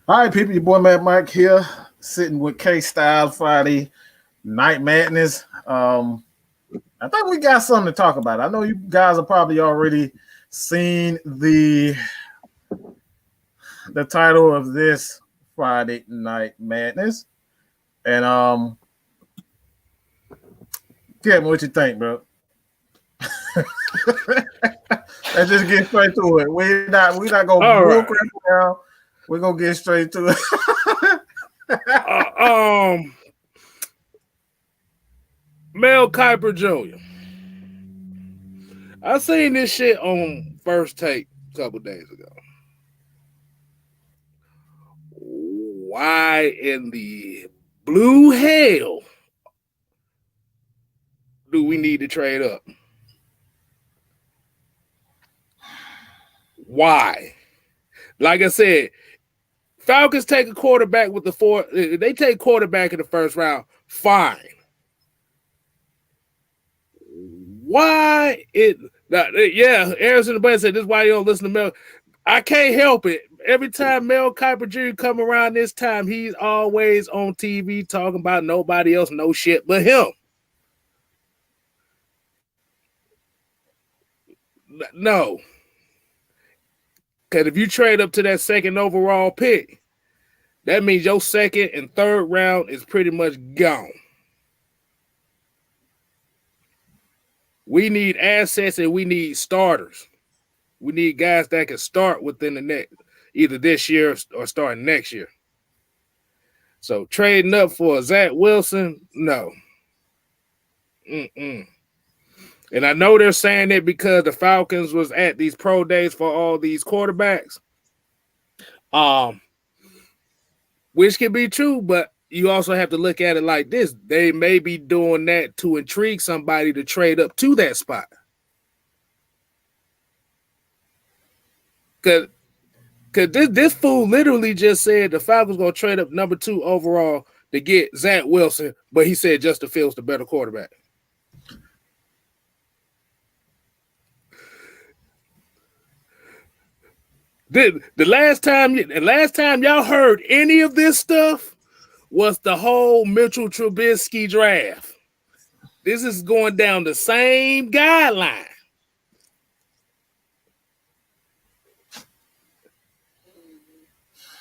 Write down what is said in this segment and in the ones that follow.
All right, people, your boy Matt Mike here, sitting with KStylz Friday Night Madness. I think we got something to talk about. I know you guys have probably already seen the title of this Friday Night Madness. And Kevin, what you think, bro? Let's just get straight to it. We not gonna All right. bullcrap around. We're gonna get straight to it. Mel Kiper Jr. I seen this shit on First Take a couple days ago. Why in the blue hell do we need to trade up? Why? Like I said, Falcons take a quarterback with the four. They take quarterback in the first round. Fine. Why it? Yeah, Harrison the Bunny said this is why you don't listen to Mel. I can't help it. Every time Mel Kiper Jr. come around this time, he's always on TV talking about nobody else know shit but him. No. Because if you trade up to that second overall pick, that means your second and third round is pretty much gone. We need assets and we need starters. We need guys that can start within the next, either this year or starting next year. So trading up for Zach Wilson, no. And I know they're saying it because the Falcons was at these pro days for all these quarterbacks. Which can be true, but you also have to look at it like this. They may be doing that to intrigue somebody to trade up to that spot. Because this fool literally just said the Falcons going to trade up number 2 overall to get Zach Wilson, but he said Justin Fields the better quarterback. The last time y'all heard any of this stuff was the whole Mitchell Trubisky draft. This is going down the same guideline.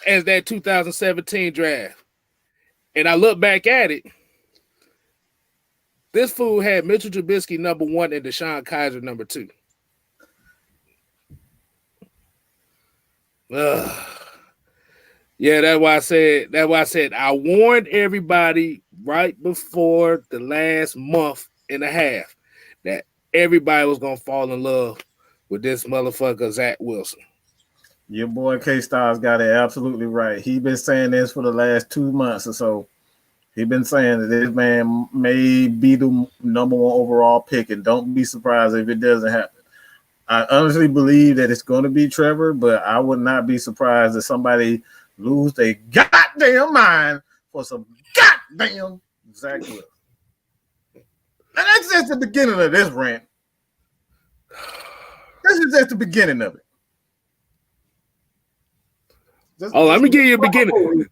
As that 2017 draft. And I look back at it. This fool had Mitchell Trubisky number 1 and Deshaun Kaiser number 2. Yeah, that's why I said I warned everybody right before the last month and a half that everybody was gonna fall in love with this motherfucker Zach Wilson. Your boy KStylz got it absolutely right. He been saying this for the last 2 months or so. He been saying that this man may be the number 1 overall pick, and don't be surprised if it doesn't happen. I honestly believe that it's going to be Trevor, but I would not be surprised if somebody lose their goddamn mind for some goddamn Zach Wilson. And that's just the beginning of this rant. This is just the beginning of it. Let me give you a beginning.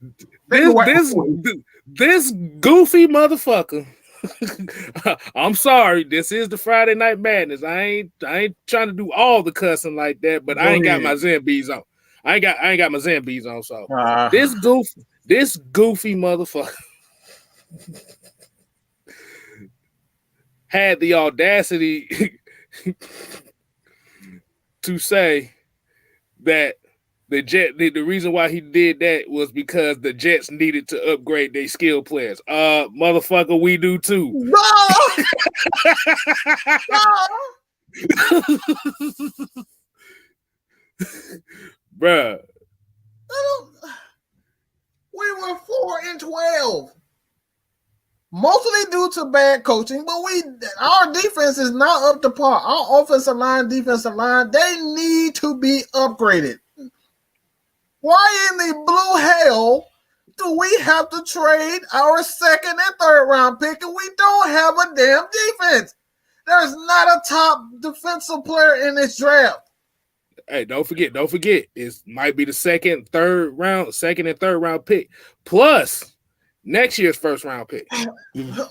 This goofy motherfucker. I'm sorry. This is the Friday Night Madness. I ain't trying to do all the cussing like that, but I ain't got my Zen B's on. I ain't got my Zen B's on. So this goofy motherfucker had the audacity to say that the reason why he did that was because the Jets needed to upgrade their skill players. Motherfucker, we do too. No! Bruh. We were 4-12. Mostly due to bad coaching, but our defense is not up to par. Our offensive line, defensive line, they need to be upgraded. Why in the blue hell do we have to trade our second and third round pick and we don't have a damn defense? There's not a top defensive player in this draft. Hey, don't forget. It might be the second and third round pick, plus next year's first round pick.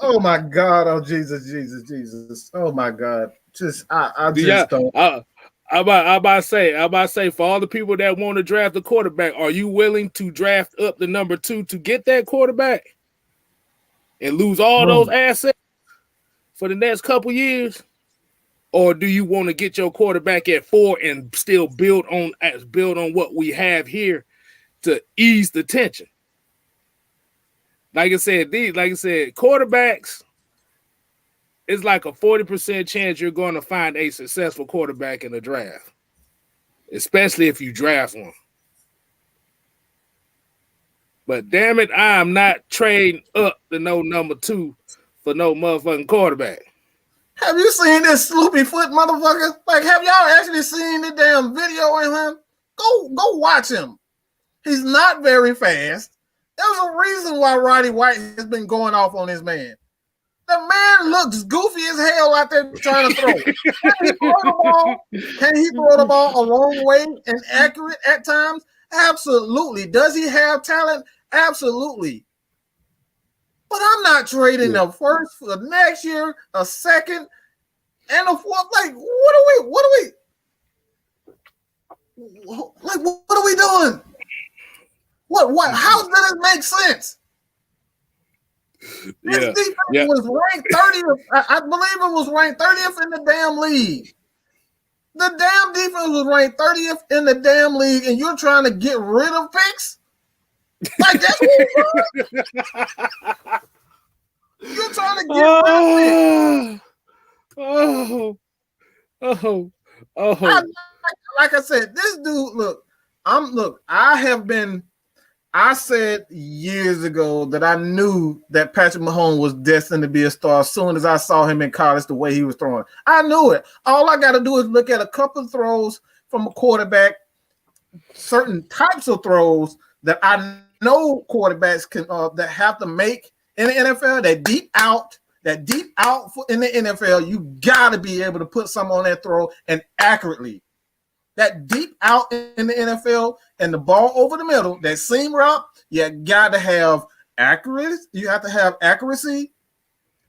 Oh my God! Oh Jesus! Oh my God! I just don't. I'm about to say for all the people that want to draft a quarterback, are you willing to draft up the number 2 to get that quarterback and lose all those assets for the next couple years? Or do you want to get your quarterback at 4 and still build on what we have here to ease the tension? Like I said, quarterbacks, it's like a 40% chance you're going to find a successful quarterback in the draft, especially if you draft one. But damn it, I am not trading up to no number 2 for no motherfucking quarterback. Have you seen this sloopy foot motherfucker? Like, have y'all actually seen the damn video of him? Go watch him. He's not very fast. There's a reason why Roddy White has been going off on this man. The man looks goofy as hell out there trying to throw. Can he throw the ball a long way and accurate at times? Absolutely. Does he have talent? Absolutely. But I'm not trading a first for next year, a second, and a fourth. Like, what are we doing? What? How does it make sense? This defense was ranked 30th. I believe it was ranked 30th in the damn league. The damn defense was ranked 30th in the damn league, and you're trying to get rid of picks? Like, that's what you're doing? You're trying to get rid of picks. Like I said, this dude, I said years ago that I knew that Patrick Mahomes was destined to be a star as soon as I saw him in college, the way he was throwing. I knew it. All I got to do is look at a couple of throws from a quarterback, certain types of throws that I know quarterbacks can that have to make in the NFL, that deep out in the NFL, you got to be able to put some on that throw and accurately. That deep out in the NFL and the ball over the middle, that seam route, you got to have accuracy. You have to have accuracy,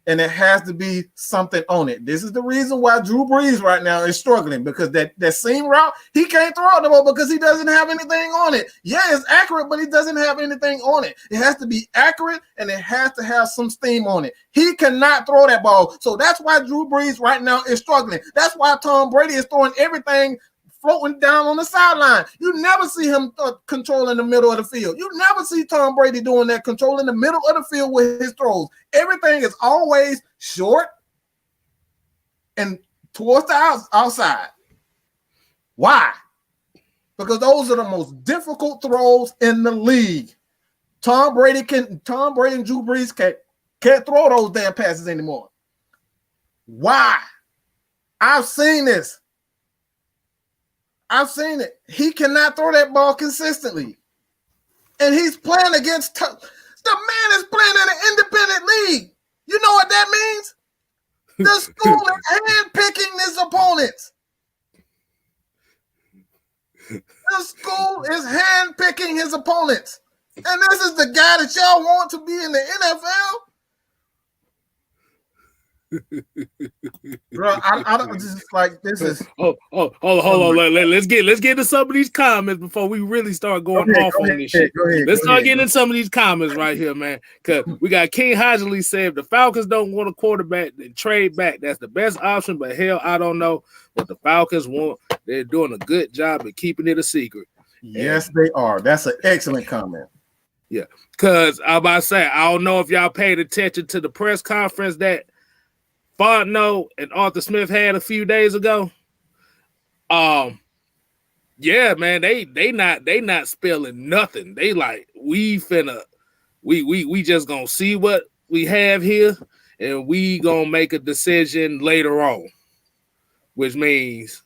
and it has to be something on it. This is the reason why Drew Brees right now is struggling, because that seam route, he can't throw it no more because he doesn't have anything on it. Yeah, it's accurate, but he doesn't have anything on it. It has to be accurate, and it has to have some steam on it. He cannot throw that ball. So that's why Drew Brees right now is struggling. That's why Tom Brady is throwing everything floating down on the sideline. You never see him controlling the middle of the field. You never see Tom Brady doing that, controlling the middle of the field with his throws. Everything is always short and towards the outside. Why? Because those are the most difficult throws in the league. Tom Brady and Drew Brees can't throw those damn passes anymore. Why? I've seen this. I've seen it. He cannot throw that ball consistently. And he's playing against the man is playing in an independent league. You know what that means? The school is handpicking his opponents. The school is handpicking his opponents. And this is the guy that y'all want to be in the NFL? Bro, I don't just like this is. Hold on. Let's get into some of these comments before we really start going off on this shit. Let's start getting into some of these comments right here, man. Because we got King Hodgley said, if the Falcons don't want a quarterback, then trade back. That's the best option. But hell, I don't know what the Falcons want. They're doing a good job of keeping it a secret. Yes, they are. That's an excellent comment. Yeah, because I'm about to say, I don't know if y'all paid attention to the press conference that Fontenot and Arthur Smith had a few days ago. Yeah, man, they not spilling nothing. They like, we just gonna see what we have here, and we gonna make a decision later on, which means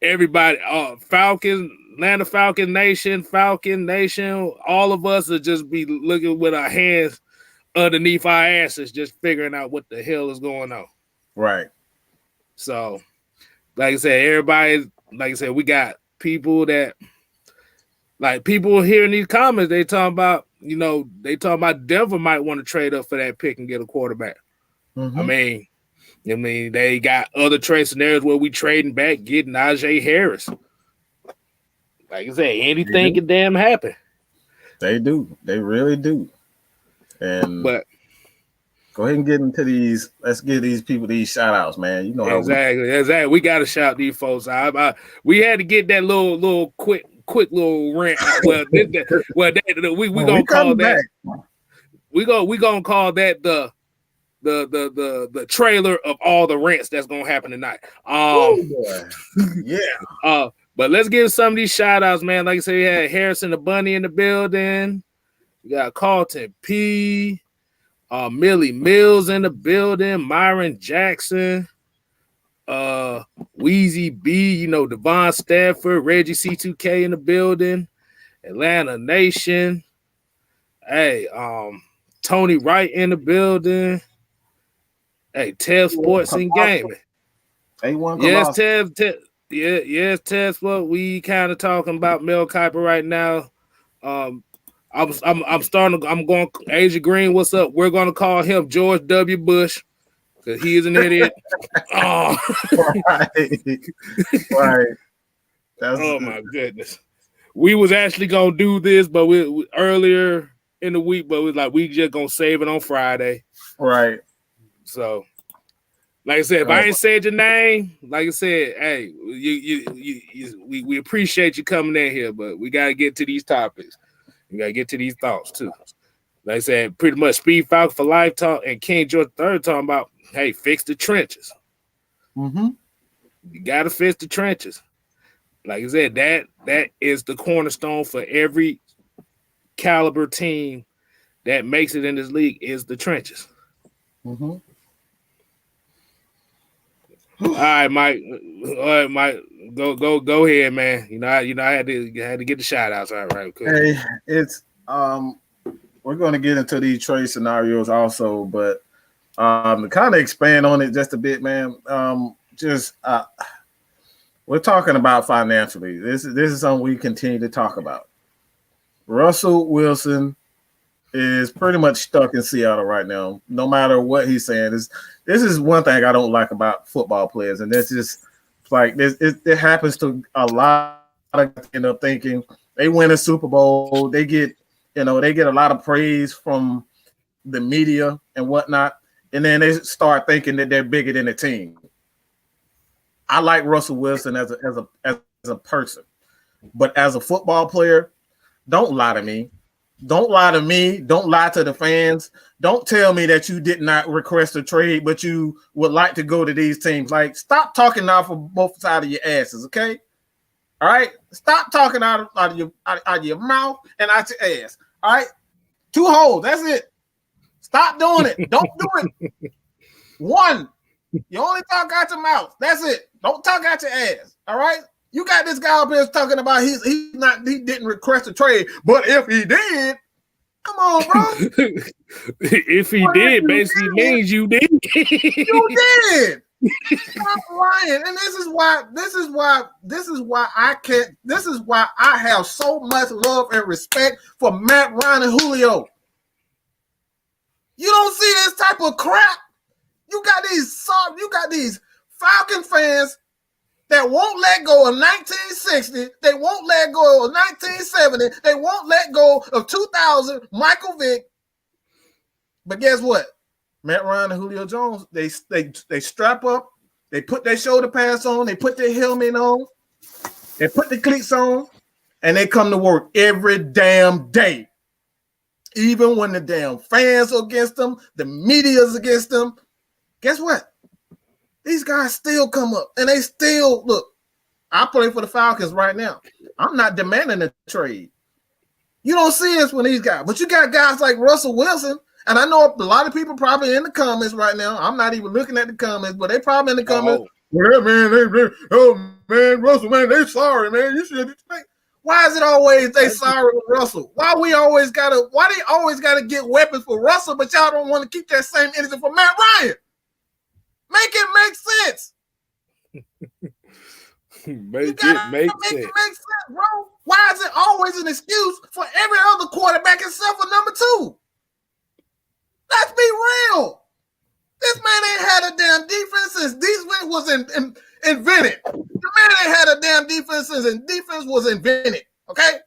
everybody, Falcon Nation, all of us will just be looking with our hands underneath our asses, just figuring out what the hell is going on. Right. So, like I said, everybody like I said, we got people that, like people here in these comments, they talking about, they talking about Denver might want to trade up for that pick and get a quarterback. Mm-hmm. I mean, they got other trade scenarios where we trading back, getting Najee Harris. Like I said, anything can damn happen. They do. They really do. But go ahead and get into these. Let's give these people these shout outs, man. You know how exactly. We got to shout these folks out. We had to get that little quick little rant. Well, we gonna call that. We gonna call that the trailer of all the rants that's gonna happen tonight. Yeah. But let's give some of these shout outs, man. Like I said, we had Harrison the Bunny in the building. We got Carlton P. Millie Mills in the building. Myron Jackson. Wheezy B. Devon Stafford. Reggie C2K in the building. Atlanta Nation. Hey, Tony Wright in the building. Hey, Tev Sports and Gaming. Yes, Tev. Yes, Tev. What we kind of talking about Mel Kiper right now. I'm going Asia Green. What's up? We're gonna call him George W. Bush because he is an idiot. Right. Oh my goodness. We was actually gonna do this, but we earlier in the week, but we just gonna save it on Friday. Right. So, like I said, if I ain't said your name, like I said, hey, we appreciate you coming in here, but we gotta get to these topics. We gotta get to these thoughts too. Like I said, pretty much Speed Falcon for Life talk and King George III talking about, hey, fix the trenches. Mm-hmm. You gotta fix the trenches. Like I said, that is the cornerstone for every caliber team that makes it in this league is the trenches. Mm-hmm. All right, Mike. Go ahead, man. I had to get the shout outs. All right, cool. Hey, it's we're gonna get into these trade scenarios also, but to kind of expand on it just a bit, man. We're talking about financially. This is something we continue to talk about. Russell Wilson is pretty much stuck in Seattle right now, no matter what he's saying. This is one thing I don't like about football players, and that's just like this. It happens to a lot of end up thinking they win a Super Bowl, they get a lot of praise from the media and whatnot, and then they start thinking that they're bigger than the team. I like Russell Wilson as a person, but as a football player, don't lie to me. Don't lie to me. Don't lie to the fans. Don't tell me that you did not request a trade, but you would like to go to these teams. Like, stop talking out for both sides of your asses, okay? All right? Stop talking out of your mouth and out your ass. All right? 2 holes. That's it. Stop doing it. Don't do it. 1. You only talk out your mouth. That's it. Don't talk out your ass. All right? You got this guy up here talking about he didn't request a trade, but if he did, come on, bro. If he did, basically means you did. You did. Stop lying. And this is why I have so much love and respect for Matt Ryan and Julio. You don't see this type of crap. You got these Falcon fans that won't let go of 1960. They won't let go of 1970. They won't let go of 2000, Michael Vick. But guess what? Matt Ryan and Julio Jones, they strap up. They put their shoulder pads on. They put their helmet on. They put the cleats on. And they come to work every damn day. Even when the damn fans are against them, the media's against them. Guess what? These guys still come up and they still look. I play for the Falcons right now. I'm not demanding a trade. You don't see us with these guys, but you got guys like Russell Wilson, and I know a lot of people probably in the comments right now. I'm not even looking at the comments, but they probably in the comments. Well, man, Russell, man, they sorry, man. You should. Why is it always they sorry with Russell? Why they always gotta get weapons for Russell, but y'all don't want to keep that same energy for Matt Ryan? Make it make sense. Make it make sense. It make sense, bro. Why is it always an excuse for every other quarterback except for number 2? Let's be real. This man ain't had a damn defense since defense was invented. The man ain't had a damn defense since defense was invented. Okay?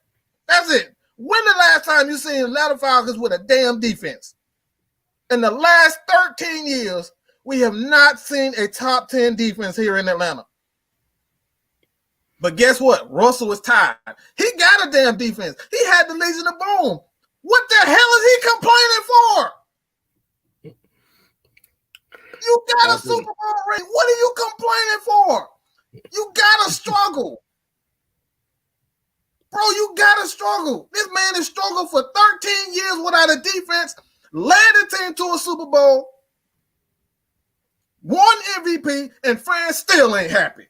That's it. When the last time you seen Atlanta Falcons with a damn defense? In the last 13 years, we have not seen a top 10 defense here in Atlanta. But guess what? Russell was tired. He got a damn defense. He had the Legion of Boom. What the hell is he complaining for? You got a Super Bowl ring. What are you complaining for? You gotta struggle. Bro, you gotta struggle. This man has struggled for 13 years without a defense, led the team to a Super Bowl, won MVP, and fans still ain't happy.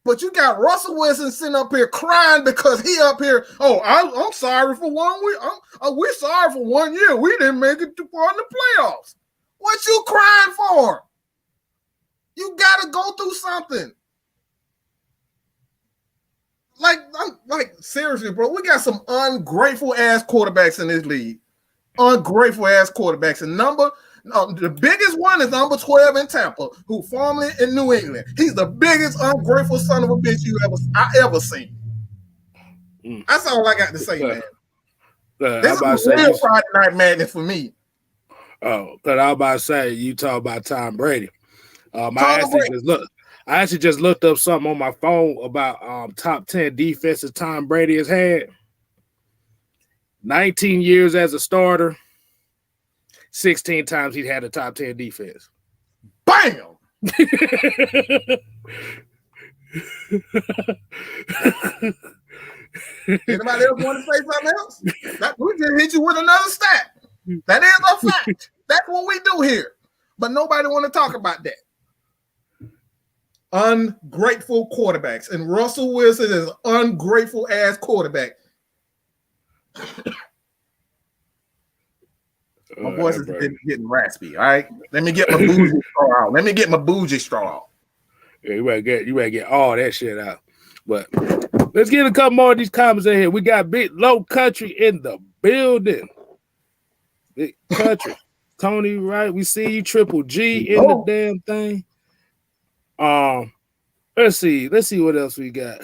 But you got Russell Wilson sitting up here crying because he up here, I'm sorry for 1 week. We're sorry for 1 year. We didn't make it too far in the playoffs. What you crying for? You got to go through something. Like seriously, bro, we got some ungrateful ass quarterbacks in this league. Ungrateful ass quarterbacks. And the biggest one is number 12 in Tampa, who formerly in New England. He's the biggest ungrateful son of a bitch I ever seen. That's all I got to say, man. This is real Friday Night Madness for me. Oh, because I was about to say, you talk about Tom Brady. I actually just looked up something on my phone about top 10 defenses Tom Brady has had. 19 years as a starter, 16 times he's had a top 10 defense. Bam! Anybody else want to say something else? We just hit you with another stat. That is a fact. That's what we do here. But nobody want to talk about that. Ungrateful quarterbacks. And Russell Wilson is an ungrateful ass quarterback. My voice is getting raspy. All right. Let me get my bougie straw out. Yeah, you better get all that shit out. But let's get a couple more of these comments in here. We got Big Low Country in the building. Big Country. Tony, right? We see you. Triple G in the damn thing. Let's see what else we got.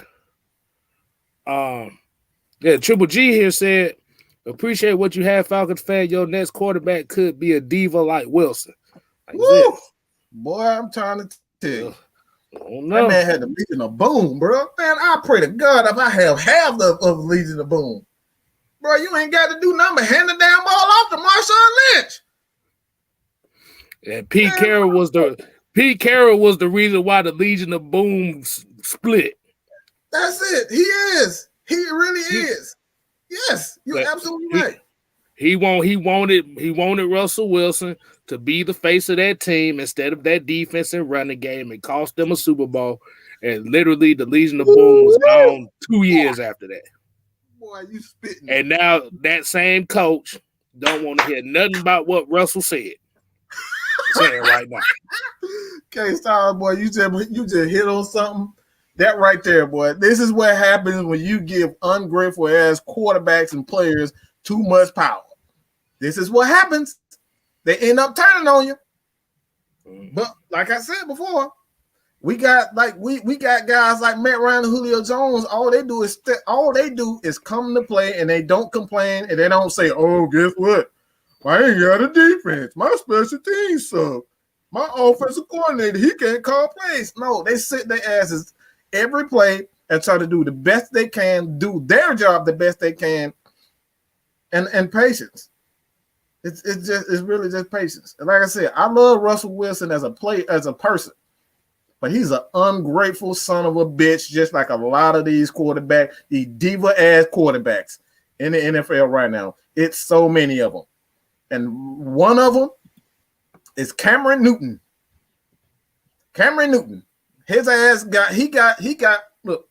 Triple G here said, appreciate what you have, Falcons fan. Your next quarterback could be a diva like Wilson. Boy, I'm trying to tell you. That man had the Legion of Boom, bro. Man, I pray to God if I have half of Legion of Boom. Bro, you ain't got to do nothing but hand the damn ball off to Marshawn Lynch. And Pete Carroll was the reason why the Legion of Boom split. That's it. He is. He really is. Yes, you're absolutely right. He wanted Russell Wilson to be the face of that team instead of that defense and running game. It cost them a Super Bowl, and literally the Legion of Boom was gone 2 years after that. Boy, you spitting. And now that same coach don't want to hear nothing about what Russell said. I'm saying right now. KStylz, boy, you just hit on something. That right there, boy. This is what happens when you give ungrateful ass quarterbacks and players too much power. This is what happens. They end up turning on you. But like I said before, we got guys like Matt Ryan and Julio Jones. All they do is come to play, and they don't complain, and they don't say, "Oh, guess what? I ain't got a defense. My special teams suck. My offensive coordinator, he can't call plays." No, they sit their asses every play and try to do the best they can, do their job the best they can, and patience. It's really just patience. And like I said, I love Russell Wilson as a person, but he's an ungrateful son of a bitch, just like a lot of these quarterbacks, these diva ass quarterbacks in the NFL right now. It's so many of them, and one of them is Cameron Newton. Cameron Newton, his ass look,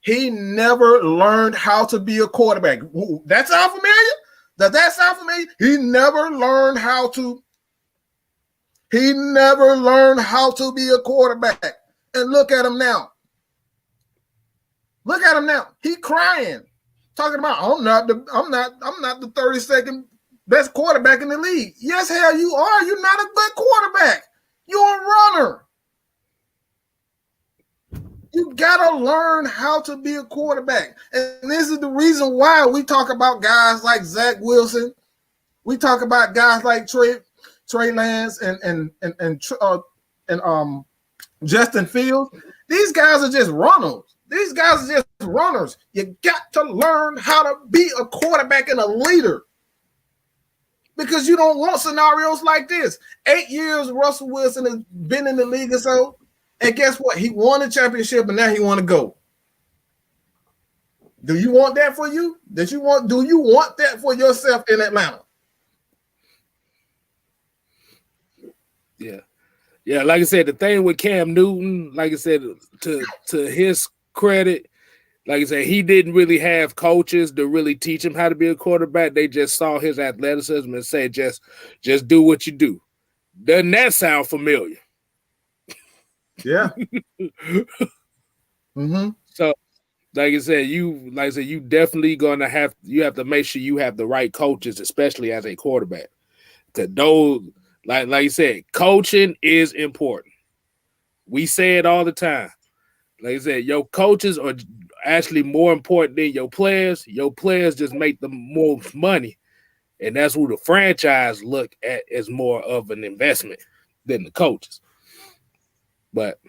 he never learned how to be a quarterback. That sound familiar? Does that sound familiar? He never learned how to be a quarterback. And look at him now. Look at him now. He crying, talking about I'm not the 32nd best quarterback in the league. Yes, hell you are. You're not a good quarterback. You're a runner. You gotta learn how to be a quarterback, and this is the reason why we talk about guys like Zach Wilson. We talk about guys like Trey Lance and Justin Fields. These guys are just runners. These guys are just runners. You got to learn how to be a quarterback and a leader, because you don't want scenarios like this. 8 years Russell Wilson has been in the league or so, and guess what? He won a championship, and now he want to go. Do you want that for you? Do you want that for yourself in Atlanta? Yeah. Yeah, like I said, the thing with Cam Newton, like I said, to his credit, like I said, he didn't really have coaches to really teach him how to be a quarterback. They just saw his athleticism and said, just do what you do. Doesn't that sound familiar? Yeah. Mm-hmm. So, like I said, you definitely have to make sure you have the right coaches, especially as a quarterback. Because those, like you said, coaching is important. We say it all the time. Like I said, your coaches are actually more important than your players. Your players just make the most money, and that's who the franchise look at as more of an investment than the coaches. But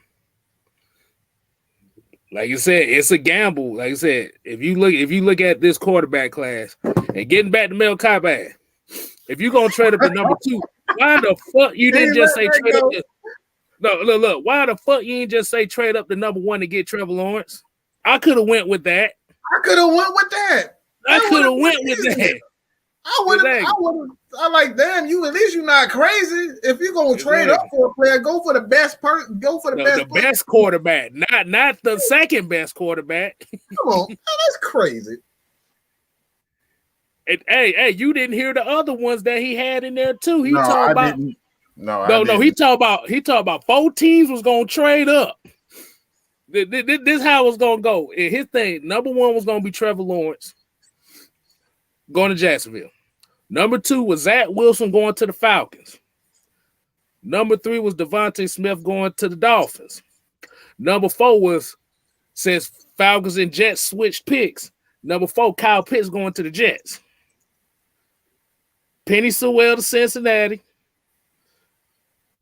like I said, it's a gamble. Like I said, if you look at this quarterback class, and getting back to Mel Kiper, if you're gonna trade up to number 2, why the fuck you didn't just say trade up to, look, why the fuck you didn't just say trade up to number 1 to get Trevor Lawrence? I could have went with that. I could have went with that. I like, damn, you at least you're not crazy. If you're gonna trade up for a player, go for the best person. Go for the best quarterback, not the second best quarterback. Come on, that's crazy. And, hey, you didn't hear the other ones that he had in there too. He talked about he talked about 4 teams was gonna trade up. This how it was gonna go. And his thing, number 1 was gonna be Trevor Lawrence going to Jacksonville. Number 2 was Zach Wilson going to the Falcons. Number 3 was Devontae Smith going to the Dolphins. Number 4 was, since Falcons and Jets switched picks, number 4, Kyle Pitts going to the Jets. Penny Sewell to Cincinnati.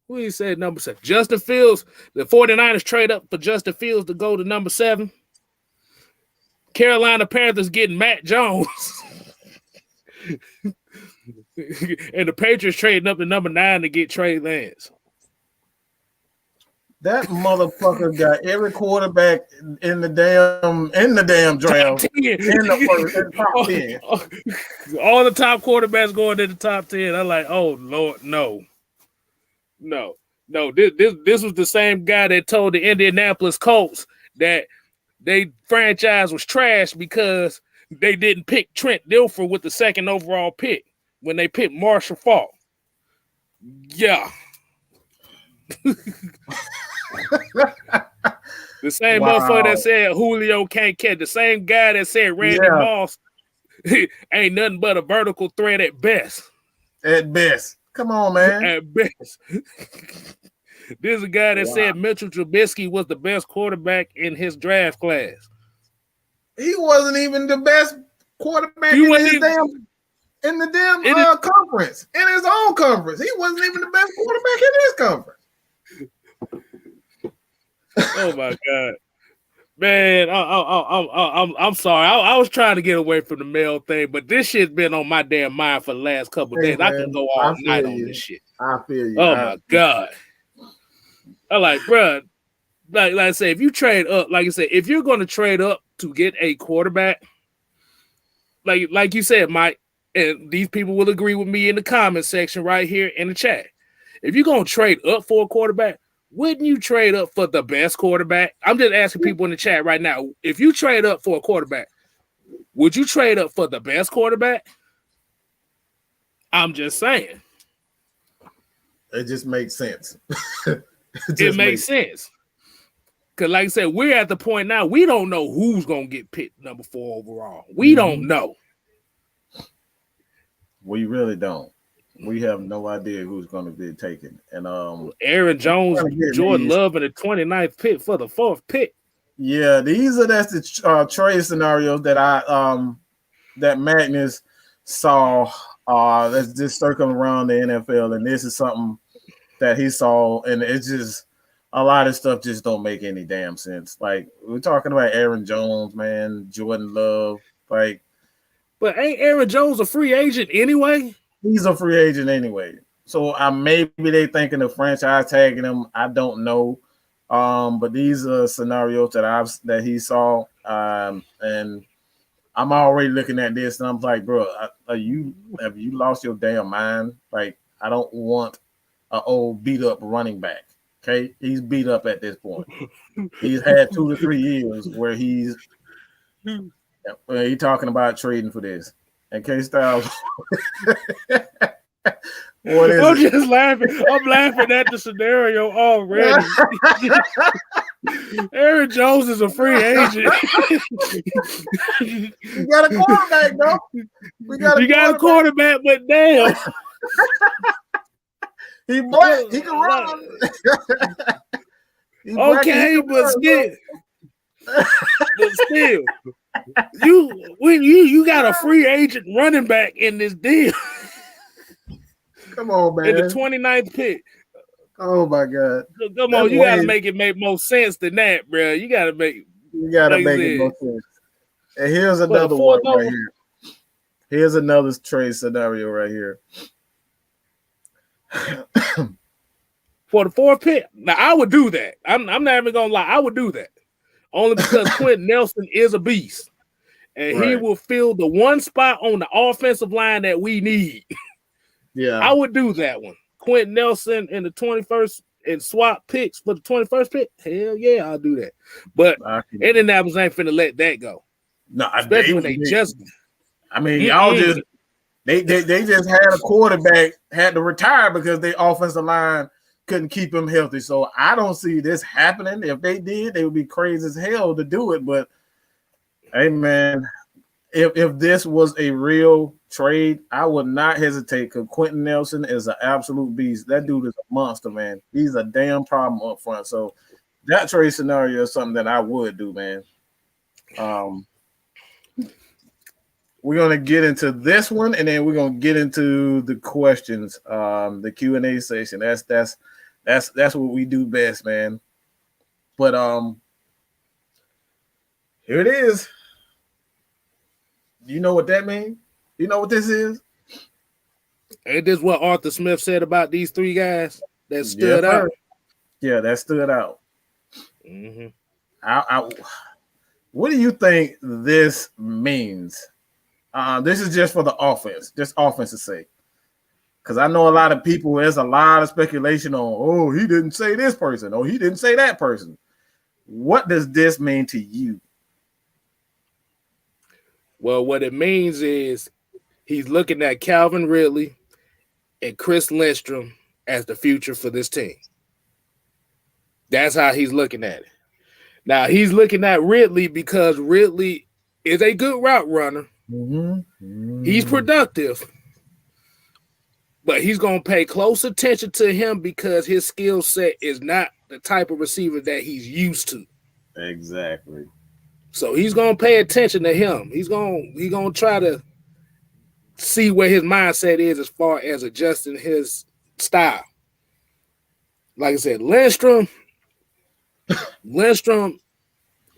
Who he said number 7? Justin Fields. The 49ers trade up for Justin Fields to go to number 7. Carolina Panthers getting Matt Jones. And the Patriots trading up to number 9 to get Trey Lance. That motherfucker got every quarterback in the damn draft. Top 10. All the top quarterbacks going in the top 10. I'm like, oh Lord, no. This was the same guy that told the Indianapolis Colts that they franchise was trash because they didn't pick Trent Dilfer with the 2nd overall pick when they picked Marshall Faulk. Yeah. The same motherfucker that said Julio can't catch. The same guy that said Randy Moss ain't nothing but a vertical threat at best. At best. Come on, man. At best. This is a guy that said Mitchell Trubisky was the best quarterback in his draft class. He wasn't even the best quarterback in the damn conference. In his own conference. He wasn't even the best quarterback in his conference. Oh my God, man! I'm sorry. I was trying to get away from the mail thing, but this shit's been on my damn mind for the last couple of days. Man, I can go all night on this shit. I feel you. Oh my God! I like, bro. Like I say, if you trade up, like I said, if you're going to trade up to get a quarterback, like you said, Mike, and these people will agree with me in the comment section right here in the chat. If you're going to trade up for a quarterback, wouldn't you trade up for the best quarterback? I'm just asking people in the chat right now. If you trade up for a quarterback, would you trade up for the best quarterback? I'm just saying. It just makes sense. It makes sense. Because, like I said, we're at the point now, we don't know who's going to get picked number 4 overall. We don't know. We really don't. We have no idea who's going to be taken. And Aaron Jones, Jordan Love in the 29th pick for the 4th pick. Yeah, that's the trade scenarios that that Magnus saw that's just circling around the NFL, and this is something that he saw, and it's just a lot of stuff just don't make any damn sense. Like, we're talking about Aaron Jones, man, Jordan Love, like. But ain't Aaron Jones a free agent anyway? He's a free agent anyway. So maybe they thinking of franchise tagging him. I don't know. But these are scenarios that he saw. And I'm already looking at this and I'm like, bro, have you lost your damn mind? Like, I don't want an old beat up running back. Okay. He's beat up at this point. He's had 2 to 3 years where he's talking about trading for this. And KStylz. I'm just laughing. I'm laughing at the scenario already. Aaron Jones is a free agent. You got a quarterback, though. You got a quarterback, but damn. He black. He can run. Okay, but still, you got a free agent running back in this deal. Come on, man. In the 29th pick. Oh my God. Come on, you gotta make it make more sense than that, bro. You gotta make it more sense. And here's another one right here. Here's another trade scenario right here. For the 4th pick. Now I would do that. I'm not even gonna lie, I would do that. Only because Quentin Nelson is a beast. And he will fill the one spot on the offensive line that we need. Yeah. I would do that one. Quentin Nelson in the 21st and swap picks for the 21st pick. Hell yeah, I'll do that. But Indianapolis ain't finna let that go. No, especially when they just. I mean, y'all just they just had a quarterback had to retire because their offensive line couldn't keep him healthy. So I don't see this happening. If they did, they would be crazy as hell to do it. But hey, man, if this was a real trade, I would not hesitate because Quentin Nelson is an absolute beast. That dude is a monster, man. He's a damn problem up front. So that trade scenario is something that I would do, man. We're gonna get into this one, and then we're gonna get into the questions, the Q&A session. That's what we do best, man. But here it is. You know what that means? You know what this is? Ain't this what Arthur Smith said about these 3 guys that stood out? Yeah, that stood out. Mm-hmm. What do you think this means? This is just for the offense, just offense's sake. Because I know a lot of people, there's a lot of speculation on, oh, he didn't say this person, or he didn't say that person. What does this mean to you? Well, what it means is he's looking at Calvin Ridley and Chris Lindstrom as the future for this team. That's how he's looking at it. Now, he's looking at Ridley because Ridley is a good route runner. Mm-hmm. He's productive. But he's going to pay close attention to him because his skill set is not the type of receiver that he's used to. Exactly. So he's going to pay attention to him. He's going to try to see where his mindset is as far as adjusting his style. Like I said, Lindstrom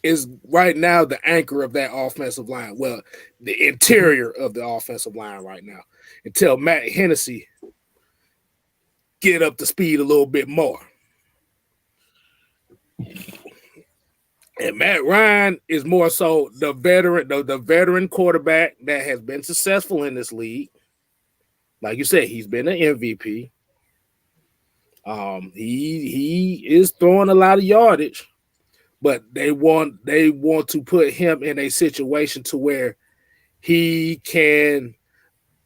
is right now the anchor of that offensive line. Well, the interior of the offensive line right now until Matt Hennessy get up to speed a little bit more. And Matt Ryan is more so the veteran quarterback that has been successful in this league. Like you said, he's been an MVP. He is throwing a lot of yardage, but they want to put him in a situation to where he can,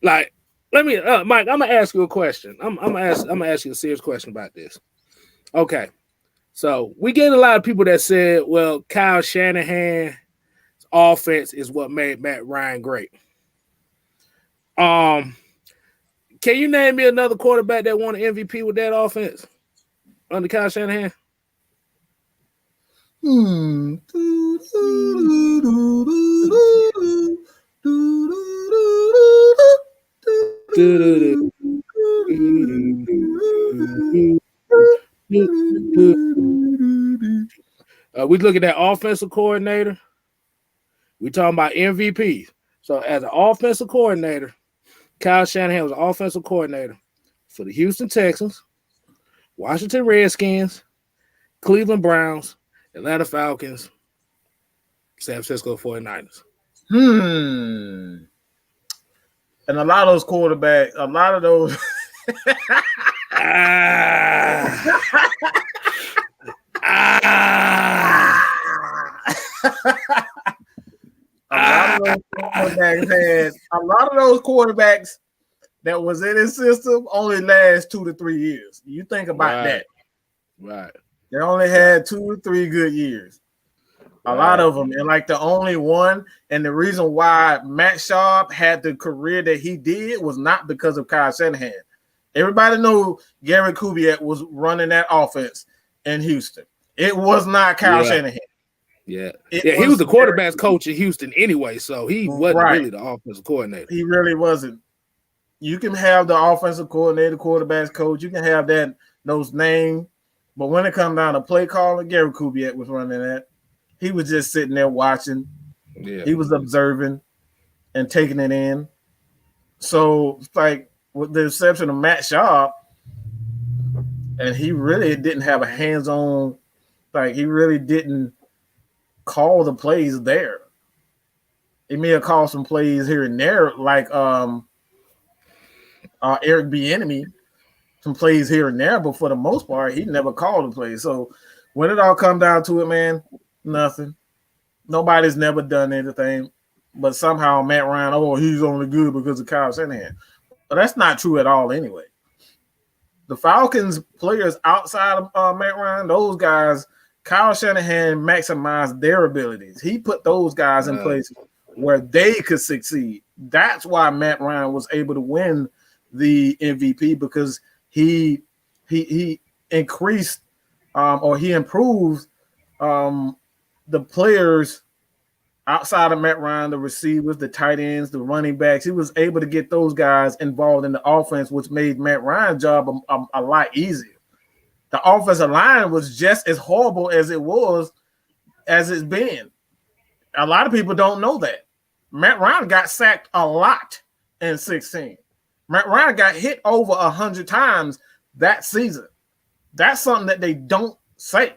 like, let me, Mike, I'm gonna ask you a question. I'm gonna ask you a serious question about this. Okay, So we get a lot of people that said, well, Kyle Shanahan's offense is what made Matt Ryan great. Can you name me another quarterback that won an MVP with that offense under Kyle Shanahan? We look at that offensive coordinator. We talking about MVPs. So as an offensive coordinator, Kyle Shanahan was an offensive coordinator for the Houston Texans, Washington Redskins, Cleveland Browns, Atlanta Falcons, San Francisco 49ers. And a lot of those quarterbacks, a lot of those. A lot of those quarterbacks that was in his system only last 2 to 3 years. You think about that. Right. They only had 2 or 3 good years. A lot of them. And like the only one, and the reason why Matt Sharp had the career that he did was not because of Kyle Shanahan. Everybody knew Gary Kubiak was running that offense in Houston. It was not Kyle Shanahan. Yeah. He was the quarterback's coach in Houston anyway, so he wasn't really the offensive coordinator. He really wasn't. You can have the offensive coordinator, quarterback's coach. You can have those names. But when it comes down to play calling, Gary Kubiak was running that. He was just sitting there watching. Yeah. He was observing and taking it in. So, like, with the exception of Matt Sharp, and he really didn't have a hands-on, like, he really didn't call the plays there. He may have called some plays here and there, like Eric Bieniemy, some plays here and there, but for the most part, he never called the plays. So when it all comes down to it, man, nothing. Nobody's never done anything, but somehow Matt Ryan, he's only good because of Kyle Shanahan. But that's not true at all anyway. The Falcons players outside of Matt Ryan, those guys, Kyle Shanahan maximized their abilities. He put those guys in places where they could succeed. That's why Matt Ryan was able to win the MVP, because he increased or he improved the players outside of Matt Ryan, the receivers, the tight ends, the running backs. He was able to get those guys involved in the offense, which made Matt Ryan's job a lot easier. The offensive line was just as horrible as it's been. A lot of people don't know that. Matt Ryan got sacked a lot in 2016. Matt Ryan got hit over 100 times that season. That's something that they don't say.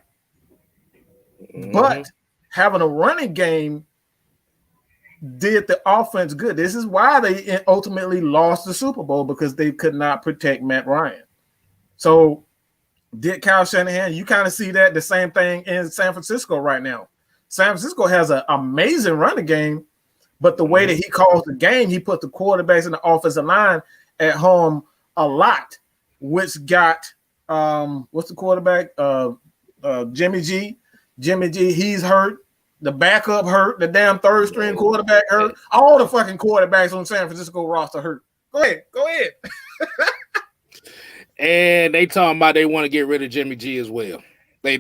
Mm-hmm. But having a running game did the offense good. This is why they ultimately lost the Super Bowl, because they could not protect Matt Ryan. So did Kyle Shanahan, you kind of see that the same thing in San Francisco right now. San Francisco has an amazing running game, but the way that he calls the game, he put the quarterbacks and the offensive line at home a lot, which got what's the quarterback? Jimmy G. Jimmy G, he's hurt. The backup hurt. The damn third string quarterback hurt. All the fucking quarterbacks on San Francisco roster hurt. Go ahead. And they talking about they want to get rid of Jimmy G as well. They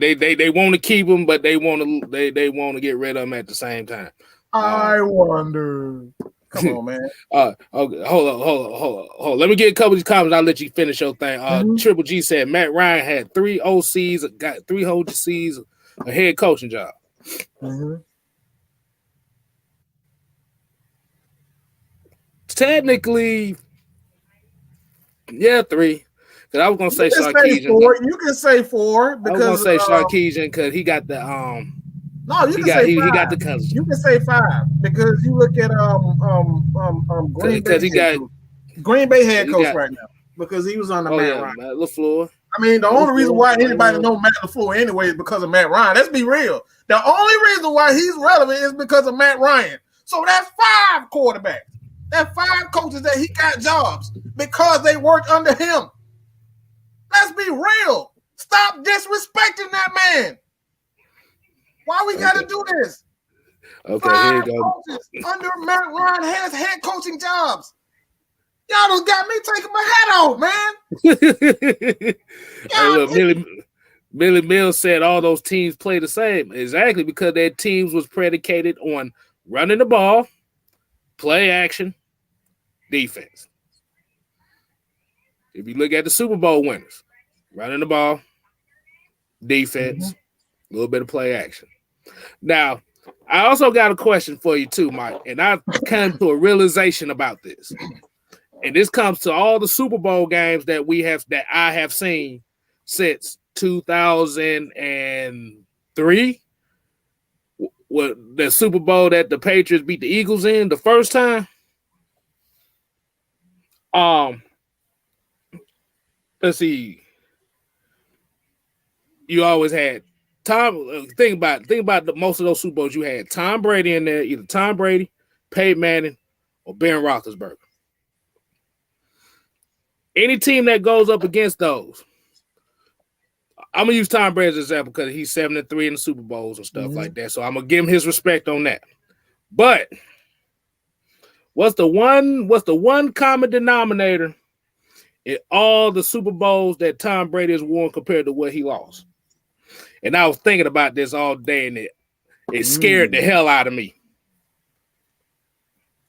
want to keep him, but they want to get rid of him at the same time. I wonder. Come on, man. Okay, hold on. Let me get a couple of these comments. I'll let you finish your thing. Triple G said Matt Ryan had 3 OCs, got 3 OCs, a head coaching job. Technically, 3. Because I was gonna say Sarkisian. You can say 4 because I was gonna say Sarkisian because he got the No, you can say 5. He got the cousin. You can say 5 because you look at Green Bay head coach right now, because he was on the Matt Ryan. Matt LaFleur. I mean, the only reason why anybody know Matt LaFleur anyway is because of Matt Ryan. Let's be real. The only reason why he's relevant is because of Matt Ryan. So that's 5 quarterbacks. That's 5 coaches that he got jobs because they worked under him. Let's be real. Stop disrespecting that man. Why we got to do this? Okay, 5 here you go. coaches under Matt Ryan has head coaching jobs. Y'all done got me taking my hat off, man. Hey, look, Billy Mills said all those teams play the same. Exactly, because their teams was predicated on running the ball, play action, defense. If you look at the Super Bowl winners, running the ball, defense, a little bit of play action. Now, I also got a question for you too, Mike, and I've come to a realization about this. And this comes to all the Super Bowl games that I have seen since 2003. What the Super Bowl that the Patriots beat the Eagles in the first time. Let's see. You always had Tom. Think about most of those Super Bowls you had Tom Brady in there, either Tom Brady, Peyton Manning, or Ben Roethlisberger. Any team that goes up against those, I'm gonna use Tom Brady as an example because he's 7-3 in the Super Bowls and stuff like that. So I'm gonna give him his respect on that. But what's the one common denominator in all the Super Bowls that Tom Brady has won compared to what he lost? And I was thinking about this all day, and it scared the hell out of me.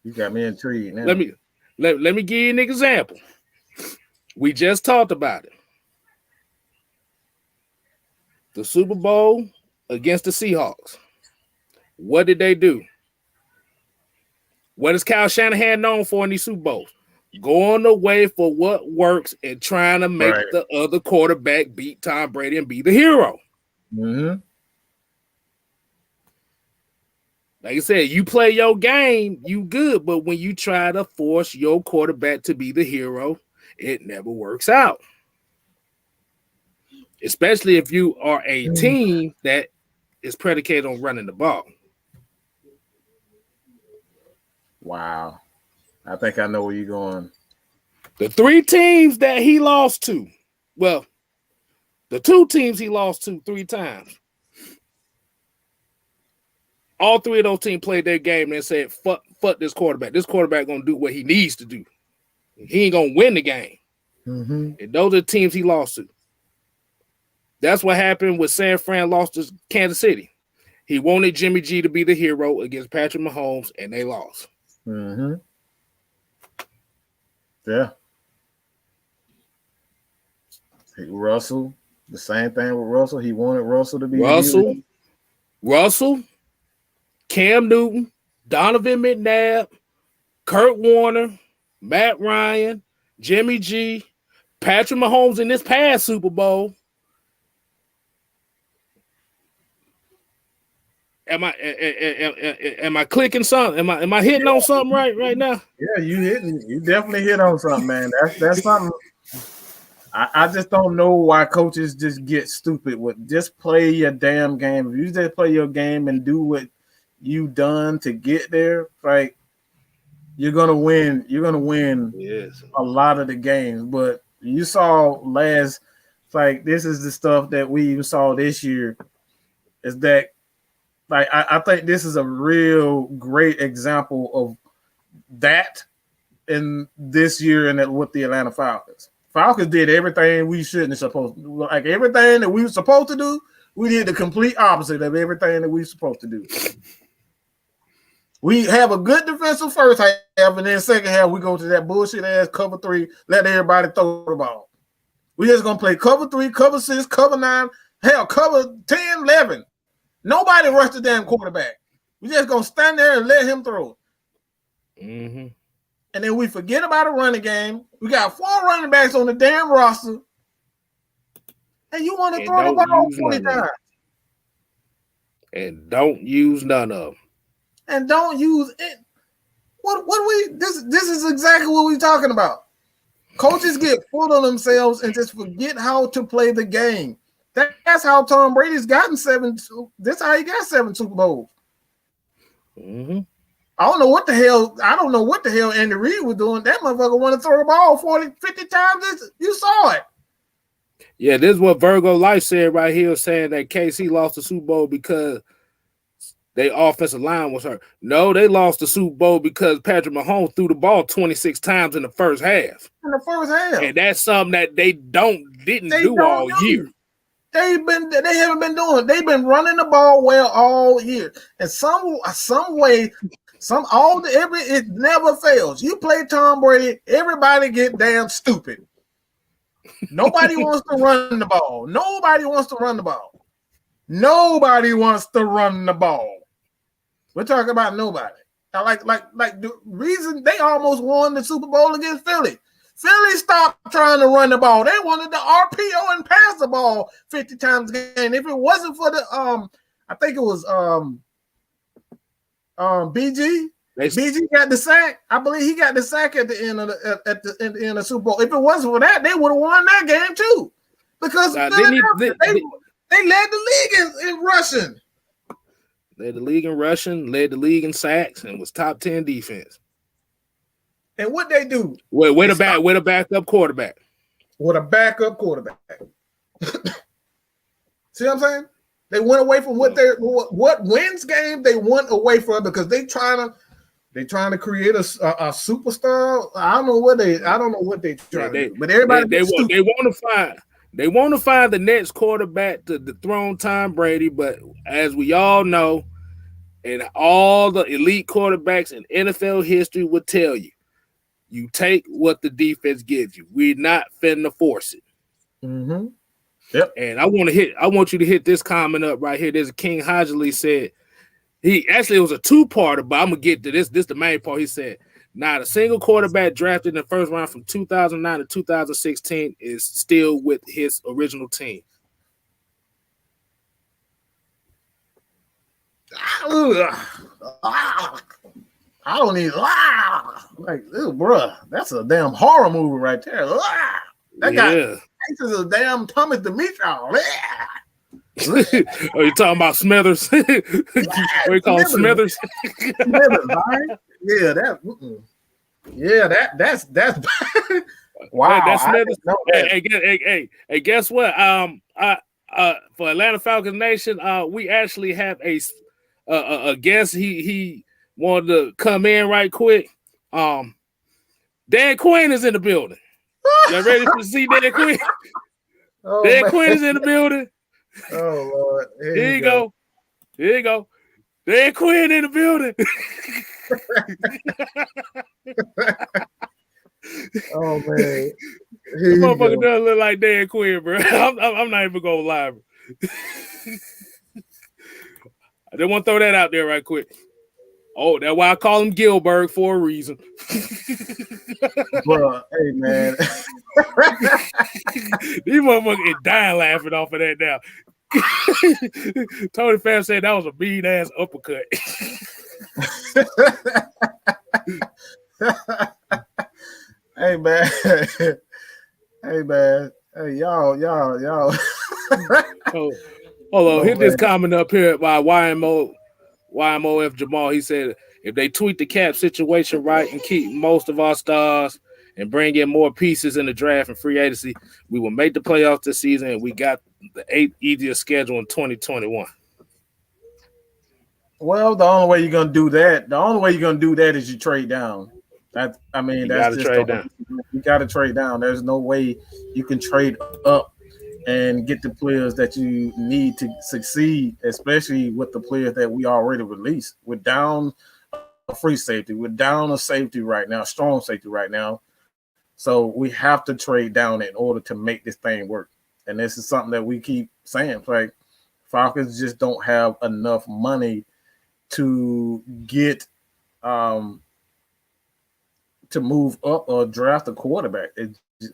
You got me intrigued now. Let me give you an example. We just talked about it. The Super Bowl against the Seahawks. What did they do? What is Kyle Shanahan known for in these Super Bowls? Going away for what works and trying to make the other quarterback beat Tom Brady and be the hero. Mm-hmm. Like I said, you play your game, you good. But when you try to force your quarterback to be the hero, it never works out. Especially if you are a team that is predicated on running the ball. Wow. I think I know where you're going. The 3 teams that he lost to, well, the 2 teams he lost to 3 times, all 3 of those teams played their game and said, fuck this quarterback. This quarterback going to do what he needs to do. He ain't going to win the game. Mm-hmm. And those are the teams he lost to. That's what happened when San Fran lost to Kansas City. He wanted Jimmy G to be the hero against Patrick Mahomes, and they lost. Mm-hmm. Yeah. Russell, the same thing with Russell. He wanted Russell to be Russell, Cam Newton, Donovan McNabb, Kurt Warner, Matt Ryan, Jimmy G, Patrick Mahomes in this past Super Bowl. Am I clicking something? Am I hitting on something right now? Yeah, you definitely hit on something, man. That's something. I just don't know why coaches just get stupid with just play your damn game. If you just play your game and do what you done to get there, like you're gonna win. You're gonna win a lot of the games. But you saw this is the stuff that we even saw this year. Is that like I think this is a real great example of that in this year and with the Atlanta Falcons. Falcons did everything we shouldn't have supposed to do. Like everything that we were supposed to do, we did the complete opposite of everything that we were supposed to do. We have a good defensive first half, and then second half, we go to that bullshit ass cover 3, let everybody throw the ball. We just gonna play cover 3, cover 6, cover 9, hell, cover 10, 11. Nobody rushed the damn quarterback. We just gonna stand there and let him throw. Mm-hmm. And then we forget about a running game. We got 4 running backs on the damn roster. And you want to throw the ball 20 times. And don't use none of them. And don't use it. This is exactly what we're talking about. Coaches get full of themselves and just forget how to play the game. That's how Tom Brady's gotten 7. That's how he got 7 Super Bowls. Mm-hmm. I don't know what the hell Andy Reid was doing. That motherfucker wanted to throw the ball 40, 50 times. You saw it. Yeah, this is what Virgo Life said right here, saying that KC lost the Super Bowl because their offensive line was hurt. No, they lost the Super Bowl because Patrick Mahomes threw the ball 26 times in the first half. In the first half. And that's something that they didn't do all year. They haven't been doing. They've been running the ball well all year. And some way, it never fails. You play Tom Brady, everybody get damn stupid. Nobody wants to run the ball. Nobody wants to run the ball. Nobody wants to run the ball. We're talking about nobody. Like the reason they almost won the Super Bowl against Philly. Philly stopped trying to run the ball. They wanted the RPO and pass the ball 50 times a game. If it wasn't for the I think it was BG. BG got the sack. I believe he got the sack at the end of the end of Super Bowl. If it wasn't for that, they would have won that game too. Because they led the league in rushing. Led the league in rushing, led the league in sacks, and was top 10 defense. And what they do? With a backup quarterback. With a backup quarterback. See what I'm saying? They went away from what wins game they went away from because they trying to create a superstar. I don't know what they trying to do. But everybody they want to find the next quarterback to dethrone Tom Brady, but as we all know, and all the elite quarterbacks in NFL history would tell you, you take what the defense gives you. We're not finna force it. Mm-hmm. Yep. And I want you to hit this comment up right here. There's a King Hodgley said, it was a two-parter, but I'm gonna get to this. This is the main part. He said, not a single quarterback drafted in the first round from 2009 to 2016 is still with his original team. I don't even like, bruh. That's a damn horror movie right there. That guy is a damn Thomas Dimitrov. Are you talking about Smithers? What do you call Smithers? Smithers, right? Yeah, that's wow. That's Smithers. Hey, guess what? For Atlanta Falcons Nation, we actually have a guest. He wanted to come in right quick. Dan Quinn is in the building. Y'all ready to see Dan Quinn? Dan Quinn is in the building. Oh Lord! Here you go. Here you go. Dan Quinn in the building. Oh man! This motherfucker does look like Dan Quinn, bro. I'm not even gonna lie, bro. I just want to throw that out there right quick. Oh, that's why I call him Gilbert for a reason. Bro, hey man. These motherfuckers is dying laughing off of that now. Tony Pham said that was a mean ass uppercut. Hey man. Hey man. Hey y'all. Hold on, hit this comment up here by YMOF Jamal. He said, if they tweak the cap situation right and keep most of our stars and bring in more pieces in the draft and free agency, we will make the playoffs this season, and we got the 8th easiest schedule in 2021. Well, the only way you're gonna do that is you trade down. You gotta trade down. There's no way you can trade up and get the players that you need to succeed, especially with the players that we already released. We're down a free safety. We're down a safety right now, strong safety right now. So we have to trade down in order to make this thing work. And this is something that we keep saying. It's like Falcons just don't have enough money to get to move up or draft a quarterback.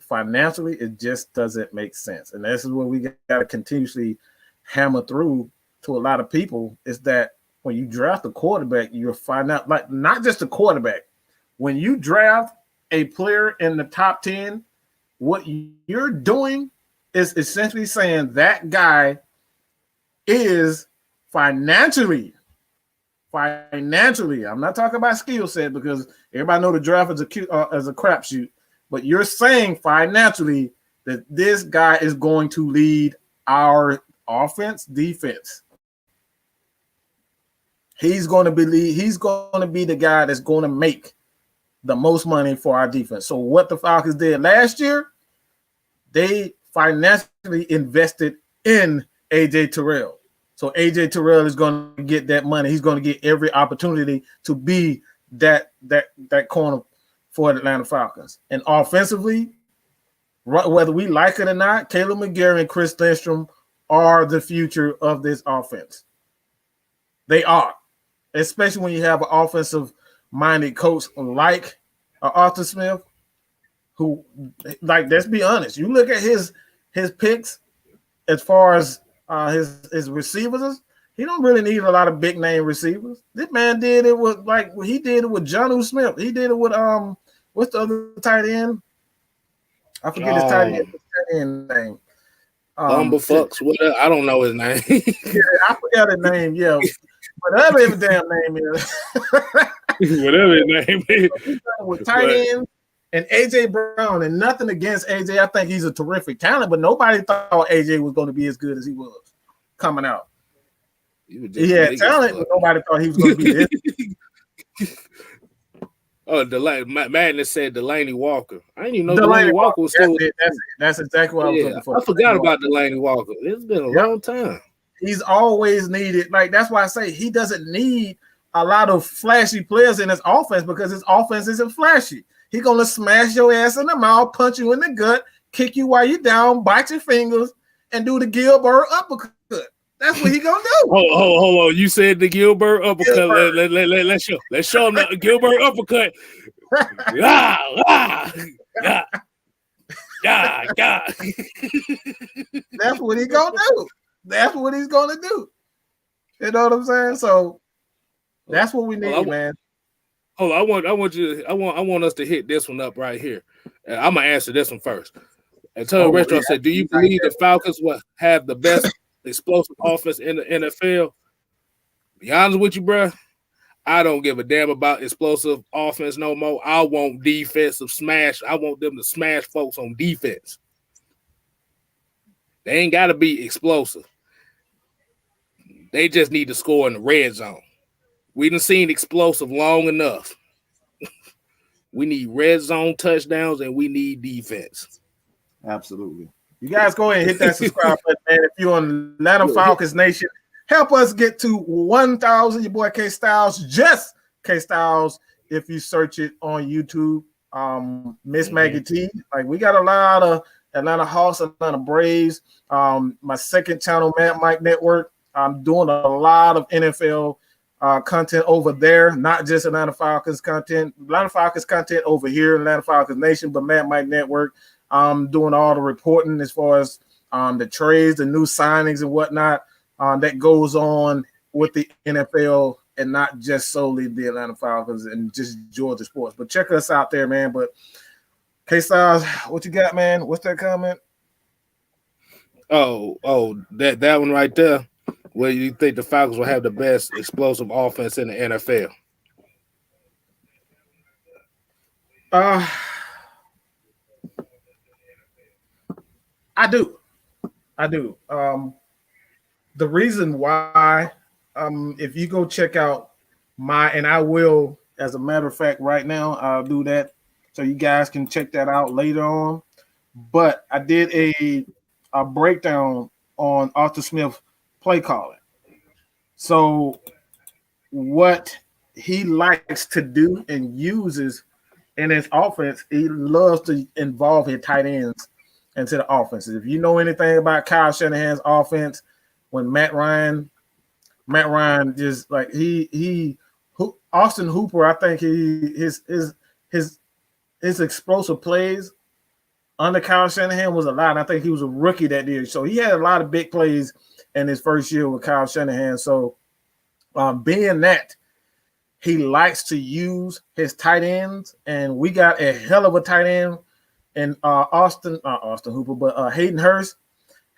Financially, it just doesn't make sense. And this is what we got to continuously hammer through to a lot of people, is that when you draft a quarterback, you'll find out, like, not just a quarterback. When you draft a player in the top 10, what you're doing is essentially saying that guy is financially, I'm not talking about skill set, because everybody know the draft is a crapshoot, but you're saying financially that this guy is going to lead our offense, defense. He's going to be the guy that's going to make the most money for our defense. So what the Falcons did last year, they financially invested in AJ Terrell. So AJ Terrell is going to get that money. He's going to get every opportunity to be that corner for the Atlanta Falcons. And offensively, whether we like it or not, Caleb McGarry and Chris Lindstrom are the future of this offense. They are, especially when you have an offensive-minded coach like Arthur Smith, who, like, let's be honest, you look at his picks as far as his receivers, he don't really need a lot of big name receivers. This man did it with he did it with Jonnu Smith. He did it with what's the other tight end? I forget his tight end name. Bumblefucks. I don't know his name. Yeah, I forgot his name. Yeah, whatever his damn name is. Whatever his name is. With tight end and AJ Brown, and nothing against AJ. I think he's a terrific talent, but nobody thought AJ was going to be as good as he was coming out. He had talent, but nobody thought he was going to be this. Oh, Madness said Delaney Walker. I didn't even know Delaney Walker was still. That's exactly what I was looking for. I forgot about Delaney Walker. It's been a long time. He's always needed. Like, that's why I say he doesn't need a lot of flashy players in his offense, because his offense isn't flashy. He's gonna smash your ass in the mouth, punch you in the gut, kick you while you're down, bite your fingers, and do the Gilbert uppercut. That's what he gonna do. Hold on. You said the Gilbert uppercut. Let's show him the Gilbert uppercut. That's what he gonna do. That's what he's gonna do. You know what I'm saying? So that's what we need, man. Hold on, I want us to hit this one up right here. I'm gonna answer this one first. And tell Retro said, do you believe the Falcons will have the best explosive offense in the NFL? Be honest with you, bro. I don't give a damn about explosive offense no more. I want defensive smash. I want them to smash folks on defense. They ain't got to be explosive. They just need to score in the red zone. We done seen explosive long enough. We need red zone touchdowns, and we need defense. Absolutely. You guys go ahead and hit that subscribe button, man. If you're on Atlanta Falcons Nation, help us get to 1,000. Your boy KStylz, just KStylz. If you search it on YouTube, Miss Maggie T. Like, we got a lot of Atlanta Hawks, Atlanta Braves. My second channel, Mad Mike Network. I'm doing a lot of NFL content over there, not just Atlanta Falcons content. Atlanta Falcons content over here in Atlanta Falcons Nation, but Mad Mike Network. I'm doing all the reporting as far as the trades, the new signings and whatnot that goes on with the NFL, and not just solely the Atlanta Falcons and just Georgia sports. But check us out there, man. But KStylz, what you got, man? What's that comment? Oh, that one right there. Where you think the Falcons will have the best explosive offense in the NFL? I do. The reason why, if you go check out and I will, as a matter of fact, right now, I'll do that so you guys can check that out later on. But I did a breakdown on Arthur Smith play calling. So what he likes to do and uses in his offense, he loves to involve his tight ends into the offenses. If you know anything about Kyle Shanahan's offense, when Matt Ryan just like Austin Hooper, I think his explosive plays under Kyle Shanahan was a lot. I think he was a rookie that year, so he had a lot of big plays in his first year with Kyle Shanahan. So being that he likes to use his tight ends, and we got a hell of a tight end in Austin Hooper, but Hayden Hurst.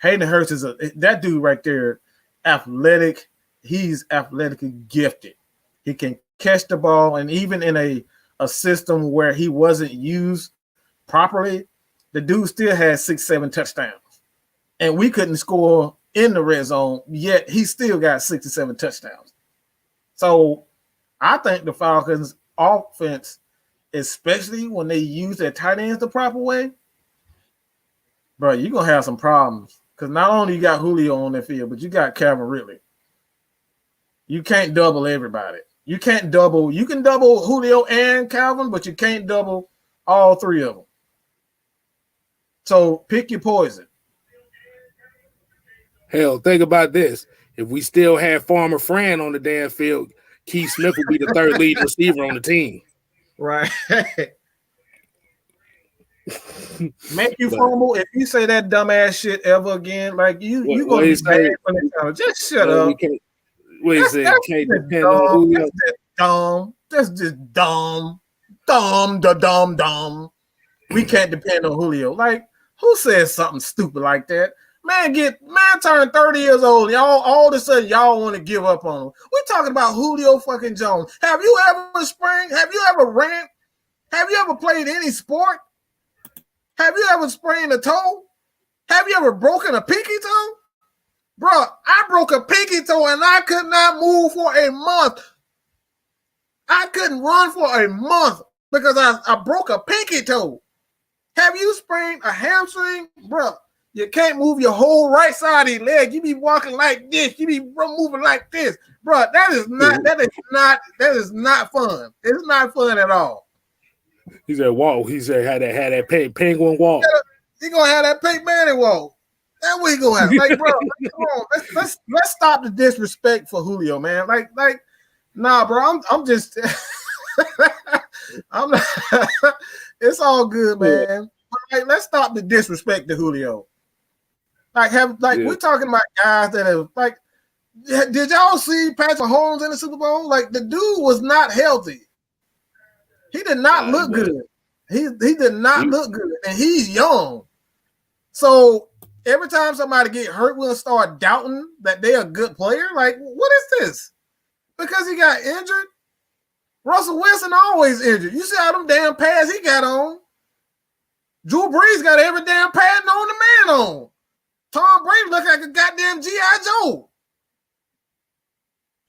Hayden Hurst is that dude right there, athletic. He's athletically gifted. He can catch the ball, and even in a system where he wasn't used properly, the dude still had 6-7 touchdowns. And we couldn't score in the red zone, yet he still got 67 touchdowns. So I think the Falcons offense, especially when they use their tight ends the proper way, bro, you're going to have some problems. Because not only you got Julio on the field, but you got Calvin Ridley. You can't double everybody. You can double Julio and Calvin, but you can't double all three of them. So pick your poison. Hell, think about this. If we still had Farmer Fran on the damn field, Keith Smith would be the third lead receiver on the team. Right. Make you fumble. If you say that dumbass shit ever again, like you're gonna be bad for the channel. Just shut up. What is it? Can't depend on Julio. That's just dumb. We can't depend on Julio. Like, who says something stupid like that? Man, turned 30 years old. Y'all all of a sudden y'all want to give up on him. We're talking about Julio fucking Jones. Have you ever sprained? Have you ever ran? Have you ever played any sport? Have you ever sprained a toe? Have you ever broken a pinky toe? Bro, I broke a pinky toe and I could not move for a month. I couldn't run for a month because I broke a pinky toe. Have you sprained a hamstring? Bro, you can't move your whole right side of your leg. You be walking like this. You be moving like this. Bro, that is not fun. It's not fun at all. He said walk. He said had that penguin walk. He gonna have that Peyton Manning walk. That's what he gonna have. Like, bro, come on. Let's stop the disrespect for Julio, man. Like, nah, bro. I'm just I'm not, it's all good, man. But, like, let's stop the disrespect to Julio. We're talking about guys that have like. Did y'all see Patrick Mahomes in the Super Bowl? Like, the dude was not healthy. He did not look good. He did not look good, and he's young. So every time somebody get hurt, we'll start doubting that they're a good player. Like, what is this? Because he got injured? Russell Wilson always injured. You see how them damn pads he got on? Drew Brees got every damn pad known the man on. Tom Brady look like a goddamn G.I. Joe.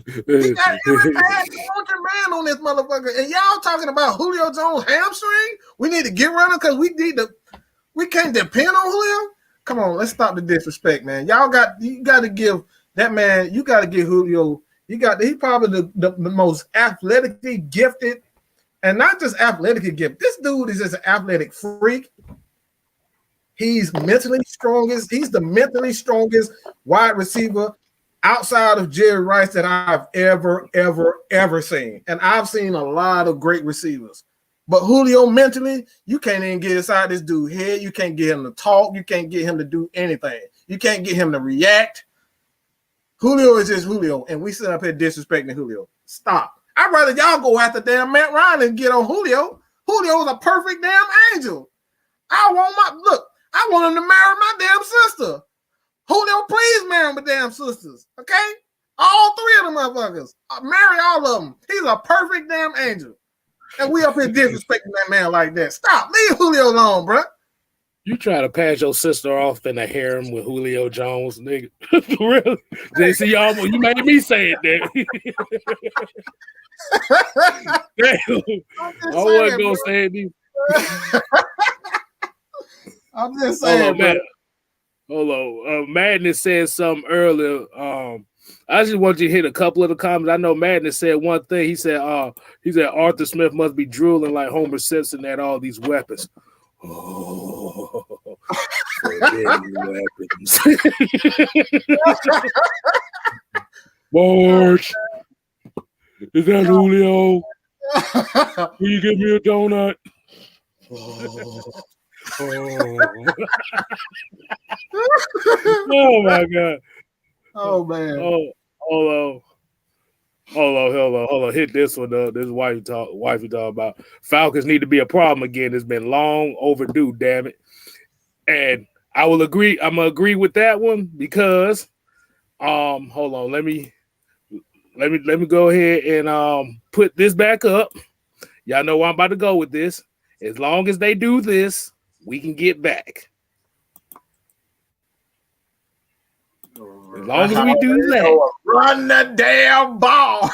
He got every pad man on this motherfucker. And y'all talking about Julio Jones hamstring? We need to get running because we can't depend on Julio. Come on, let's stop the disrespect, man. You got to give that man. You got to give Julio. He's probably the most athletically gifted, and not just athletically gifted. This dude is just an athletic freak. He's mentally strongest. He's the mentally strongest wide receiver outside of Jerry Rice that I've ever seen. And I've seen a lot of great receivers. But Julio mentally, you can't even get inside this dude's head. You can't get him to talk. You can't get him to do anything. You can't get him to react. Julio is just Julio, and we sit up here disrespecting Julio. Stop. I'd rather y'all go after damn Matt Ryan and get on Julio. Julio is a perfect damn angel. I want him to marry my damn sister. Julio, please marry my damn sisters, okay? All three of them motherfuckers. Marry all of them. He's a perfect damn angel. And we up here disrespecting that man like that. Stop. Leave Julio alone, bro. You try to pass your sister off in a harem with Julio Jones, nigga. Really? They see y'all. You made me say it, there. I wasn't gonna say it either. I'm just saying, man. Hold on. Madness said something earlier. I just want you to hit a couple of the comments. I know Madness said one thing. He said Arthur Smith must be drooling like Homer Simpson at all these weapons. Oh, weapons. March. Is that Julio? Can you give me a donut? Oh my God. Oh man. Oh, hold on. Hit this one up. This is wifey talk about. Falcons need to be a problem again. It's been long overdue, damn it. And I will agree. I'm gonna agree with that one because hold on, let me go ahead and put this back up. Y'all know where I'm about to go with this. As long as they do this, we can get back. As long as we do that, run the damn ball.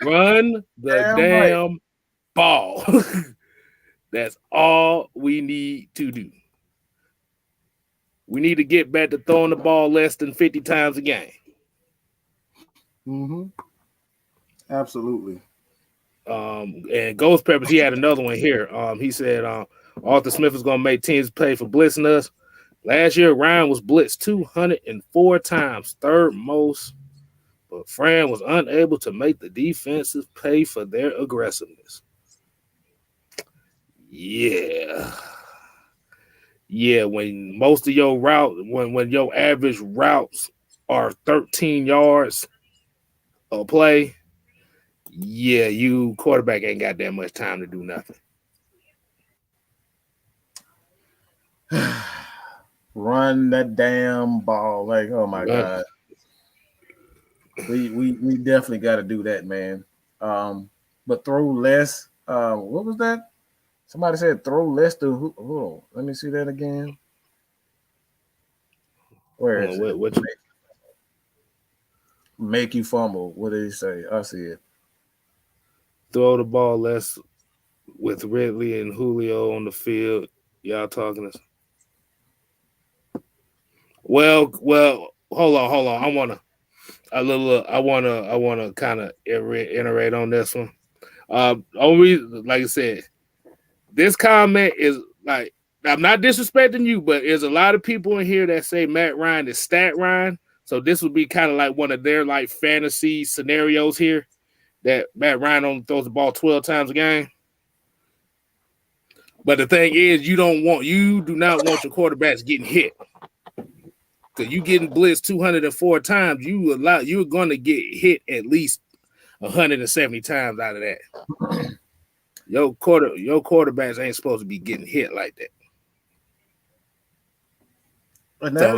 Run the damn ball. That's all we need to do. We need to get back to throwing the ball less than 50 times a game. Mm-hmm. Absolutely. And Ghost Peppers, he had another one here. He said Arthur Smith is going to make teams pay for blitzing us. Last year, Ryan was blitzed 204 times, third most, but Fran was unable to make the defenses pay for their aggressiveness. Yeah, when most of your when your average routes are 13 yards a play, you quarterback ain't got that much time to do nothing. Run the damn ball. Like, oh my God. We definitely got to do that, man. But throw less. What was that? Somebody said throw less to who? Oh, let me see that again. Where is it? What make you fumble. What did he say? I see it. Throw the ball less with Ridley and Julio on the field. Y'all talking to? Well, hold on. I wanna kind of iterate on this one. Only like I said, this comment is like, I'm not disrespecting you, but there's a lot of people in here that say Matt Ryan is stat Ryan. So this would be kind of like one of their like fantasy scenarios here, that Matt Ryan only throws the ball 12 times a game. But the thing is, you do not want your quarterbacks getting hit. Because you getting blitzed 204 times, you're going to get hit at least 170 times out of that. Your quarterbacks ain't supposed to be getting hit like that. So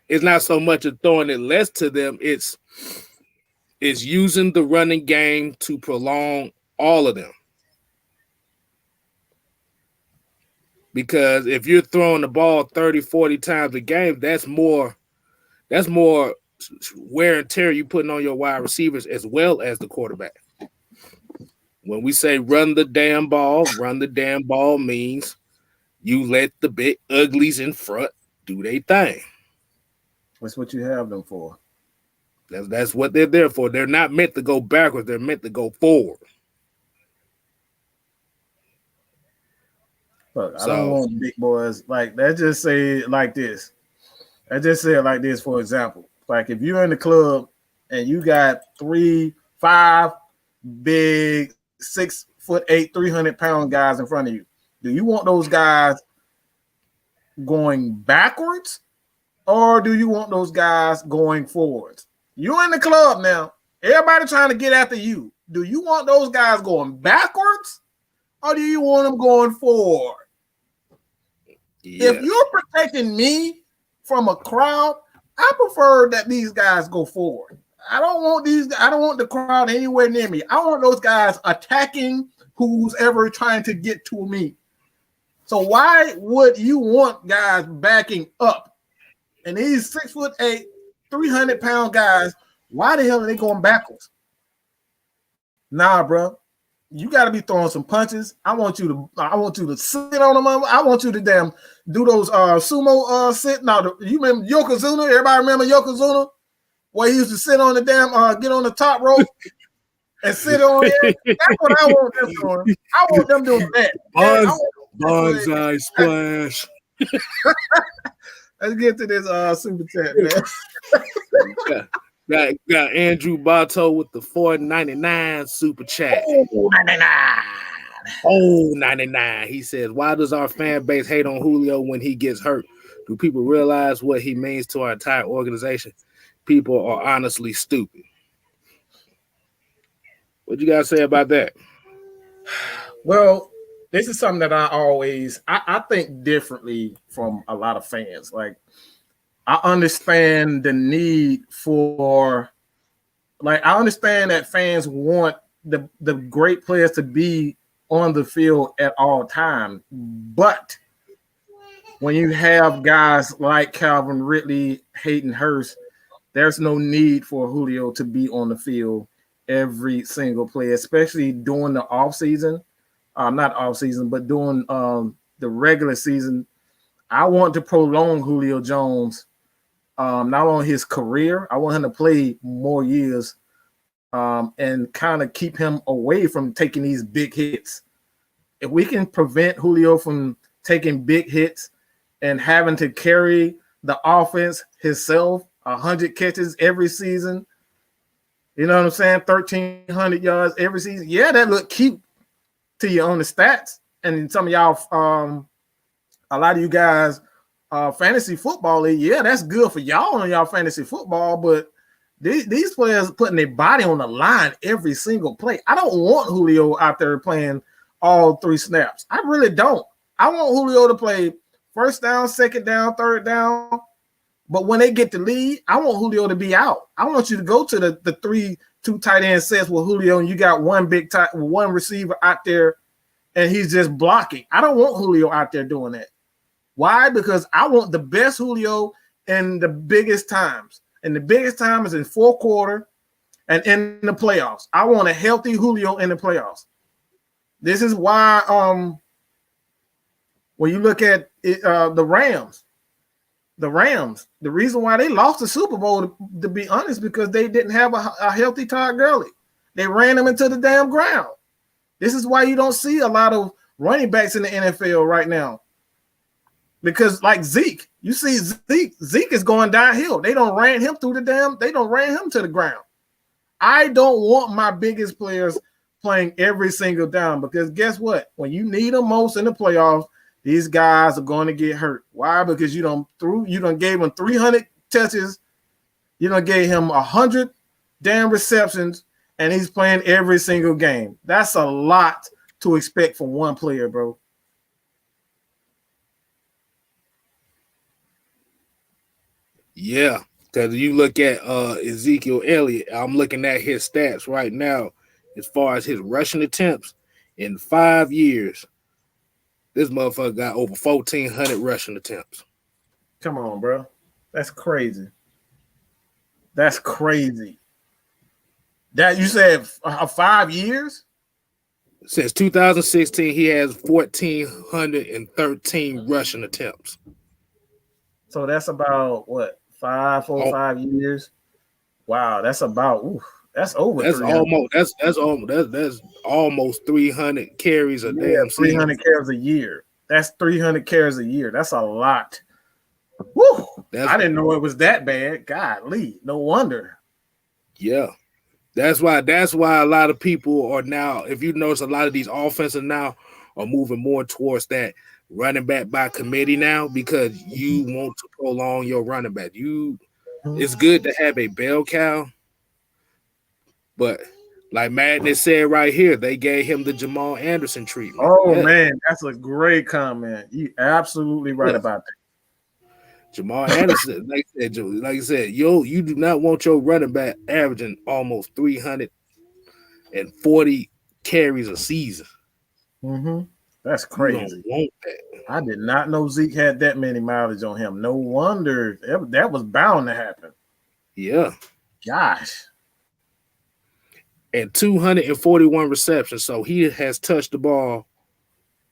it's not so much of throwing it less to them. It's using the running game to prolong all of them. Because if you're throwing the ball 30, 40 times a game, that's more wear and tear you putting on your wide receivers as well as the quarterback. When we say run the damn ball means you let the big uglies in front do their thing. That's what you have them for. That's what they're there for. They're not meant to go backwards. They're meant to go forward. Look, I don't want big boys like that. Just say it like this. I just say it like this, for example. Like if you're in the club and you got 5 big 6'8", 300-pound guys in front of you, do you want those guys going backwards or do you want those guys going forwards? You're in the club now. Everybody trying to get after you. Do you want those guys going backwards or do you want them going forward? Yeah. If you're protecting me from a crowd, I prefer that these guys go forward. I don't want the crowd anywhere near me. I want those guys attacking who's ever trying to get to me. So why would you want guys backing up? And these 6'8", 300-pound guys, why the hell are they going backwards? Nah, bro. You got to be throwing some punches. I want you to sit on them. I want you to do those sumo sit. Now, you remember Yokozuna? Everybody remember Yokozuna? Where he used to sit on the get on the top rope and sit on it. That's what I want them doing. I want them doing that. Bonsai splash. Let's get to this super chat, man. Got Andrew Bato with the $4.99 super chat. $4.99. He says, why does our fan base hate on Julio when he gets hurt? Do people realize what he means to our entire organization? People are honestly stupid. What you guys say about that? Well, this is something that I think differently from a lot of fans. Like, I understand the need for, like, I understand that fans want the great players to be on the field at all times. But when you have guys like Calvin Ridley, Hayden Hurst, there's no need for Julio to be on the field every single play, especially during the offseason. Not offseason, but during the regular season. I want to prolong Julio Jones, not only his career, I want him to play more years and kind of keep him away from taking these big hits. If we can prevent Julio from taking big hits and having to carry the offense himself, 100 catches every season, you know what I'm saying? 1,300 yards every season. Yeah, that look cute to you on the stats. And some of y'all, a lot of you guys, fantasy football league, yeah, that's good for y'all on y'all fantasy football, but these players putting their body on the line every single play. I don't want Julio out there playing all 3 snaps. I really don't. I want Julio to play first down, second down, third down. But when they get the lead, I want Julio to be out. I want you to go to the 3-2 tight end sets with Julio, and you got one receiver out there, and he's just blocking. I don't want Julio out there doing that. Why? Because I want the best Julio in the biggest times. And the biggest time is in fourth quarter and in the playoffs. I want a healthy Julio in the playoffs. This is why when you look at it, the Rams, the reason why they lost the Super Bowl, to be honest, because they didn't have a healthy Todd Gurley. They ran him into the damn ground. This is why you don't see a lot of running backs in the NFL right now. Because like Zeke, you see Zeke is going downhill. They don't ran him to the ground. I don't want my biggest players playing every single down, because guess what? When you need them most in the playoffs, these guys are going to get hurt. Why? Because you done gave him 300 touches, you done gave him 100 damn receptions, and he's playing every single game. That's a lot to expect from one player, bro. Yeah, because you look at Ezekiel Elliott, I'm looking at his stats right now as far as his rushing attempts in 5 years. This motherfucker got over 1,400 rushing attempts. Come on, bro. That's crazy. That's crazy. That you said 5 years? Since 2016, he has 1,413 rushing attempts. So that's about what? 5 years. Wow, that's about that's over. That's almost 300 carries a damn season. 300 carries a year. That's 300 carries a year. That's a lot. Woo! I didn't know it was that bad. Golly, no wonder. Yeah. That's why a lot of people are now, if you notice, a lot of these offenses now are moving more towards that running back by committee now, because you want to prolong your running back. It's good to have a bell cow, but like Madness said right here, they gave him the Jamal Anderson treatment. Oh, yeah. Man, that's a great comment. You absolutely right about that. Jamal Anderson, like I said, you do not want your running back averaging almost 340 carries a season. Mm-hmm. That's crazy. You don't want that. I did not know Zeke had that many mileage on him. No wonder that was bound to happen. Yeah. Gosh. And 241 receptions. So he has touched the ball.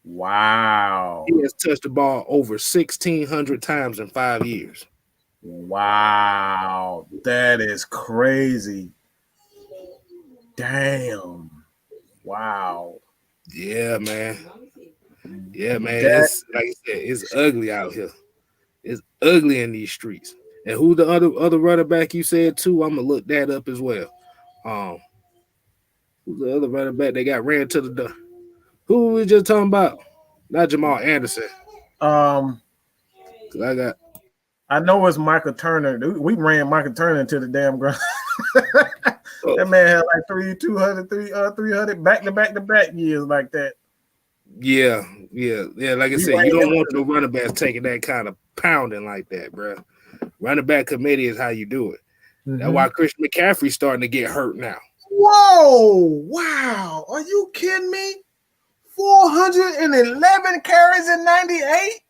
Wow. He has touched the ball over 1,600 times in 5 years. Wow. That is crazy. Damn. Wow. Yeah, man. Yeah, man. It's, like I said, it's ugly out here. It's ugly in these streets. And who the other running back you said too? I'm gonna look that up as well. Who's the other running back they got ran to the door? Who were we just talking about? Not Jamal Anderson. I know it's Michael Turner. We ran Michael Turner to the damn ground. That man had like 300 back to back years like that. Yeah. Like I said, you don't want your running backs taking that kind of pounding like that, bro. Running back committee is how you do it. Mm-hmm. That's why Christian McCaffrey's starting to get hurt now. Whoa! Wow! Are you kidding me? 411 carries in 98.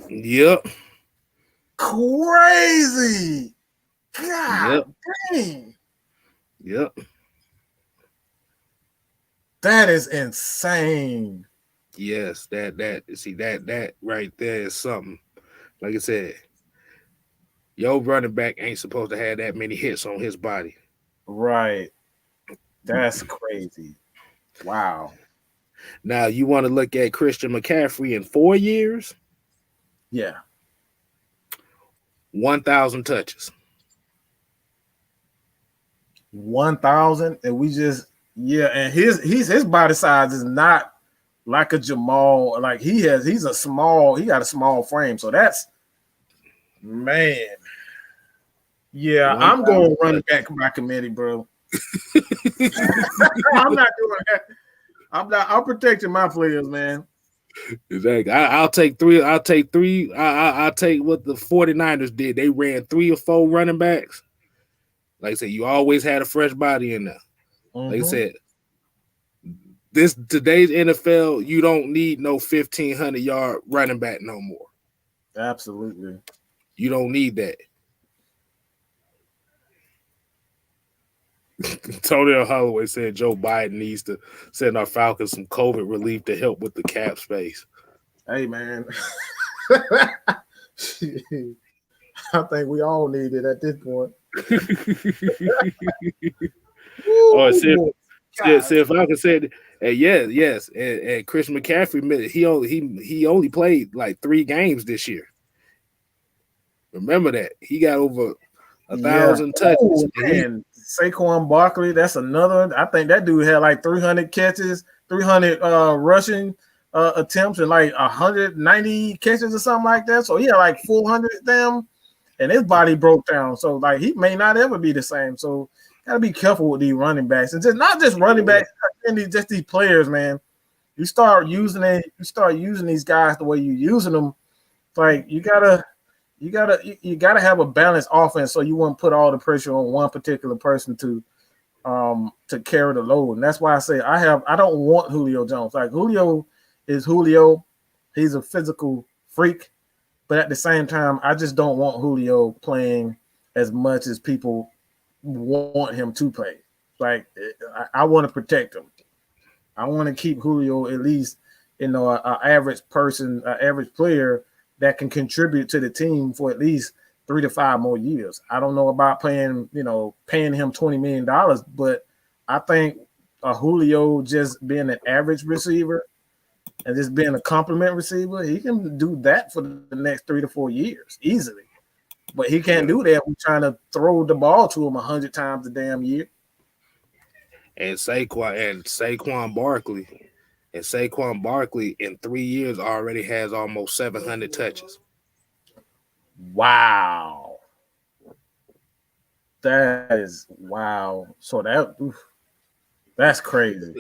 Yep. Crazy. God dang. Yep. That is insane. Yes, that right there is something. Like I said, your running back ain't supposed to have that many hits on his body. Right. That's crazy. Wow. Now you want to look at Christian McCaffrey in 4 years? Yeah. 1,000 touches. 1,000, and we just and his body size is not like a Jamal. Like he got a small frame. So that's, man. Yeah, I'm going running back by committee, bro. I'm not doing that. I'm protecting my players, man. Exactly. I'll take three. I'll take what the 49ers did. They ran 3 or 4 running backs. Like I said, you always had a fresh body in there. Mm-hmm. Like I said, today's NFL, you don't need no 1,500-yard running back no more. Absolutely. You don't need that. Tony Holloway said Joe Biden needs to send our Falcons some COVID relief to help with the cap space. Hey, man. I think we all need it at this point. See if I can say, yes, and Chris McCaffrey, he only played like 3 games this year. Remember that he got over 1,000 touches. And Saquon Barkley, that's another. I think that dude had like 300 catches, 300 rushing attempts, and like 190 catches or something like that. So he had like 400 of them, and his body broke down. So like he may not ever be the same. So gotta be careful with these running backs, and just not just running backs, just these players, man. You start using these guys the way you're using them. Like you gotta have a balanced offense, so you won't put all the pressure on one particular person to carry the load. And that's why I say I don't want Julio Jones. Like Julio is Julio, he's a physical freak, but at the same time, I just don't want Julio playing as much as people want him to play. Like I want to protect him. I want to keep Julio at least, an average person, an average player that can contribute to the team for at least 3 to 5 more years. I don't know about paying him $20 million, but I think Julio just being an average receiver and just being a compliment receiver, he can do that for the next 3 to 4 years easily. But he can't do that. We're trying to throw the ball to him 100 times a damn year. And Saquon Barkley in 3 years already has almost 700 touches. Wow. That is wow. So that's crazy.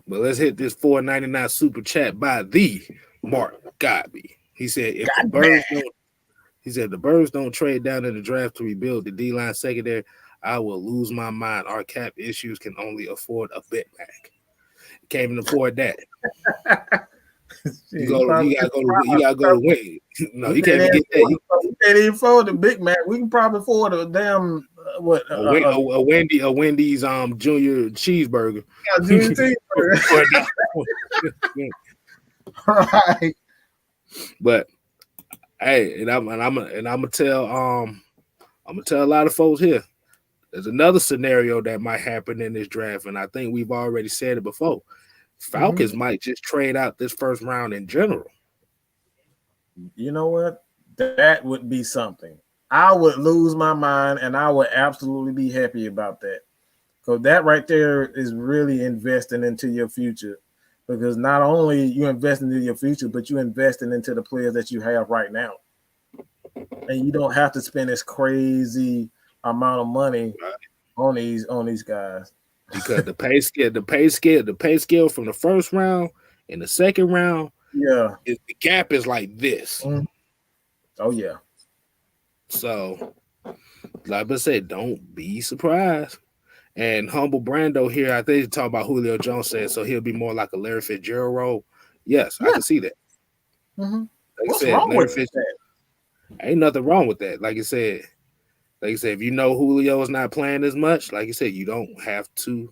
But let's hit this $4.99 super chat by the Mark Godby. He said the Birds don't trade down in the draft to rebuild the D-line secondary, I will lose my mind. Our cap issues can only afford a Big Mac. Can't even afford that. You gotta go to Wendy's. No, you can't even get that. You can't even afford the Big Mac. We can probably afford a damn a Wendy's junior cheeseburger. Yeah, junior cheeseburger. Right. But hey, and I'm gonna tell a lot of folks here. There's another scenario that might happen in this draft, and I think we've already said it before. Falcons might just trade out this first round in general. You know what? That would be something. I would lose my mind, and I would absolutely be happy about that. So that right there is really investing into your future, because not only you investing into your future, but you're investing into the players that you have right now. And you don't have to spend this crazy amount of money on these guys. Because the pay scale from the first round and the second round, the gap is like this. Mm-hmm. Oh yeah. So, like I said, don't be surprised. And Humble Brando here, I think he's talking about Julio Jones said, so he'll be more like a Larry Fitzgerald role. Yes, I can see that. Mm-hmm. Like What's I said, wrong Larry with Fitzgerald, that? ain't nothing wrong with that. Like I said, if you know Julio is not playing as much, like you said, you don't have to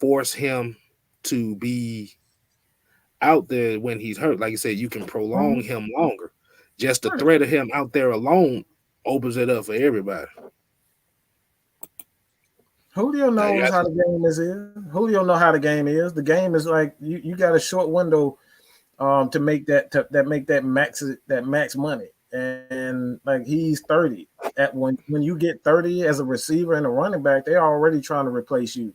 force him to be out there when he's hurt. Like you said, you can prolong him longer. Just the threat of him out there alone opens it up for everybody. Julio knows how the game is. Julio know how the game is. The game is like you got a short window to make that max money. And like he's 30. At when you get 30 as a receiver and a running back, they're already trying to replace you.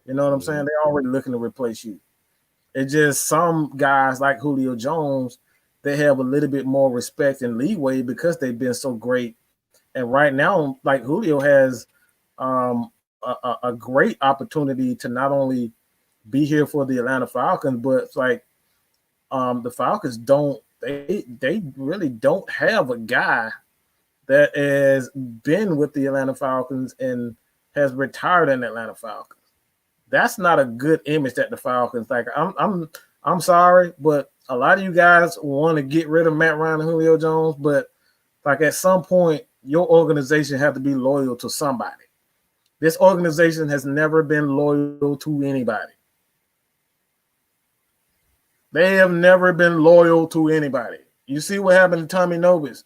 You know what I'm saying? They're already looking to replace you. It's just some guys like Julio Jones, they have a little bit more respect and leeway because they've been so great. And right now, like Julio has a great opportunity to not only be here for the Atlanta Falcons, but it's like the Falcons they really don't have a guy that has been with the Atlanta Falcons and has retired in Atlanta Falcons. That's not a good image that the Falcons like. I'm sorry, but a lot of you guys want to get rid of Matt Ryan and Julio Jones, but like at some point, your organization have to be loyal to somebody. This organization has never been loyal to anybody. They have never been loyal to anybody. You see what happened to Tommy Nobis.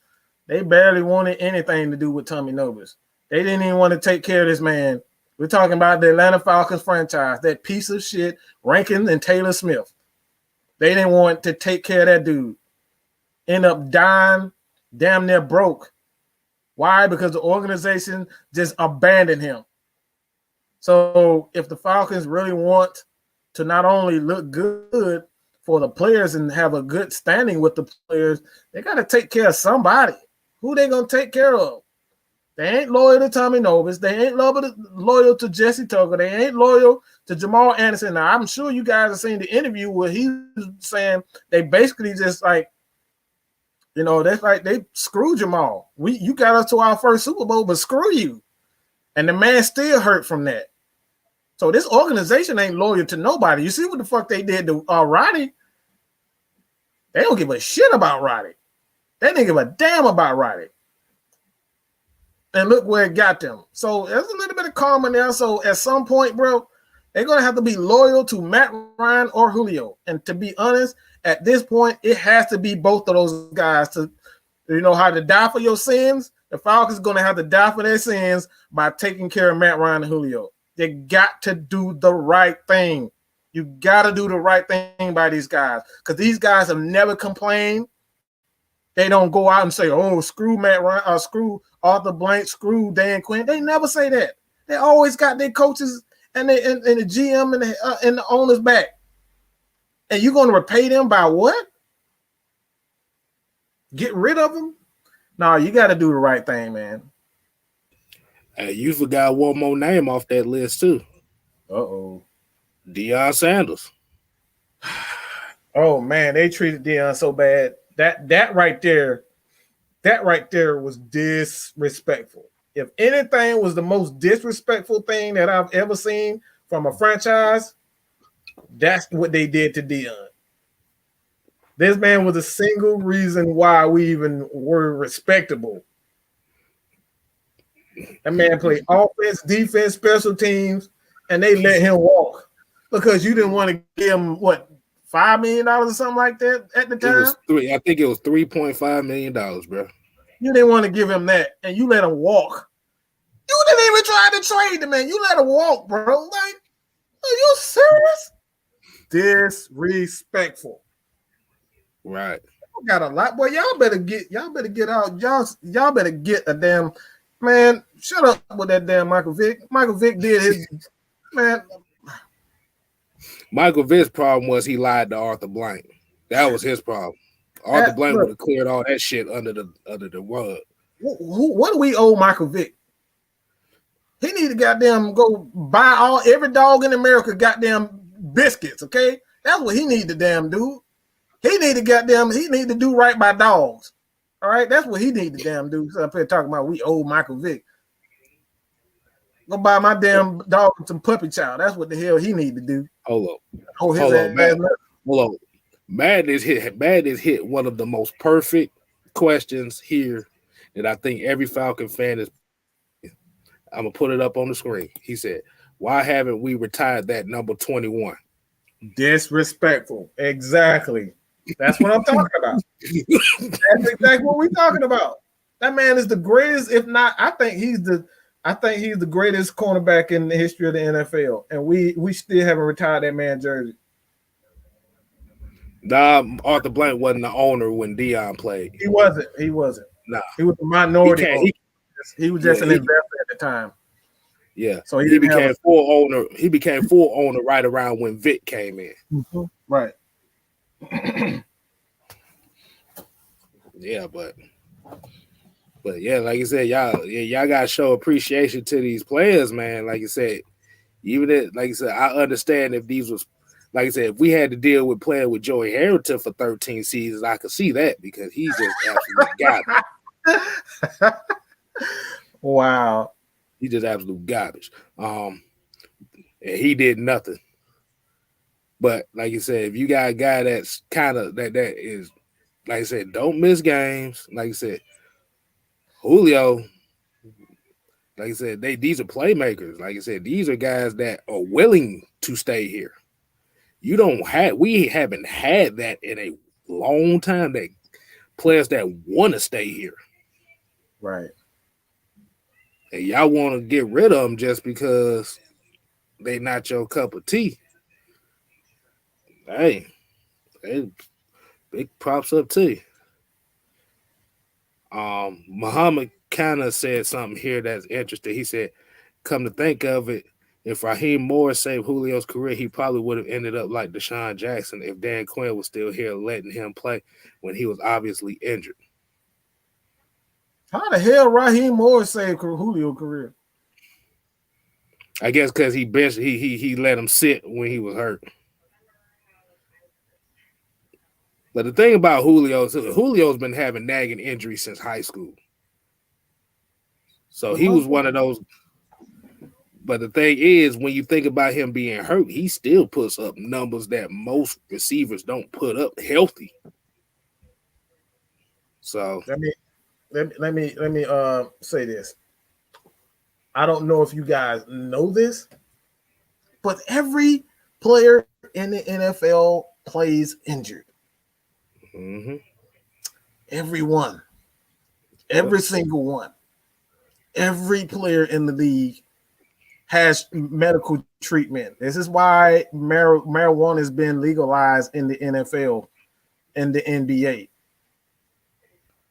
They barely wanted anything to do with Tommy Nobis. They didn't even want to take care of this man. We're talking about the Atlanta Falcons franchise, that piece of shit, Rankin and Taylor Smith. They didn't want to take care of that dude. End up dying, damn near broke. Why? Because the organization just abandoned him. So if the Falcons really want to not only look good for the players and have a good standing with the players, they got to take care of somebody. Who they going to take care of? They ain't loyal to Tommy Nobis. They ain't loyal to Jesse Tucker. They ain't loyal to Jamal Anderson. Now, I'm sure you guys have seen the interview where he was saying they basically just like, you know, that's like they screw Jamal. You got us to our first Super Bowl, but screw you. And the man still hurt from that. So this organization ain't loyal to nobody. You see what the fuck they did to Roddy? They don't give a shit about Roddy. They didn't give a damn about Roddy. And look where it got them. So there's a little bit of karma there. So at some point, bro, they're going to have to be loyal to Matt Ryan or Julio. And to be honest, at this point, it has to be both of those guys to, you know, how to die for your sins. The Falcons going to have to die for their sins by taking care of Matt Ryan and Julio. They got to do the right thing. You got to do the right thing by these guys because these guys have never complained. They don't go out and say, oh, screw Matt Ryan, or screw Arthur Blank, screw Dan Quinn. They never say that. They always got their coaches and the GM and the owners back. And you're going to repay them by what? Get rid of them? No, you got to do the right thing, man. Hey, you forgot one more name off that list, too. Uh-oh. Deion Sanders. Oh, man, they treated Deion so bad. That right there was disrespectful. If anything was the most disrespectful thing that I've ever seen from a franchise, that's what they did to Deion. This man was a single reason why we even were respectable. That man played offense, defense, special teams, and they let him walk because you didn't want to give him what, $5 million or something like that at the time? I think it was $3.5 million, bro. You didn't want to give him that, and you let him walk. You didn't even try to trade the man. You let him walk, bro. Like, are you serious? Disrespectful. Right. I got a lot, boy. Y'all better get out. Y'all better get a damn man. Shut up with that damn Michael Vick. Michael Vick did his man. Michael Vick's problem was he lied to Arthur Blank. That was his problem. Arthur Blank would have cleared all that shit under the rug. What do we owe Michael Vick? He need to goddamn go buy every dog in America goddamn biscuits, okay? That's what he need to damn do. He need to do right by dogs. All right, that's what he need to damn do. So up here talking about we owe Michael Vick. Go buy my damn dog some puppy chow. That's what the hell he need to do. Hold up. Oh, his ass. Well, Madness hit one of the most perfect questions here that I think every Falcon fan is. I'm gonna put it up on the screen. He said, "Why haven't we retired that number 21?" Disrespectful. Exactly. That's what I'm talking about. That's exactly what we're talking about. That man is the greatest, if not, I think he's the greatest cornerback in the history of the NFL. And we still haven't retired that man jersey. Nah, Arthur Blank wasn't the owner when Dion played. He wasn't. Nah. He was a minority owner. He was just an investor at the time. Yeah. So he became full owner. He became full owner right around when Vic came in. Mm-hmm. Right. Yeah, but yeah, like I said, y'all gotta show appreciation to these players, man. Like I said, I understand if these was, like I said, if we had to deal with playing with Joey Harrington for 13 seasons, I could see that because he's just absolute garbage. Wow. He just absolute garbage. And he did nothing. But like you said, if you got a guy that's kind of that is, like I said, don't miss games. Like I said, Julio, like I said, these are playmakers. Like I said, these are guys that are willing to stay here. We haven't had that in a long time. That players that want to stay here, right? And y'all want to get rid of them just because they not your cup of tea. Hey, big props up to you. Muhammad kind of said something here that's interesting. He said, "Come to think of it, if Raheem Morris saved Julio's career, he probably would have ended up like Deshaun Jackson if Dan Quinn was still here letting him play when he was obviously injured." How the hell Raheem Morris saved Julio's career? I guess because he let him sit when he was hurt. But the thing about Julio's been having nagging injuries since high school. So he was one of those. But the thing is, when you think about him being hurt, he still puts up numbers that most receivers don't put up healthy. So let me say this. I don't know if you guys know this, but every player in the NFL plays injured. Mm-hmm. Everyone. Every single one. Every player in the league has medical treatment. This is why marijuana has been legalized in the NFL and the NBA.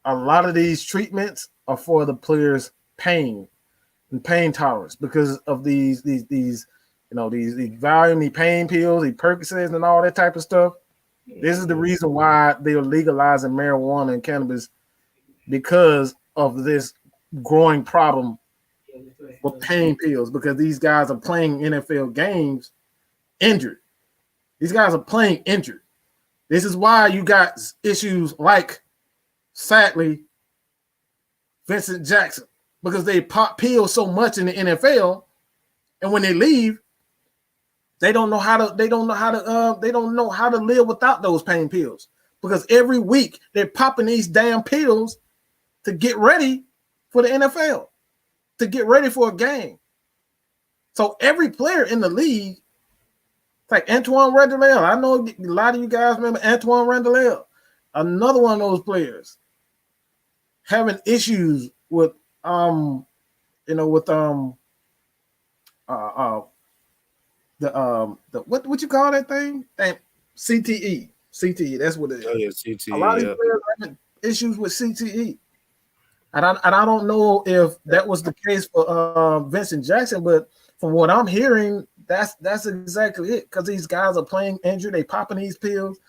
A lot of these treatments are for the players' pain and pain tolerance because of these Valium, these pain pills, these Percocets, and all that type of stuff. This is the reason why they are legalizing marijuana and cannabis, because of this growing problem with pain pills, because these guys are playing NFL games injured. These guys are playing injured. This is why you got issues like, sadly, Vincent Jackson, because they pop pills so much in the NFL, and when they leave, they don't know how to live without those pain pills, because every week they're popping these damn pills to get ready for the NFL, to get ready for a game. So every player in the league, like Antoine Randall, I know a lot of you guys remember Antoine Randall, another one of those players having issues with what you call that thing? CTE. CTE, that's what it is. Oh, yeah, CTE. A lot of these players having issues with CTE. And I don't know if that was the case for Vincent Jackson, but from what I'm hearing, that's exactly it. Because these guys are playing injured, they popping these pills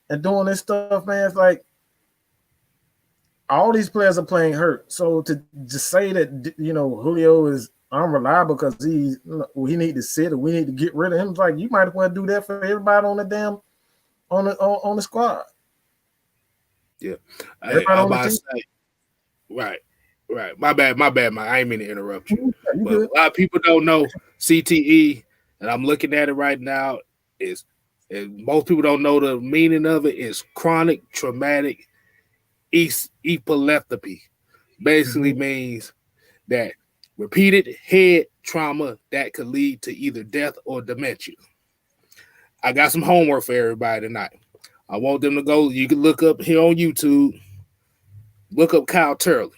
and doing this stuff, man. It's like all these players are playing hurt. So to say that Julio is unreliable because he need to sit or we need to get rid of him, it's like you might as well do that for everybody on the damn on the squad. Yeah, right. My bad. I ain't mean to interrupt you. But a lot of people don't know CTE, and I'm looking at it right now. Is And most people don't know the meaning of it. Is chronic traumatic epilepsy. Basically means that repeated head trauma that could lead to either death or dementia. I got some homework for everybody tonight. I want them to go. You can look up here on YouTube. Look up Kyle Turley.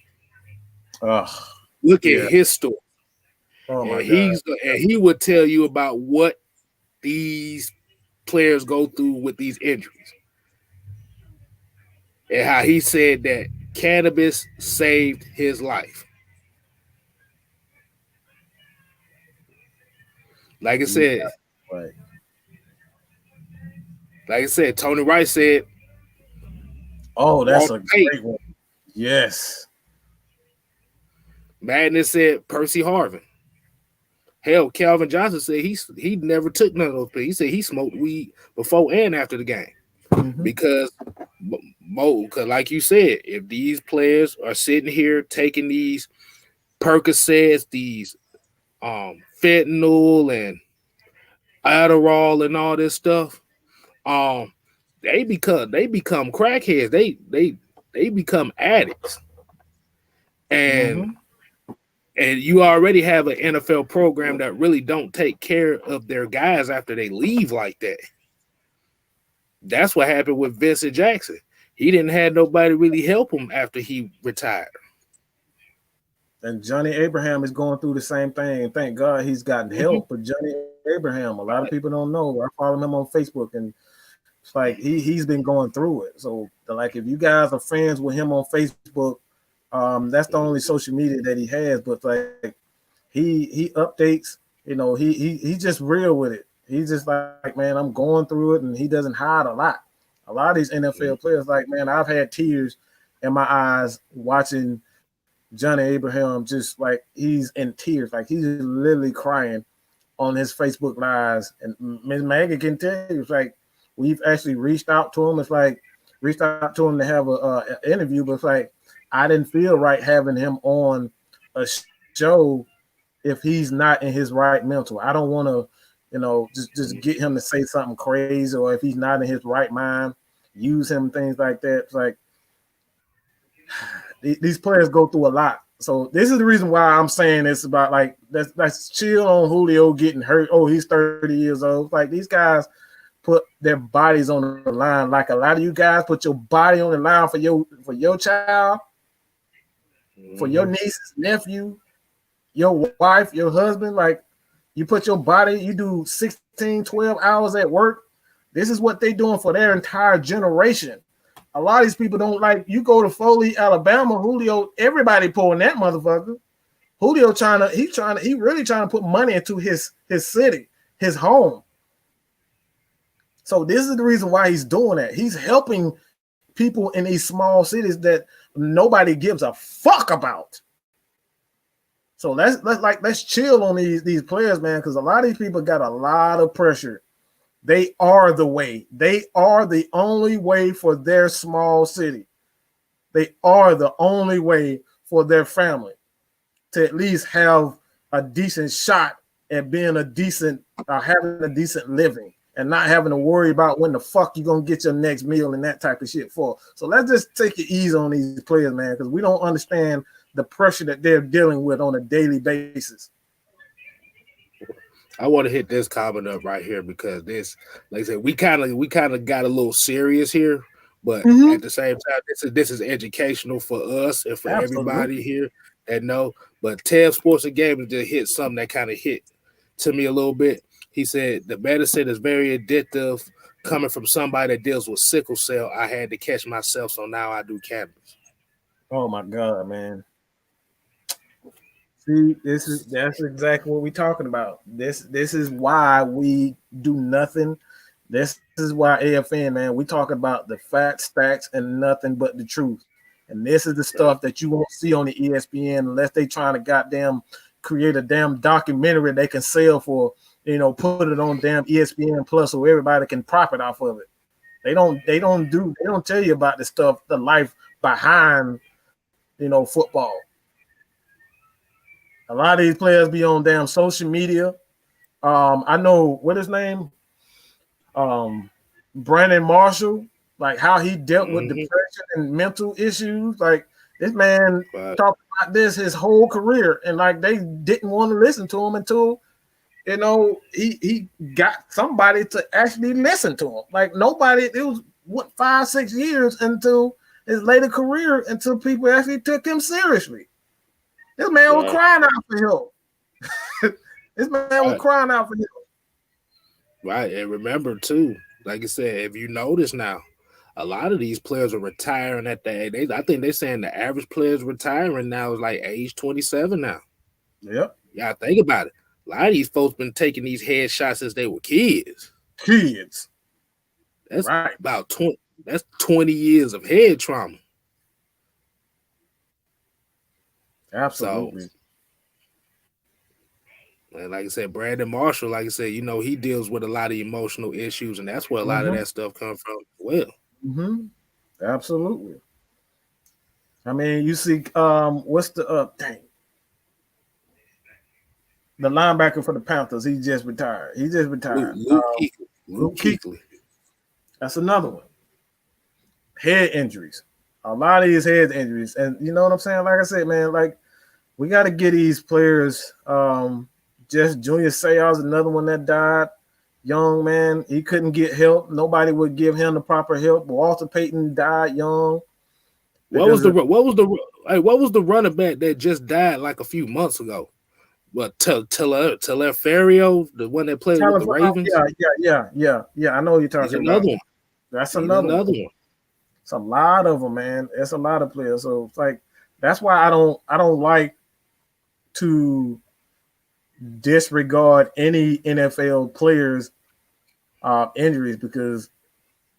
Look at his story. Oh my God. And he would tell you about what these players go through with these injuries. And how he said that cannabis saved his life. Like I said, Tony Wright said, "Oh, that's a great one." Yes. Madness said Percy Harvin. Hell, Calvin Johnson said he never took none of those things. He said he smoked weed before and after the game. Because like you said, if these players are sitting here taking these Percocets, these fentanyl and Adderall and all this stuff, they become crackheads. They become addicts. And you already have an NFL program that really don't take care of their guys after they leave like that. That's what happened with Vincent Jackson. He didn't have nobody really help him after he retired. And Johnny Abraham is going through the same thing. Thank God he's gotten help. But Johnny Abraham, a lot of people don't know. I follow him on Facebook, and it's like he's been going through it. So, like, if you guys are friends with him on Facebook, that's the only social media that he has. But like, he updates. You know, he's just real with it. He's just like, man, I'm going through it, and he doesn't hide a lot. A lot of these NFL players, like, man, I've had tears in my eyes watching Johnny Abraham, just like he's in tears, like he's literally crying on his Facebook lives. And Ms. Maggie can tell you, it's like we've actually reached out to him. It's like reached out to him to have an interview, but it's like I didn't feel right having him on a show if he's not in his right mental. I don't want to, you know, just get him to say something crazy, or if he's not in his right mind, use him, things like that. It's like these players go through a lot. So this is the reason why I'm saying this about, like, let's chill on Julio getting hurt. Oh, he's 30 years old. Like, these guys put their bodies on the line. Like, a lot of you guys put your body on the line for your child, for your niece, nephew, your wife, your husband. Like, you put your body, you do 16, 12 hours at work. This is what they're doing for their entire generation. A lot of these people don't, like, you go to Foley, Alabama, Julio, everybody pulling that motherfucker. Julio he really trying to put money into his city, his home. So this is the reason why he's doing that. He's helping people in these small cities that nobody gives a fuck about. So let's chill on these players, man, because a lot of these people got a lot of pressure. They are the way. They are the only way for their small city. They are the only way for their family to at least have a decent shot at being having a decent living and not having to worry about when the fuck you're going to get your next meal and that type of shit for. So let's just take it easy on these players, man, because we don't understand the pressure that they're dealing with on a daily basis. I want to hit this comment up right here because this, like I said, we kind of got a little serious here, but at the same time, this is educational for us and for everybody here that know. But Tev Sports and Gaming just hit something that kind of hit to me a little bit. He said the medicine is very addictive. Coming from somebody that deals with sickle cell, I had to catch myself, so now I do cannabis. Oh my God, man. See, that's exactly what we're talking about. This is why we do nothing. This is why AFN, man, we talk about the facts, stacks, and nothing but the truth. And this is the stuff that you won't see on the ESPN unless they trying to goddamn create a damn documentary they can sell for, you know, put it on damn ESPN Plus so everybody can profit off of it. They don't tell you about the stuff, the life behind, you know, football. A lot of these players be on damn social media. I know what his name. Brandon Marshall, like how he dealt with depression and mental issues. Like this man talked about this his whole career, and like they didn't want to listen to him until he got somebody to actually listen to him. Like nobody, it was 5-6 years until his later career until people actually took him seriously. This man was crying out for help. This man was crying out for help. Right, and remember too, like I said, if you notice now, a lot of these players are retiring at the age. I think they're saying the average players retiring now is like age 27 now. Yep. Yeah, think about it. A lot of these folks been taking these headshots since they were kids. That's right. About 20. That's 20 years of head trauma. Absolutely. So, and like I said, Brandon Marshall, like I said, he deals with a lot of emotional issues, and that's where a lot of that stuff comes from as well. Absolutely. I mean, you see, what's the the linebacker for the Panthers? He just retired. Luke Kuechly. That's another one. Head injuries. A lot of these head injuries, and you know what I'm saying. Like I said, man, like we got to get these players. Just Junior Seau's another one that died. Young man, he couldn't get help. Nobody would give him the proper help. Walter Payton died young. What was the running back that just died like a few months ago? What Teleferico, the one that played with the Ravens? Yeah. I know what you're talking about. Another one. That's another one. It's a lot of them, man. It's a lot of players. So it's like that's why I don't like to disregard any NFL players' injuries because,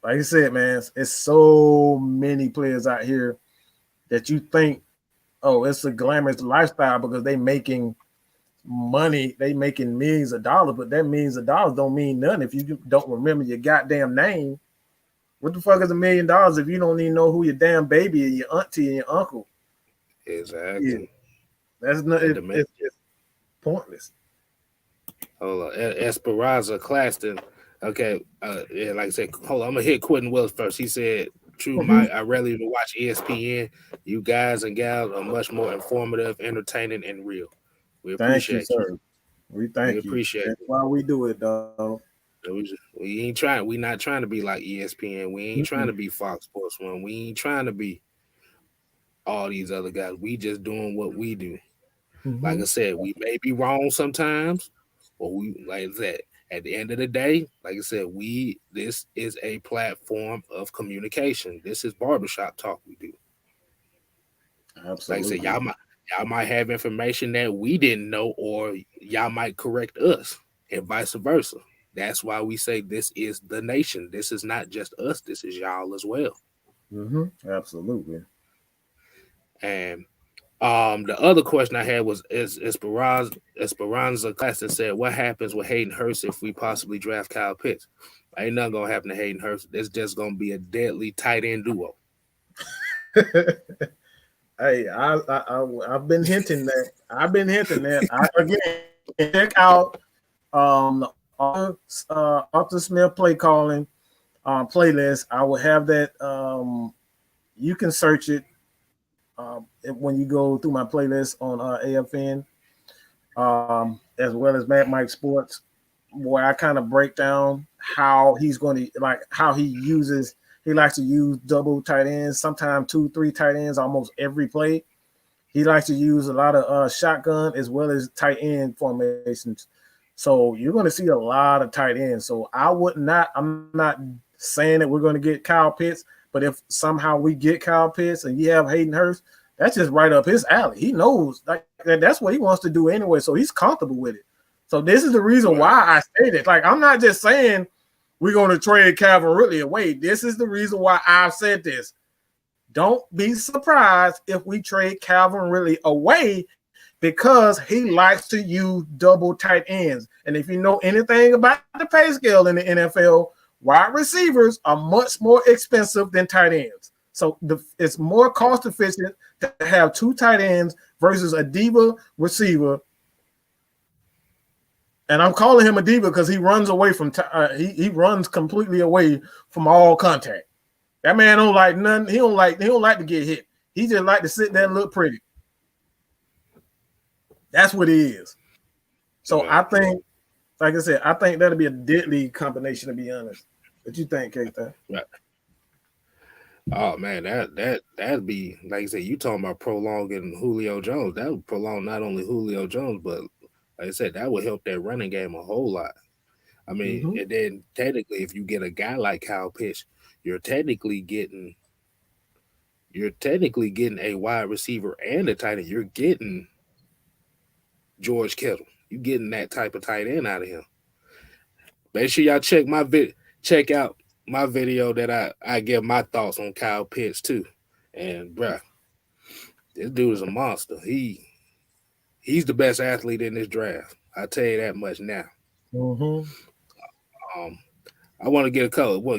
like I said, man, it's so many players out here that you think, oh, it's a glamorous lifestyle because they making money, they making millions of dollars, but that millions of dollars don't mean nothing if you don't remember your goddamn name. What the fuck is $1 million if you don't even know who your damn baby and your auntie and your uncle? Exactly. Yeah. That's not. It's pointless. Hold on, Esperanza Claston. Okay, like I said, hold on. I'm gonna hit Quentin Willis first. He said, "True, Mike. I rarely even watch ESPN. You guys and gals are much more informative, entertaining, and real. We appreciate you, sir. We appreciate it. That's why we do it, dog. We ain't trying. We not trying to be like ESPN. We ain't trying to be Fox Sports One. We ain't trying to be all these other guys. We just doing what we do. Like I said, we may be wrong sometimes, but we like that. At the end of the day, like I said, this is a platform of communication. This is barbershop talk we do. Absolutely. Like I said, y'all might have information that we didn't know, or y'all might correct us, and vice versa. That's why we say this is the nation. This is not just us. This is y'all as well. Absolutely. And the other question I had was Esperanza Class that said, what happens with Hayden Hurst if we possibly draft Kyle Pitts? Ain't nothing gonna happen to Hayden Hurst. It's just gonna be a deadly tight end duo. Hey, I've been hinting that. Again, check out Arthur Smith play calling playlist. I will have that. You can search it. When you go through my playlist on AFN, as well as Mad Mike Sports, where I kind of break down how he's going to how he likes to use double tight ends, sometimes 2-3 tight ends almost every play. He likes to use a lot of shotgun as well as tight end formations. So you're going to see a lot of tight ends. So I'm not saying that we're going to get Kyle Pitts, but if somehow we get Kyle Pitts and you have Hayden Hurst, that's just right up his alley. He knows that's what he wants to do anyway, so he's comfortable with it. So this is the reason why I say this. Like, I'm not just saying we're going to trade Calvin Ridley away. This is the reason why I've said this. Don't be surprised if we trade Calvin Ridley away because he likes to use double tight ends. And if you know anything about the pay scale in the NFL, wide receivers are much more expensive than tight ends. So it's more cost efficient to have 2 tight ends versus a diva receiver And I'm calling him a diva because he runs away from he runs completely away from all contact. That man don't like nothing. He don't like to get hit. He just like to sit there and look pretty. That's what he is. So I think, like I said, I think that'll be a deadly combination, to be honest. What you think, KStylz? Right. Oh man, that'd be, like I said, you talking about prolonging Julio Jones. That would prolong not only Julio Jones, but like I said, that would help that running game a whole lot. I mean, and then technically, if you get a guy like Kyle Pitts, you're technically getting a wide receiver and a tight end. You're getting George Kittle. You're getting that type of tight end out of him. Make sure y'all check out my video that I give my thoughts on Kyle Pitts too. And bruh, this dude is a monster. He's the best athlete in this draft. I'll tell you that much now. I want to get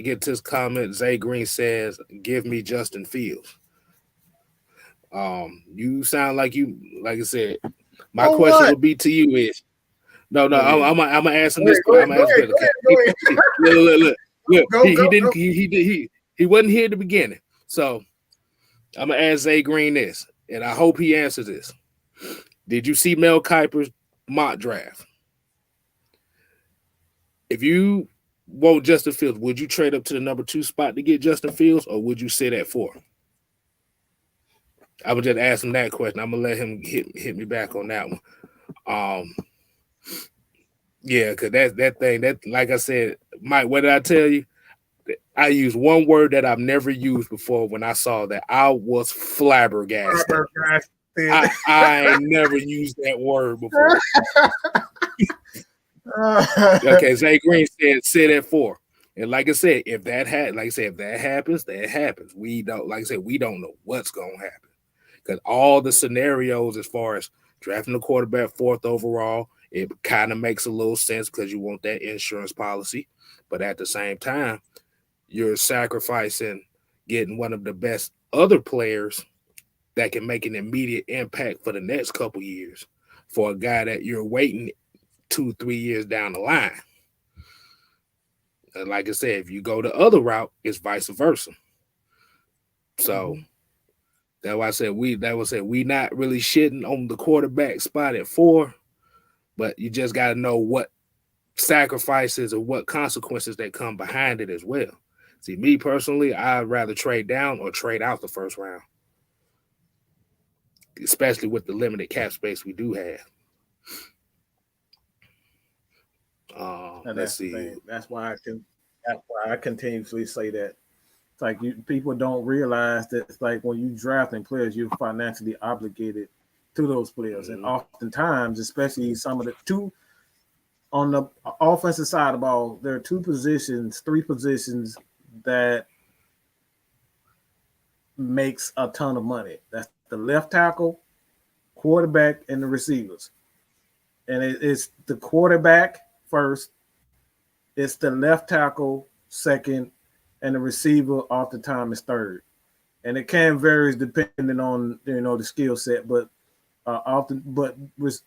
get to this comment. Zay Green says, "Give me Justin Fields." You sound like I said. My question would be to you is, I'm gonna ask him this question. Look, he wasn't here at the beginning, so I'm gonna ask Zay Green this, and I hope he answers this. Did you see Mel Kiper's mock draft? If you want Justin Fields, would you trade up to the number 2 spot to get Justin Fields, or would you sit at 4? I would just ask him that question. I'm gonna let him hit me back on that one. Yeah, because that thing, that, like I said, Mike, what did I tell you? I used one word that I've never used before when I saw that. I was flabbergasted. I ain't never used that word before. Okay, Zay Green said sit at 4. And like I said, if that happens, that happens. We don't know what's gonna happen. Because all the scenarios as far as drafting a quarterback 4th overall, it kind of makes a little sense because you want that insurance policy. But at the same time, you're sacrificing getting one of the best other players that can make an immediate impact for the next couple years for a guy that you're waiting 2-3 years down the line. And like I said, if you go the other route, it's vice versa. So that's why I said we not really shitting on the quarterback spot at 4, but you just got to know what sacrifices or what consequences that come behind it as well. See, me personally, I'd rather trade down or trade out the first round, especially with the limited cap space we do have. Let's see. That's why I continuously say that. It's like people don't realize that it's like when you drafting players, you're financially obligated to those players. And oftentimes, especially some of the two on the offensive side of the ball, there are 3 positions that makes a ton of money. That's the left tackle, quarterback, and the receivers. And it's the quarterback first, it's the left tackle second, and the receiver oftentimes is third. And it can vary depending on the skill set, but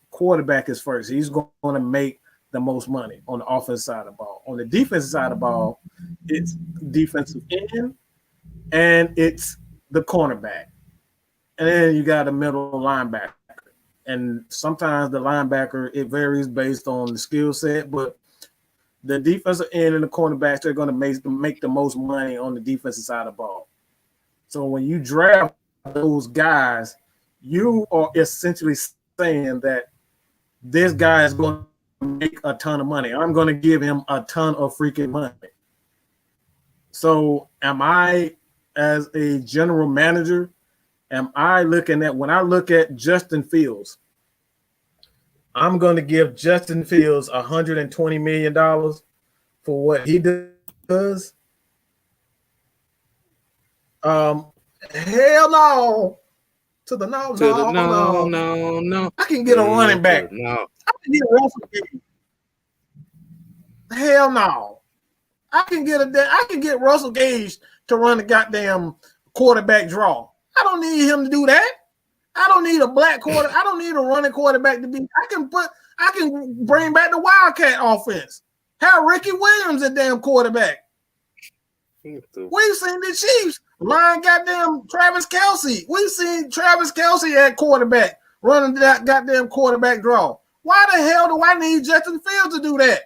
quarterback is first. He's going to make the most money on the offensive side of the ball. On the defensive side of the ball, it's defensive end and it's the cornerback. And then you got a middle linebacker. And sometimes the linebacker, it varies based on the skill set, but the defensive end and the cornerbacks, they're going to make the most money on the defensive side of the ball. So when you draft those guys, you are essentially saying that this guy is going to make a ton of money. I'm going to give him a ton of freaking money. So am I, as a general manager, when I look at Justin Fields, I'm going to give Justin Fields $120 million for what he does? Hell no. No. I can get a running back. No. I can get Russell Gage. Hell no. I can get Russell Gage to run the goddamn quarterback draw. I don't need him to do that. I don't need a black quarter. I don't need a running quarterback to be. I I can bring back the Wildcat offense. Have Ricky Williams at damn quarterback. We've seen the Chiefs line goddamn Travis Kelce. We've seen Travis Kelce at quarterback running that goddamn quarterback draw. Why the hell do I need Justin Fields to do that?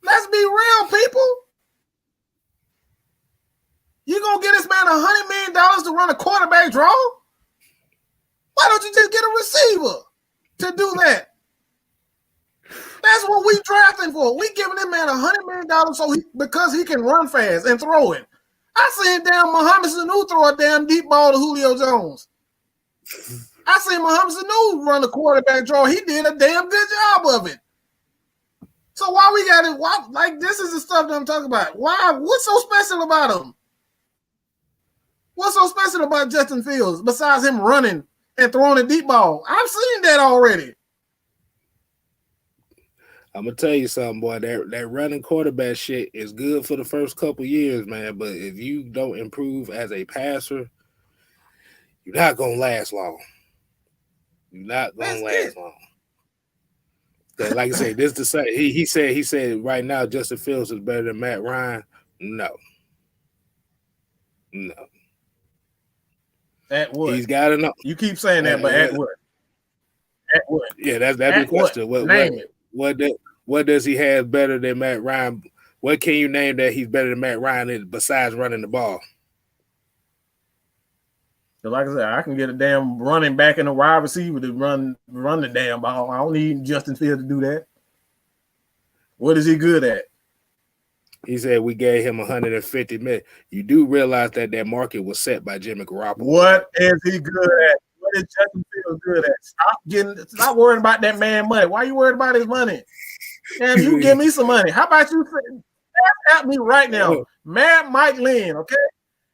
Let's be real, people. You gonna get this man $100 million to run a quarterback draw? Why don't you just get a receiver to do that? That's what we drafting for. We giving that man $100 million because he can run fast and throw it. I seen damn Mohamed Sanu throw a damn deep ball to Julio Jones. I seen Mohamed Sanu run the quarterback draw. He did a damn good job of it. So why we got it? Why, like, this is the stuff that I'm talking about. Why? What's so special about him? What's so special about Justin Fields besides him running and throwing a deep ball? I've seen that already. I'm gonna tell you something, boy. That running quarterback shit is good for the first couple years, man. But if you don't improve as a passer, you're not gonna last long. You're not gonna last long. Like I said, this the same. He said right now Justin Fields is better than Matt Ryan. No. At what? He's got enough. You keep saying that, but at what? At what? Yeah, that's the question. What does he have better than Matt Ryan? What can you name that he's better than Matt Ryan besides running the ball? So like I said, I can get a damn running back and a wide receiver to run the damn ball. I don't need Justin Fields to do that. What is he good at? He said we gave him $150 million. You do realize that market was set by Jimmy Garoppolo. What is he good at? What is Justin Fields good at? Stop worrying about that man money. Why are you worried about his money? Damn, you give me some money. How about you at me right now? Mad Mike Lynn, okay?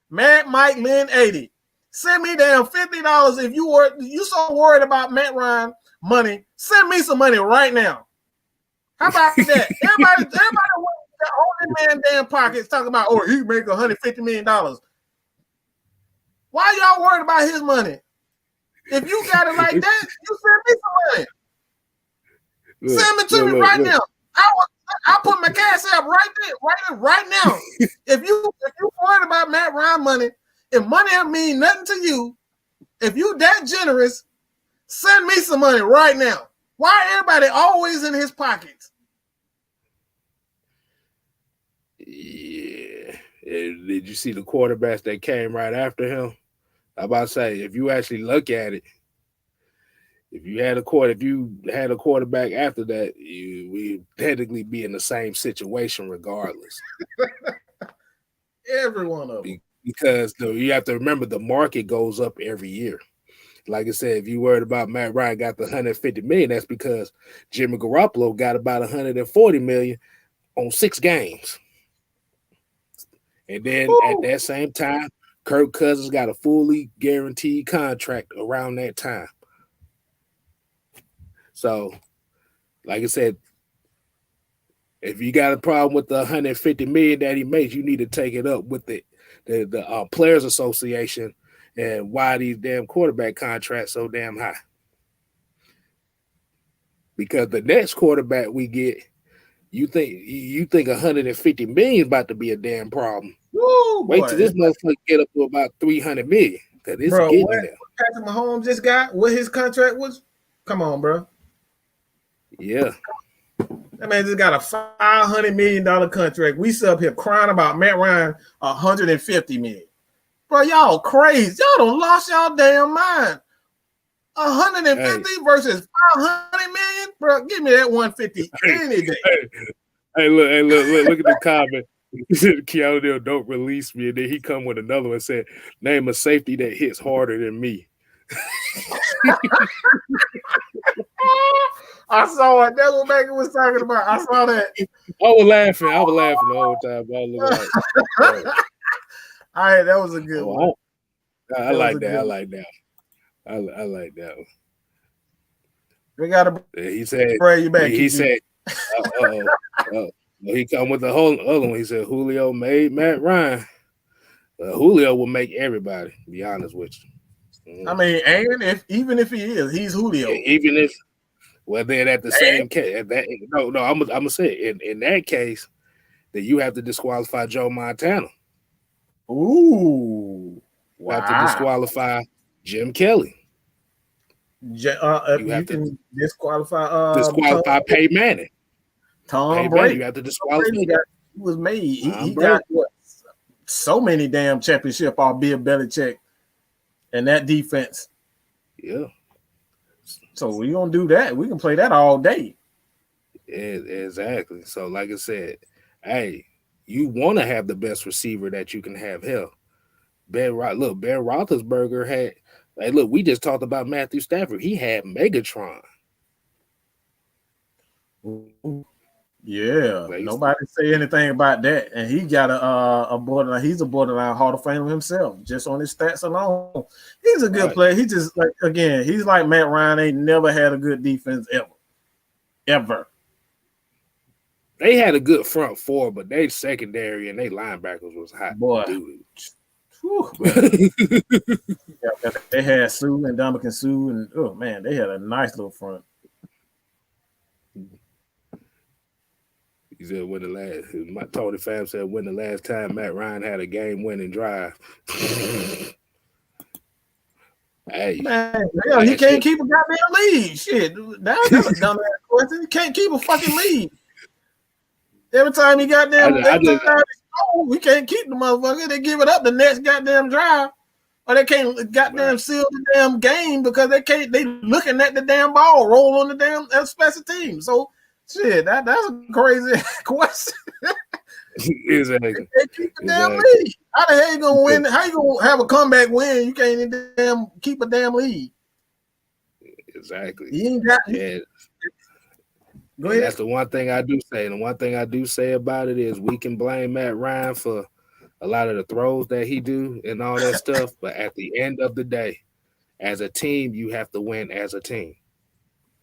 Mad Mike Lynn 80. Send me damn $50 if you so worried about Matt Ryan money. Send me some money right now. How about that? Everybody that own that man damn pockets talking about, oh, he make $150 million. Why y'all worried about his money? If you got it like that, you send me some money. Send it to me right now. I'll put my cash app right now. If you worried about Matt Ryan money, if money don't mean nothing to you, if you that generous, send me some money right now. Why everybody always in his pockets? Yeah. Did you see the quarterbacks that came right after him? I'm about to say, if you actually look at it, if you had a quarterback after that, we technically be in the same situation regardless. Every one of them. Because you have to remember the market goes up every year. Like I said, if you worried about Matt Ryan got the $150 million, that's because Jimmy Garoppolo got about $140 million on 6 games. And then at that same time, Kirk Cousins got a fully guaranteed contract around that time. So, like I said, if you got a problem with the $150 million that he makes, you need to take it up with the Players Association and why these damn quarterback contracts so damn high. Because the next quarterback we get, you think $150 million is about to be a damn problem. Woo, wait till this motherfucker get up to about $300 million. Because it's getting there. Patrick Mahomes just got, what his contract was? Come on, bro. Yeah. That man just got a $500 million contract. We sit up here crying about Matt Ryan $150 million. Bro, y'all crazy. Y'all done lost y'all damn mind. 150 versus 500 million? Bro, give me that 150 any day. Hey, look at the comment. He said, Keanu don't release me. And then he come with another one and said, name a safety that hits harder than me. I saw it. That's what Megan was talking about. I saw that. I was laughing the whole time. All right, that was a good one. I like that. I like that one. We gotta. He said. Pray you back. He said. He come with the whole other one. He said Julio made Matt Ryan. Julio will make everybody. To be honest with you. I mean, and even if he is, he's Julio. Even if, well, then at the same case, I'm gonna say in that case, that you have to disqualify Joe Montana. Ooh, wow. You have to disqualify Jim Kelly. You can disqualify Peyton Manning. Tom Brady. You have to disqualify. He was made. He got so many damn championship off Bill Belichick and that defense. Yeah. So we gonna do that. We can play that all day. Exactly. So, like I said, hey, you want to have the best receiver that you can have. Hell, Ben Roethlisberger had. Hey, look, we just talked about Matthew Stafford. He had Megatron. Yeah, nobody say anything about that, and he got a borderline. He's a borderline Hall of Famer himself, just on his stats alone. He's a good player. He just he's like Matt Ryan. Ain't never had a good defense ever. They had a good front four, but they secondary and they linebackers was hot. Boy, they had Sue and Dominican Sue, and oh man, they had a nice little front. He said, Tony Pham said, when the last time Matt Ryan had a game-winning drive. Hey, man, he can't keep a goddamn lead. Shit, that's a dumbass question. He can't keep a fucking lead. Every time he goddamn, we can't keep the motherfucker. They give it up the next goddamn drive, or they can't goddamn seal the damn game because they can't. They looking at the damn ball roll on the damn special team. So. Shit, that's a crazy question. Exactly. They keep a damn lead. How the hell you gonna win? How you gonna have a comeback win? You can't even keep a damn lead. Exactly. You ain't got. Go ahead. That's the one thing I do say. And the one thing I do say about it is we can blame Matt Ryan for a lot of the throws that he do and all that stuff. But at the end of the day, as a team, you have to win as a team.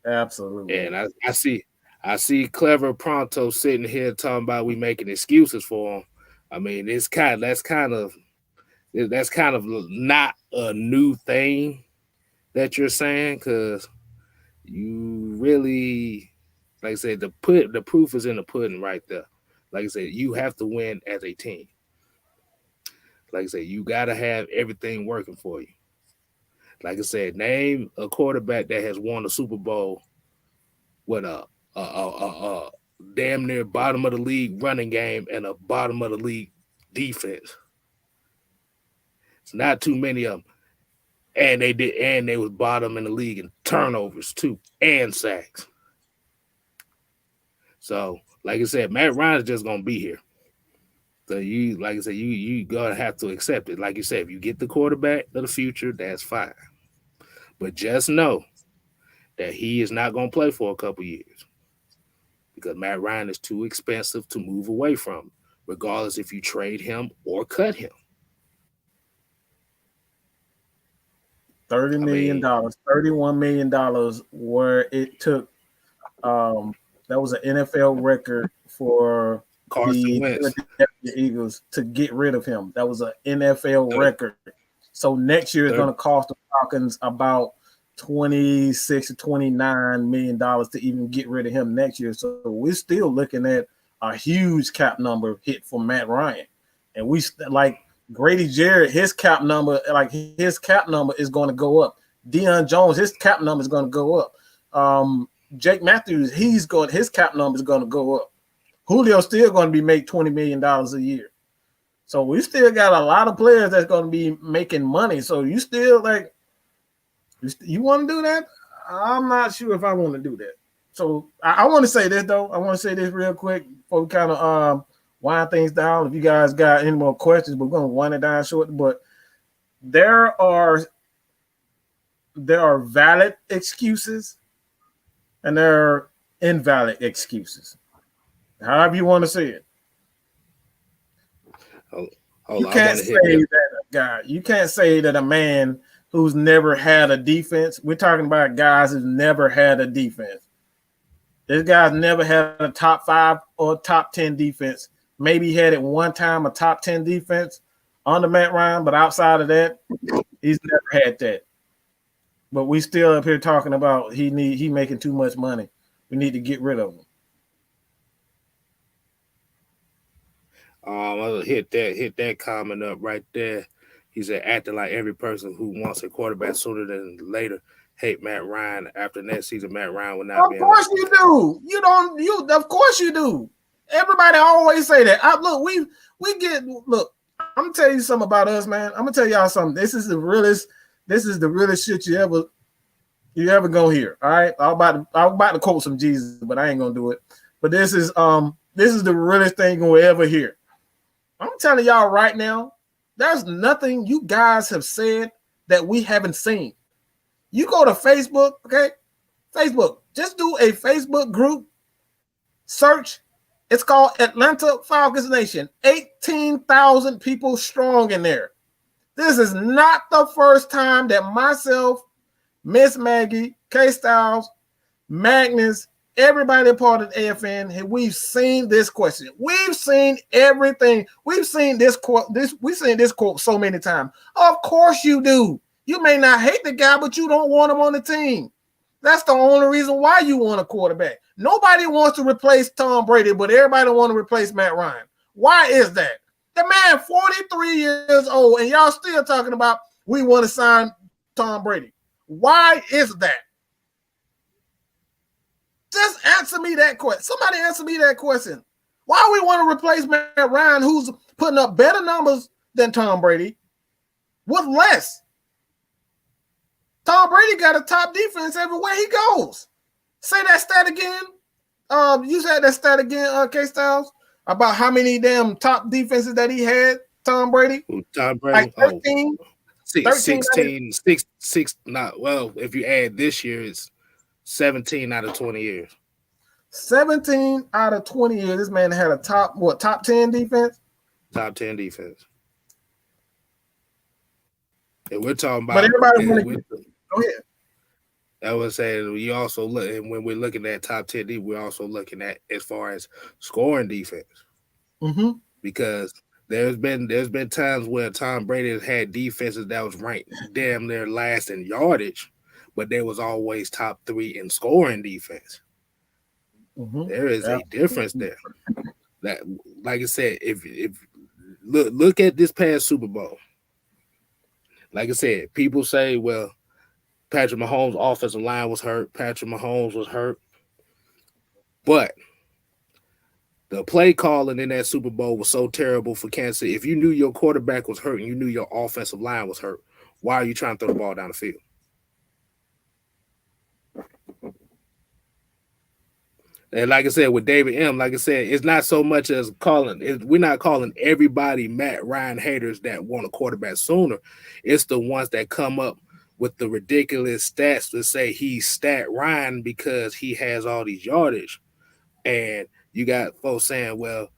Absolutely. And I see Clever Pronto sitting here talking about we making excuses for him. I mean, that's kind of not a new thing that you're saying, because you really, like I said, the proof is in the pudding right there. Like I said, you have to win as a team. Like I said, you got to have everything working for you. Like I said, name a quarterback that has won a Super Bowl with a damn near bottom of the league running game and a bottom of the league defense. It's not too many of them. And they was bottom in the league in turnovers too, and sacks. So, like I said, Matt Ryan's just gonna be here. So you gonna have to accept it. Like you said, if you get the quarterback of the future, that's fine. But just know that he is not gonna play for a couple years, because Matt Ryan is too expensive to move away from, regardless if you trade him or cut him. $30 million, $31 million, where it took. That was an NFL record for the Philadelphia Eagles to get rid of him. That was an NFL record. So next year is going to cost the Falcons about $26 to $29 million to even get rid of him next year. So we're still looking at a huge cap number hit for Matt Ryan, and we like Grady Jarrett. His cap number is going to go up. Deion Jones, his cap number is going to go up. Jake Matthews, his cap number is going to go up. Julio's still going to make $20 million a year. So we still got a lot of players that's going to be making money. So you still you want to do that? I'm not sure if I want to do that. So I want to say this though. I want to say this real quick before we kind of wind things down. If you guys got any more questions, we're going to wind it down short. But there are valid excuses and there are invalid excuses. However you want to say it. You can't say that a man who's never had a defense. We're talking about guys who've never had a defense. This guy's never had a top 5 or top 10 defense. Maybe he had at one time a top 10 defense under Matt Ryan, but outside of that, he's never had that. But we still up here talking about he making too much money. We need to get rid of him. I'll hit that comment up right there. He said, acting like every person who wants a quarterback sooner than later hate Matt Ryan. After next season, Matt Ryan will not be. Of course you do. You don't. Of course you do. Everybody always say that. Look, we get. Look, I'm gonna tell you something about us, man. I'm gonna tell y'all something. This is the realest. This is the realest shit you ever gonna hear. All right, I'm about to quote some Jesus, but I ain't gonna do it. But this is the realest thing we'll ever hear. I'm telling y'all right now, there's nothing you guys have said that we haven't seen. You go to Facebook, okay? Facebook, just do a Facebook group search. It's called Atlanta Falcons Nation. 18,000 people strong in there. This is not the first time that myself, Miss Maggie, KStylz, Magnus, everybody part of AFN, we've seen this question. We've seen everything. We've seen this quote. We've seen this quote so many times. Of course you do. You may not hate the guy, but you don't want him on the team. That's the only reason why you want a quarterback. Nobody wants to replace Tom Brady, but everybody want to replace Matt Ryan. Why is that? The man 43 years old, and y'all still talking about we want to sign Tom Brady. Why is that? Just answer me that question. Somebody answer me that question. Why we want to replace Matt Ryan, who's putting up better numbers than Tom Brady, with less? Tom Brady got a top defense everywhere he goes. Say that stat again. You said that stat again, KStylz, about how many damn top defenses that he had, Tom Brady? Tom Brady, like 13? 16, 6, not well, if you add this year, it's 17 out of 20 years. 17 out of 20 years. This man had a top 10 defense? Top 10 defense. And we're talking about. But everybody go ahead. I would say we also look, and when we're looking at top 10, we're also looking at as far as scoring defense. Mm-hmm. Because there's been times where Tom Brady has had defenses that was ranked damn near last in yardage, but there was always top 3 in scoring defense. Mm-hmm. There is a difference there. That, like I said, if look at this past Super Bowl. Like I said, people say, well, Patrick Mahomes' offensive line was hurt. Patrick Mahomes was hurt. But the play calling in that Super Bowl was so terrible for Kansas City. If you knew your quarterback was hurt and you knew your offensive line was hurt, why are you trying to throw the ball down the field? And like I said, with David M., like I said, it's not so much as we're not calling everybody Matt Ryan haters that want a quarterback sooner. It's the ones that come up with the ridiculous stats to say he's stat Ryan because he has all these yardage. And you got folks saying, well,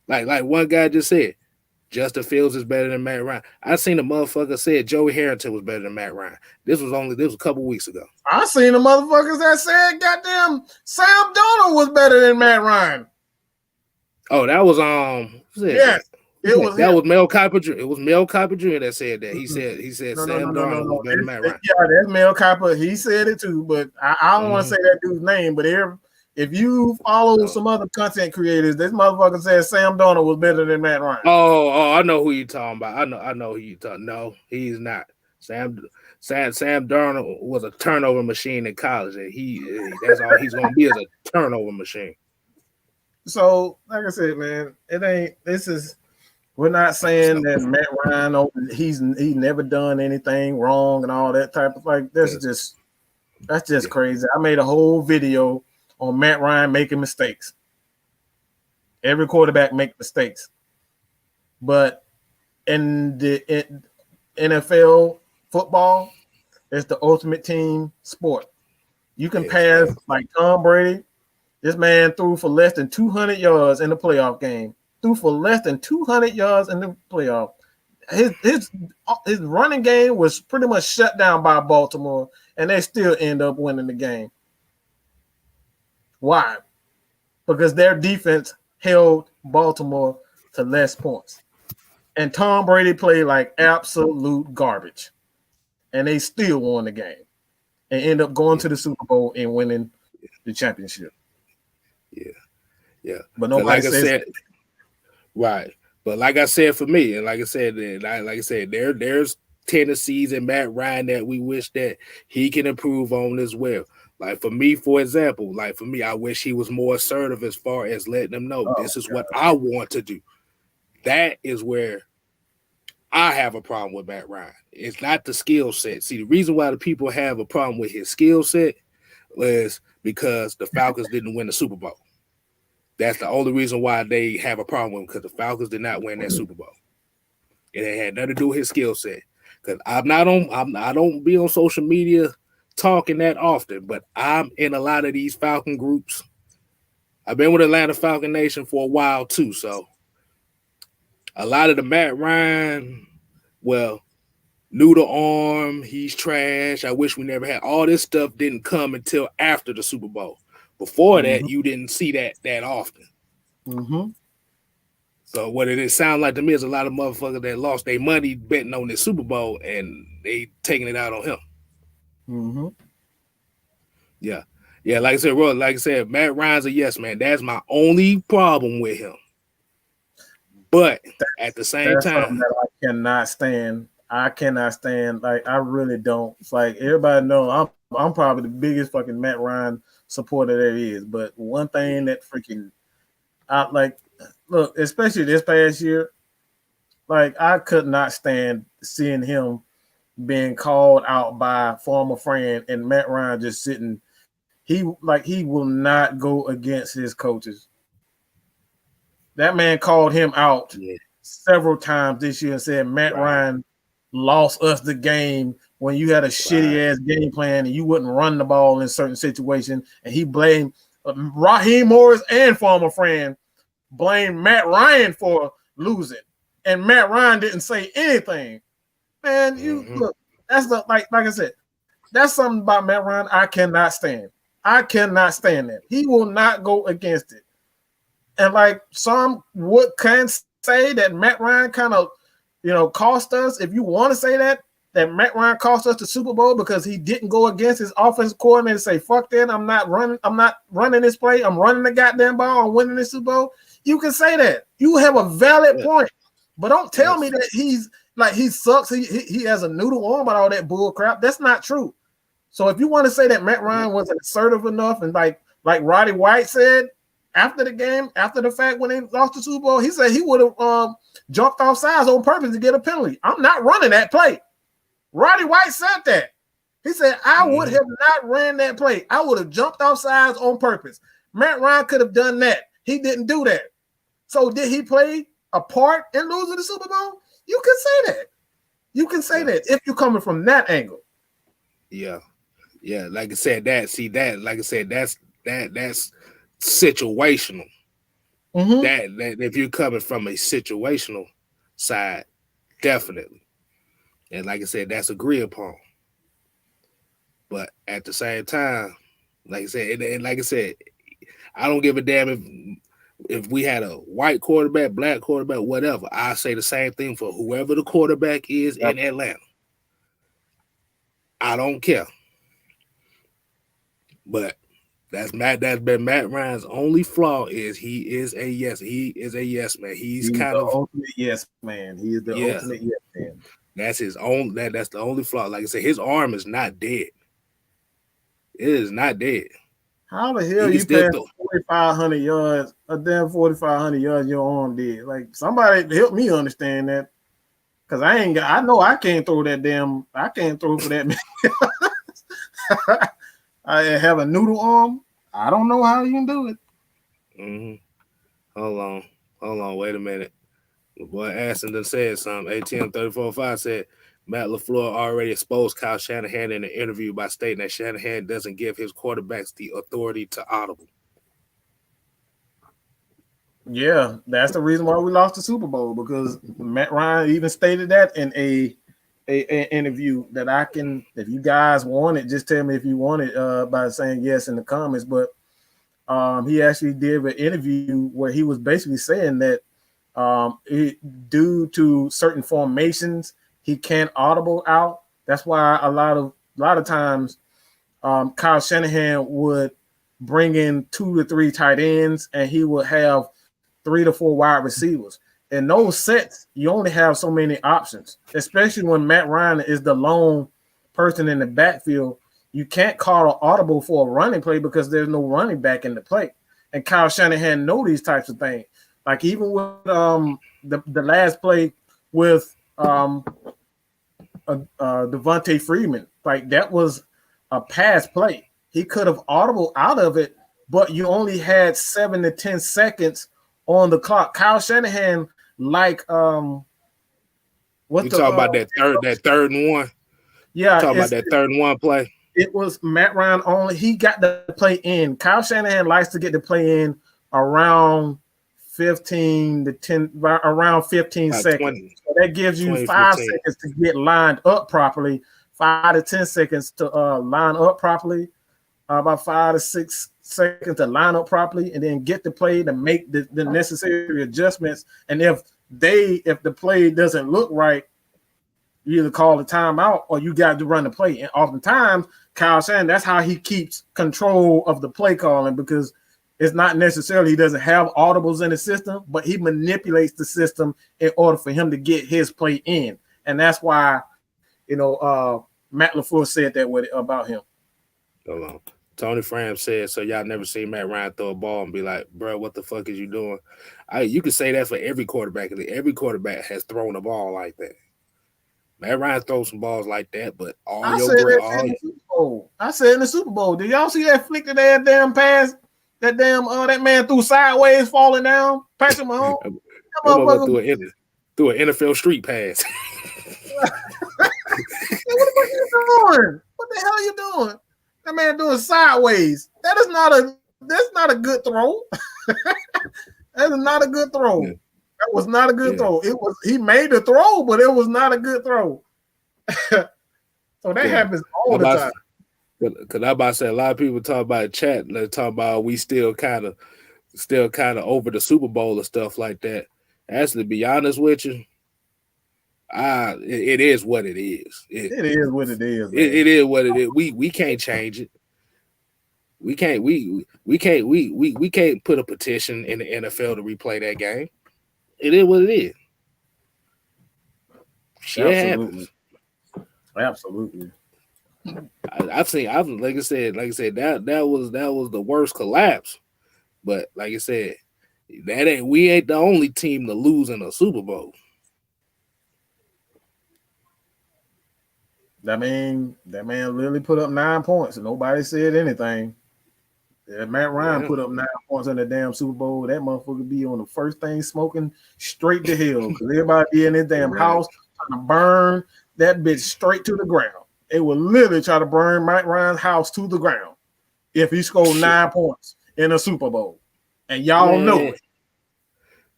like one guy just said, Justin Fields is better than Matt Ryan. I seen a motherfucker said Joey Harrington was better than Matt Ryan. This was a couple weeks ago. I seen the motherfuckers that said goddamn Sam Darnold was better than Matt Ryan. Oh, that was yes. That was Mel Kiper. It was Mel Kiper Jr. that said that. He said Sam Darnold was better than Matt Ryan. Yeah, that's Mel Kiper. He said it too, but I don't want to say that dude's name. But if you follow some other content creators, this motherfucker said Sam Darnold was better than Matt Ryan. Oh, I know who you're talking about. I know who you're talking. No, he's not. Sam Darnold was a turnover machine in college, and that's all he's gonna be is a turnover machine. So, like I said, man, we're not saying that Matt Ryan he's never done anything wrong and all that type of that's just crazy. I made a whole video on Matt Ryan making mistakes. Every quarterback make mistakes. But in the NFL football, it's the ultimate team sport. You can pass like Tom Brady. This man threw for less than 200 yards in the playoff game. Threw for less than 200 yards in the playoff. His running game was pretty much shut down by Baltimore, and they still end up winning the game. Why? Because their defense held Baltimore to less points. And Tom Brady played like absolute garbage. and they still won the game and end up going to the Super Bowl and winning the championship. Yeah. But nobody like says I said, right. But like I said, for me, and like I said, there's tendencies in Matt Ryan that we wish that he can improve on as well. Like for me, for example, I wish he was more assertive as far as letting them know this is what I want to do. That is where I have a problem with Matt Ryan. It's not the skill set. See, the reason why the people have a problem with his skill set was because the Falcons didn't win the Super Bowl. That's the only reason why they have a problem with him, because the Falcons did not win that Super Bowl. And it had nothing to do with his skill set. Because I don't be on social media talking that often, but I'm in a lot of these Falcon groups. I've been with Atlanta Falcon Nation for a while too. So a lot of the Matt Ryan, noodle arm, he's trash. I wish we never had. All this stuff didn't come until after the Super Bowl. Before that, you didn't see that often. So what it sound like to me is a lot of motherfuckers that lost their money betting on this Super Bowl and they taking it out on him. Yeah. Like I said, Matt Ryan's a yes man. That's my only problem with him. But at the same time, that I cannot stand. Like, I really don't. It's like everybody know I'm probably the biggest fucking Matt Ryan supporter there is. But one thing that freaking look, especially this past year, like I could not stand seeing him being called out by a former friend and Matt Ryan just sitting. He will not go against his coaches. That man called him out several times this year and said Matt Ryan lost us the game when you had a shitty ass game plan and you wouldn't run the ball in certain situations. And he blamed Raheem Morris and former friend blamed Matt Ryan for losing. And Matt Ryan didn't say anything. Man, look, that's like I said, that's something about Matt Ryan I cannot stand. I cannot stand that. He will not go against it. And like some can say that Matt Ryan kind of, cost us. If you want to say that Matt Ryan cost us the Super Bowl because he didn't go against his offensive coordinator and say, fuck that, I'm not running this play. I'm running the goddamn ball. I'm winning this Super Bowl. You can say that. You have a valid point. But don't tell me that he sucks. He has a noodle arm about all that bull crap. That's not true. So if you want to say that Matt Ryan wasn't assertive enough and like Roddy White said, after the game, after the fact when they lost the Super Bowl, he said he would have jumped off sides on purpose to get a penalty. I'm not running that play. Roddy White said that. He said, I would have not ran that play. I would have jumped off sides on purpose. Matt Ryan could have done that. He didn't do that. So did he play a part in losing the Super Bowl? You can say that. You can say that if you're coming from that angle. Yeah. Like I said, that's situational. That if you're coming from a situational side, definitely. And like I said, that's agreed upon. But at the same time, like I said, I don't give a damn if we had a white quarterback, black quarterback, whatever. I say the same thing for whoever the quarterback is in Atlanta. I don't care. But that's been Matt Ryan's only flaw is he is a yes man. He's kind of ultimate yes man. He is the ultimate yes man. That's his own. That's the only flaw. Like I said, his arm is not dead. It is not dead. How the hell you pass 4,500 yards? A damn 4,500 yards, your arm dead. Like somebody help me understand that, because I know I can't throw that damn. I can't throw for that. I have a noodle arm. I don't know how you can do it. Hold on. Wait a minute. The boy Ashton said something. ATM 34.5 said Matt LaFleur already exposed Kyle Shanahan in an interview by stating that Shanahan doesn't give his quarterbacks the authority to audible. Yeah, that's the reason why we lost the Super Bowl, because Matt Ryan even stated that in a interview that if you guys want it, just tell me if you want it by saying yes in the comments. But he actually did an interview where he was basically saying that due to certain formations, he can't audible out That's why a lot of times Kyle Shanahan would bring in 2 to 3 tight ends, and he would have 3 to 4 wide receivers. In those sets, you only have so many options, especially when Matt Ryan is the lone person in the backfield. You can't call an audible for a running play because there's no running back in the play. And Kyle Shanahan know these types of things. Like even with the last play with Devontae Freeman, like that was a pass play. He could have audible out of it, but you only had 7 to 10 seconds on the clock. Kyle Shanahan, like what you talking about that third and one? Yeah, talking about that third and one play. It was Matt Ryan only. He got the play in. Kyle Shanahan likes to get the play in around 15 to 10, around 15 seconds. 20, so that gives you 5 seconds to get lined up properly, 5 to 10 seconds to line up properly, about 5 to 6 seconds to line up properly, and then get the play to make the necessary adjustments. And if the play doesn't look right, you either call the timeout or you got to run the play. And oftentimes, Kyle Shanahan, that's how he keeps control of the play calling, because it's not necessarily he doesn't have audibles in the system, but he manipulates the system in order for him to get his play in. And that's why, Matt LaFleur said that way about him. Hold on. Tony Fram said, so y'all never seen Matt Ryan throw a ball and be like, bro, what the fuck is you doing? You can say that for every quarterback. Every quarterback has thrown a ball like that. Matt Ryan throws some balls like that, but I said in the Super Bowl. Did y'all see that flick of that damn pass? That damn that man threw sideways, falling down, Patrick Mahomes. threw an NFL street pass. What are you doing? What the hell are you doing? That man doing sideways. That's not a good throw. That is not a good throw. Yeah. That was not a good throw. He made the throw, but it was not a good throw. So that happens all the time. Because I'm about to say, a lot of people talk about chat, they talk about we still kind of over the Super Bowl and stuff like that. Actually, to be honest with you, it is what it is. It is what it is. It is what it is. We can't change it. We can't put a petition in the NFL to replay that game. It is what it is. Shit happens. Absolutely. I've seen like I said, that was the worst collapse. But like I said, we ain't the only team to lose in a Super Bowl. That man literally put up 9 points and nobody said anything. If Matt Ryan put up 9 points in the damn Super Bowl, that motherfucker be on the first thing smoking straight to hell. Because everybody be in his damn house trying to burn that bitch straight to the ground. They will literally try to burn Matt Ryan's house to the ground if he scored 9 points in a Super Bowl. And y'all know it.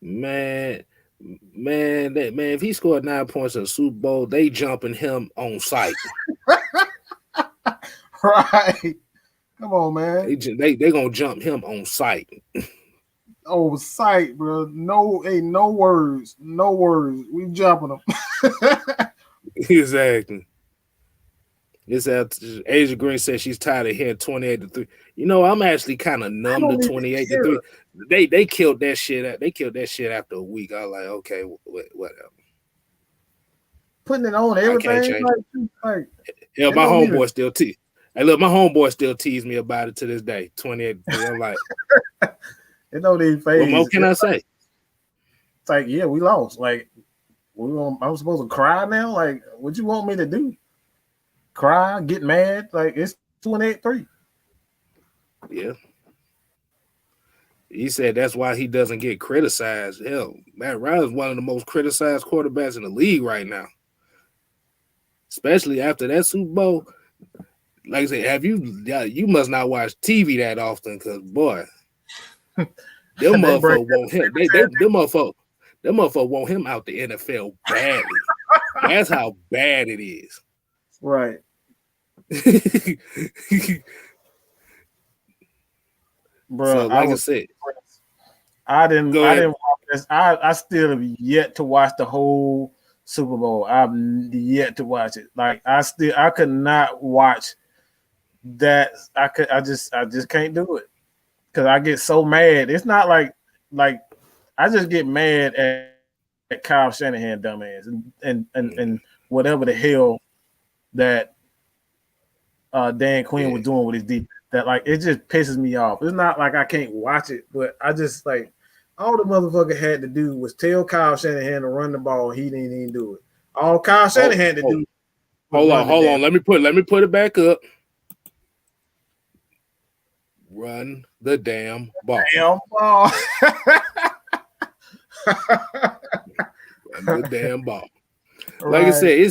Man, if he scored 9 points in a Super Bowl, they jumping him on sight. Right. Come on, man. They gonna jump him on sight. Oh, sight, bro. No words. No words. We jumping them. Exactly. It's Asia Green said she's tired of hearing 28-3. I'm actually kind of numb to 28-3. They killed that shit. They killed that shit after a week. I was like, okay, whatever. Putting it on everything. My homeboy still tease. Hey, look, my homeboy still tease me about it to this day. 28-3. I'm like, it don't even phase. What more can I say? It's like, yeah, we lost. Like, I'm supposed to cry now? Like, what you want me to do? Cry, get mad? Like, it's 28-3. Yeah. He said that's why he doesn't get criticized. Hell, Matt Ryan is one of the most criticized quarterbacks in the league right now. Especially after that Super Bowl. Like I said, you must not watch TV that often, because boy, them motherfuckers want him. Them motherfuckers want him out the NFL badly. That's how bad it is. Right. Bro, so, like I said, I didn't watch this. I still have yet to watch the whole Super Bowl. I've yet to watch it. Like I could not watch that. I just can't do it because I get so mad. It's not like I just get mad at Kyle Shanahan, dumbass, and whatever the hell that Dan Quinn was doing with his defense. That like it just pisses me off. It's not like I can't watch it, but I just like all the motherfucker had to do was tell Kyle Shanahan to run the ball. He didn't even do it. All Kyle Shanahan had to do. Hold on. Let me put it back up. Run the damn ball. Damn ball. Run the damn ball. Like I said, it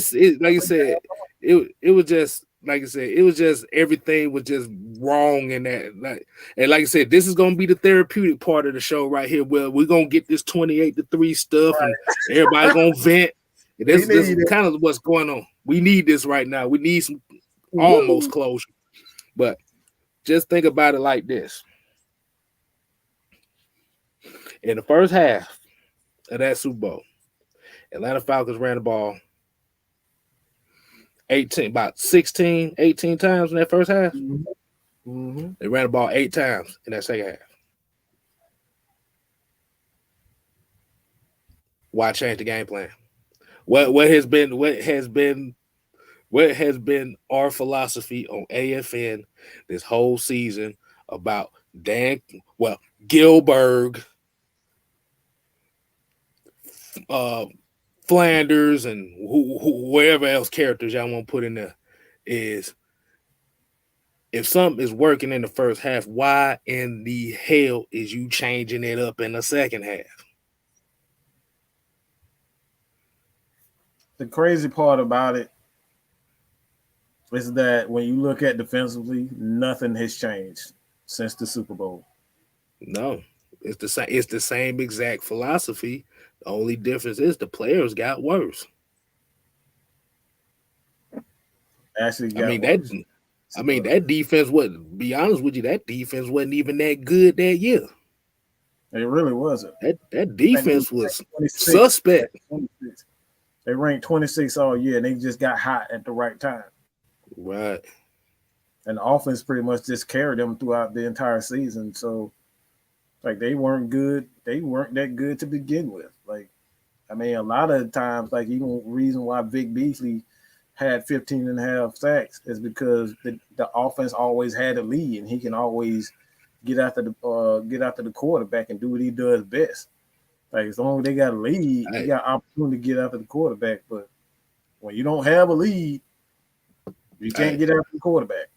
was just like I said, it was just everything was just wrong in that. And like I said, this is gonna be the therapeutic part of the show right here. Where we're gonna get this 28-3 stuff, and everybody gonna vent. This is kind of what's going on. We need this right now. We need some almost closure. But just think about it like this. In the first half of that Super Bowl, Atlanta Falcons ran the ball 18 times in that first half. Mm-hmm. They ran the ball 8 times in that second half. Why change the game plan? What has been our philosophy on AFN this whole season about Gilbert, Flanders, and whoever else characters y'all want to put in there is if something is working in the first half, why in the hell is you changing it up in the second half? The crazy part about it is that when you look at defensively, nothing has changed since the Super Bowl. No, it's the same. It's the same exact philosophy. The only difference is the players got worse. Actually, that defense wasn't. Be honest with you, that defense wasn't even that good that year. It really wasn't. That defense was suspect. 26. They ranked 26 all year, and they just got hot at the right time. Right. And the offense pretty much just carried them throughout the entire season. So, like, they weren't good. They weren't that good to begin with. Like, I mean, a lot of the times, like, even the reason why Vic Beasley had 15 and a half sacks is because the offense always had a lead, and he can always get after the quarterback and do what he does best. Like, as long as they got a lead, they got opportunity to get after the quarterback. But when you don't have a lead, you can't get after the quarterback.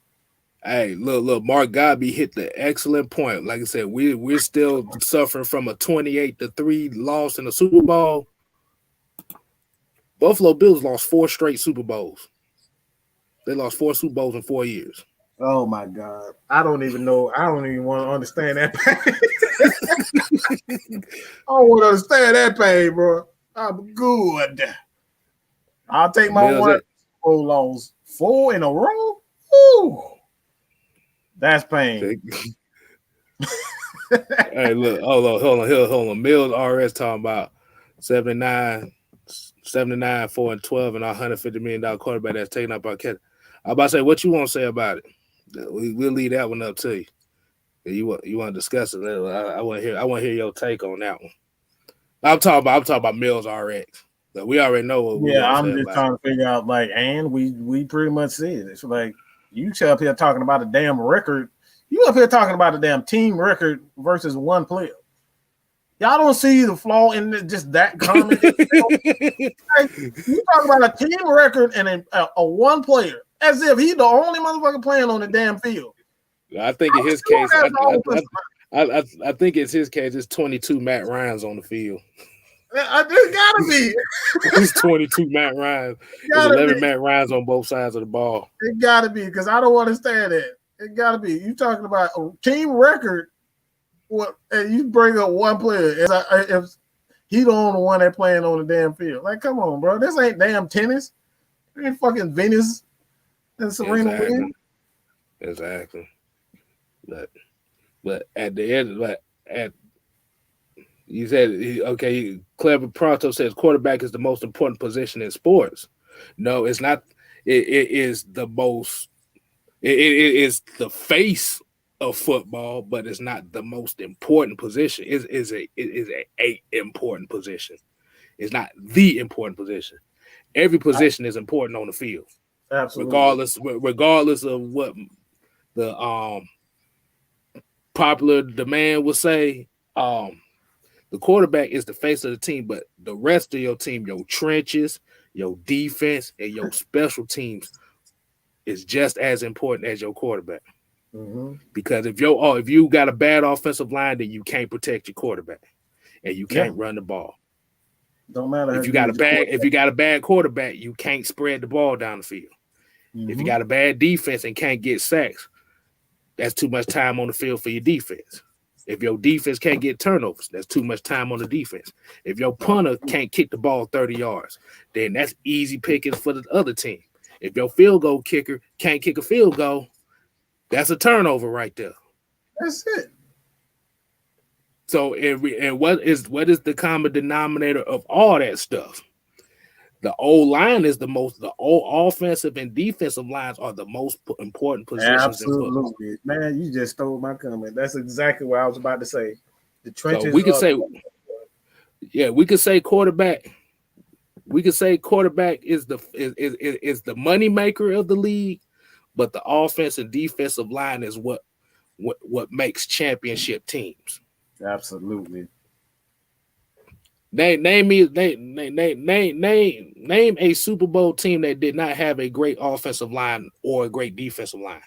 Hey, look, Mark Godby hit the excellent point. Like I said, we're still suffering from a 28-3 loss in the Super Bowl. Buffalo Bills lost 4 straight Super Bowls. They lost 4 Super Bowls in 4 years. Oh my God. I don't even know. I don't even want to understand that pain. I don't want to understand that pain, bro. I'm good. I'll take my one loss. 4 in a row. Ooh. That's pain. Hey, look, hold on. Mills RS talking about 79, 4-12, and $150 million quarterback that's taking up our catch. I'm about to say, what you want to say about it? We'll leave that one up to you. You want to discuss it? I want to hear your take on that one. I'm talking about Mills RX. So we already know what. Yeah, I'm just trying to figure out. Like, and we pretty much see it. It's like you up here talking about a damn record. You up here talking about a damn team record versus one player. Y'all don't see the flaw in just that comment. Like, you talk about a team record and a one player, as if he's the only motherfucker playing on the damn field. I think in his case, I think it's his case. It's 22 Matt Ryans on the field. It gotta be. It's 22 Matt Ryans. There's 11 Matt Ryans on both sides of the ball. It gotta be, because I don't understand that. It gotta be. You talking about a team record? What? And you bring up one player if he the only one that playing on the damn field. Like, come on, bro. This ain't damn tennis. It ain't fucking Venus and Serena Williams. Exactly. But at the end, You said, okay, Clever Pronto says quarterback is the most important position in sports. No, it's not. It is the most, it is the face of football, but it's not the most important position. It is a important position. It's not the important position. Every position is important on the field. Absolutely. Regardless of what the popular demand would say, the quarterback is the face of the team, but the rest of your team, your trenches, your defense, and your special teams is just as important as your quarterback. Mm-hmm. Because if you got a bad offensive line, then you can't protect your quarterback, and you can't run the ball. Don't matter. If you got a bad quarterback, you can't spread the ball down the field. Mm-hmm. If you got a bad defense and can't get sacks, that's too much time on the field for your defense. If your defense can't get turnovers, that's too much time on the defense. If your punter can't kick the ball 30 yards, then that's easy pickings for the other team. If your field goal kicker can't kick a field goal, that's a turnover right there. That's it. So, what is the common denominator of all that stuff? The O-line is the offensive and defensive lines are the most important positions. Absolutely. Man, you just stole my comment. That's exactly what I was about to say. The trenches. So we could say quarterback. We could say quarterback is the money maker of the league, but the offense and defensive line is what makes championship teams. Absolutely. Name a Super Bowl team that did not have a great offensive line or a great defensive line.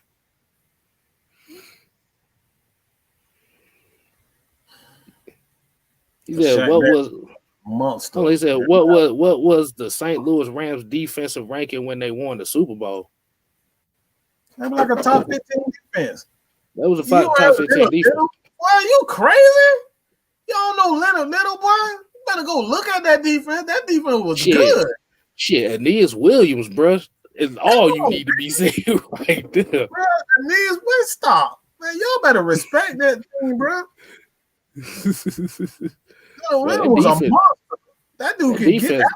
He said, "What was monster?" He said, "What was the St. Louis Rams defensive ranking when they won the Super Bowl?" That was like a top 15 defense. That was a top 15 defense. Boy, are you crazy? You don't know Leonard Little, boy? You better go look at that defense. That defense was good. Shit, Aeneas Williams, bro, is all you need to be seeing right there. Bro, Aeneas, stop. Man, y'all better respect that thing, bro. Little was a monster. That dude can get out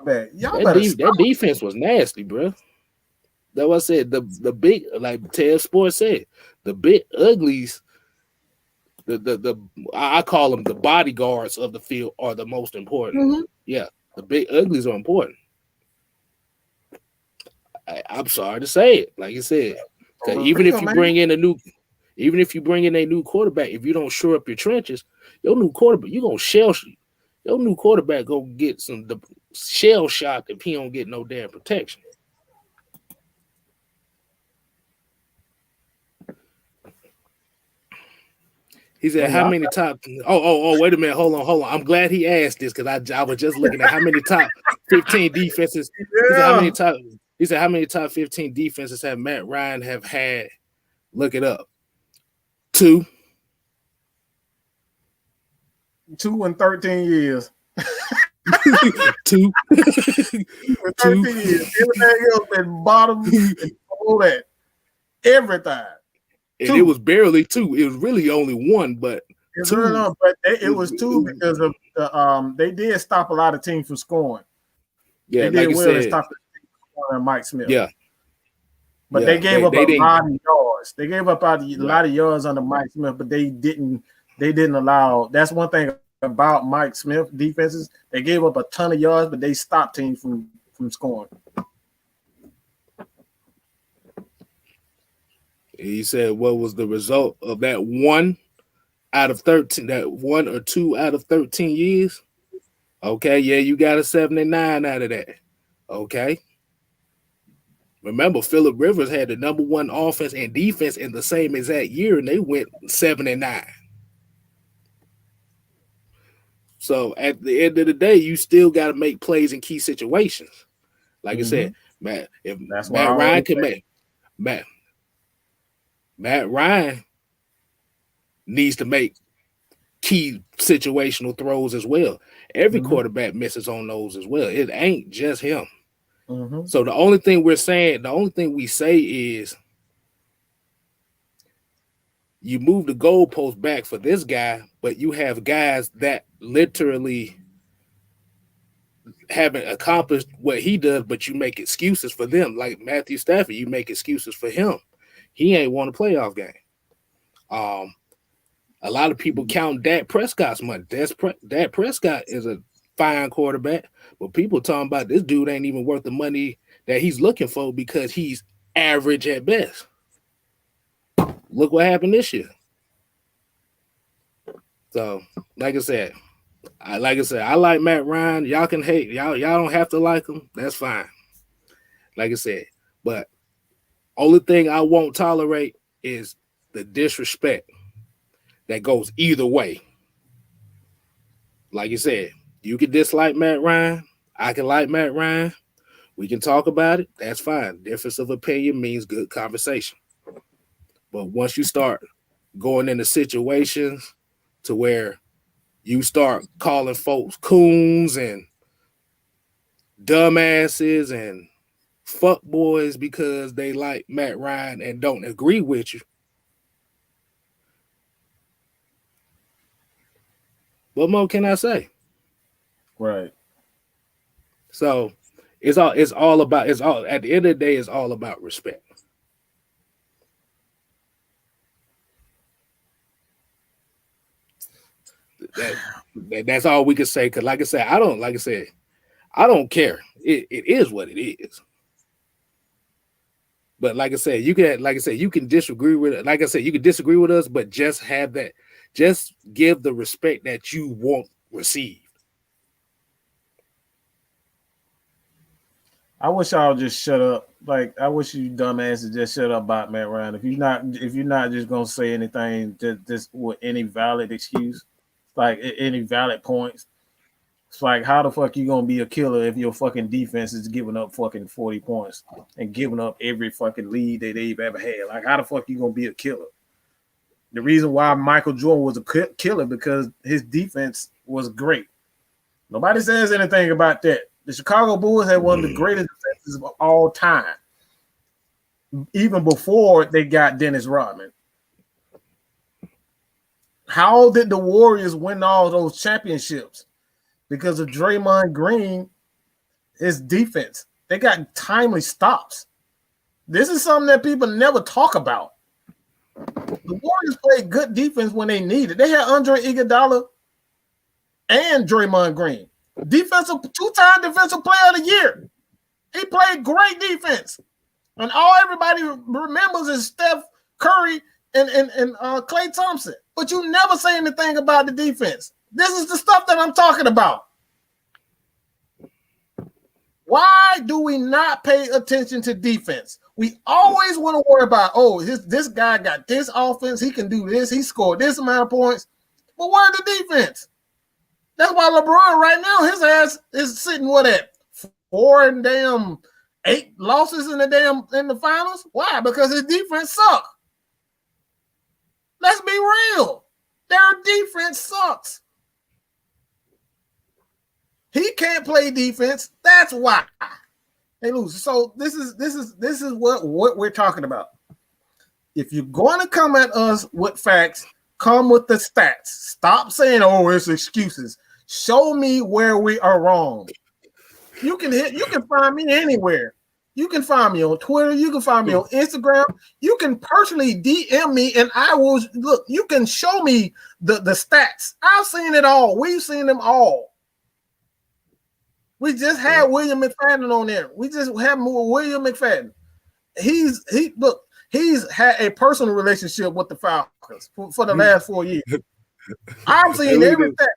of that. That defense was nasty, bro. That's what I said. The big, like Ted Sports said, the big uglies, the I call them the bodyguards of the field are the most important. Mm-hmm. Yeah, the big uglies are important. I'm sorry to say it, like you said, even if you bring in a new quarterback, if you don't shore up your trenches, your new quarterback gonna get some shell shocked if he don't get no damn protection. He said, "How many top?" Oh, wait a minute, hold on. I'm glad he asked this because I was just looking at how many top 15 defenses. He said, how many top 15 defenses have Matt Ryan have had? Look it up. 2. 2 in 13 years. 2. 13 years. Everything else been bottom and below that. Everything. And 2. It was barely 2. It was really only 1, but it was 2 because of the they did stop a lot of teams from scoring. Yeah, they did like well to stop Mike Smith. Yeah. But they gave up a lot of yards. They gave up a lot of yards under Mike Smith, but they didn't allow. That's one thing about Mike Smith defenses. They gave up a ton of yards, but they stopped teams from scoring. He said, what was the result of that 1 out of 13, that 1 or 2 out of 13 years? Okay, yeah, you got a 79 out of that. Okay. Remember, Phillip Rivers had the number 1 offense and defense in the same exact year, and they went 7-9. So at the end of the day, you still got to make plays in key situations. Like I said, Matt Ryan needs to make key situational throws as well. Every quarterback misses on those as well. It ain't just him. So the only thing we say is you move the goalpost back for this guy, but you have guys that literally haven't accomplished what he does, but you make excuses for them. Like Matthew Stafford, you make excuses for him. He ain't won a playoff game. A lot of people count Dak Prescott's money. Dak Prescott is a fine quarterback, but people talking about this dude ain't even worth the money that he's looking for because he's average at best. Look what happened this year. So, like I said, I like Matt Ryan. Y'all can hate. Y'all don't have to like him. That's fine. Like I said, but only thing I won't tolerate is the disrespect that goes either way. Like you said, you can dislike Matt Ryan. I can like Matt Ryan. We can talk about it. That's fine. Difference of opinion means good conversation. But once you start going into situations to where you start calling folks coons and dumbasses and fuckboys because they like Matt Ryan and don't agree with you, what more can I say? Right. So at the end of the day, it's all about respect. That's all we can say. Because like I said, I don't care. It is what it is. But like I said, you can disagree with it. Like I said, you can disagree with us, but just give the respect that you want received. I wish y'all just shut up. Like, I wish you dumbasses just shut up about Matt Ryan. If you're not just gonna say anything just with any valid excuse, like any valid points. It's like, how the fuck you gonna be a killer if your fucking defense is giving up fucking 40 points and giving up every fucking lead that they've ever had? Like, how the fuck you gonna be a killer? The reason why Michael Jordan was a killer because his defense was great. Nobody says anything about that. The Chicago Bulls had one of the greatest defenses of all time, even before they got Dennis Rodman. How did the Warriors win all those championships? Because of Draymond Green, his defense. They got timely stops. This is something that people never talk about. The Warriors played good defense when they needed. They had Andre Iguodala and Draymond Green. Two-time defensive player of the year. He played great defense. And all everybody remembers is Steph Curry and Klay Thompson. But you never say anything about the defense. This is the stuff that I'm talking about. Why do we not pay attention to defense? We always want to worry about, this guy got this offense. He can do this. He scored this amount of points. But where's the defense? That's why LeBron right now, his ass is sitting at 4 and 8 losses in the finals. Why? Because his defense sucks. Let's be real. Their defense sucks. He can't play defense. That's why they lose. So this is what we're talking about. If you're going to come at us with facts, come with the stats. Stop saying, it's excuses. Show me where we are wrong. You can find me anywhere. You can find me on Twitter. You can find me on Instagram. You can personally DM me and I will look. You can show me the stats. I've seen it all. We've seen them all. We just had William McFadden on there. We just had more William McFadden. He's had a personal relationship with the Falcons for the last 4 years. I've seen every stat.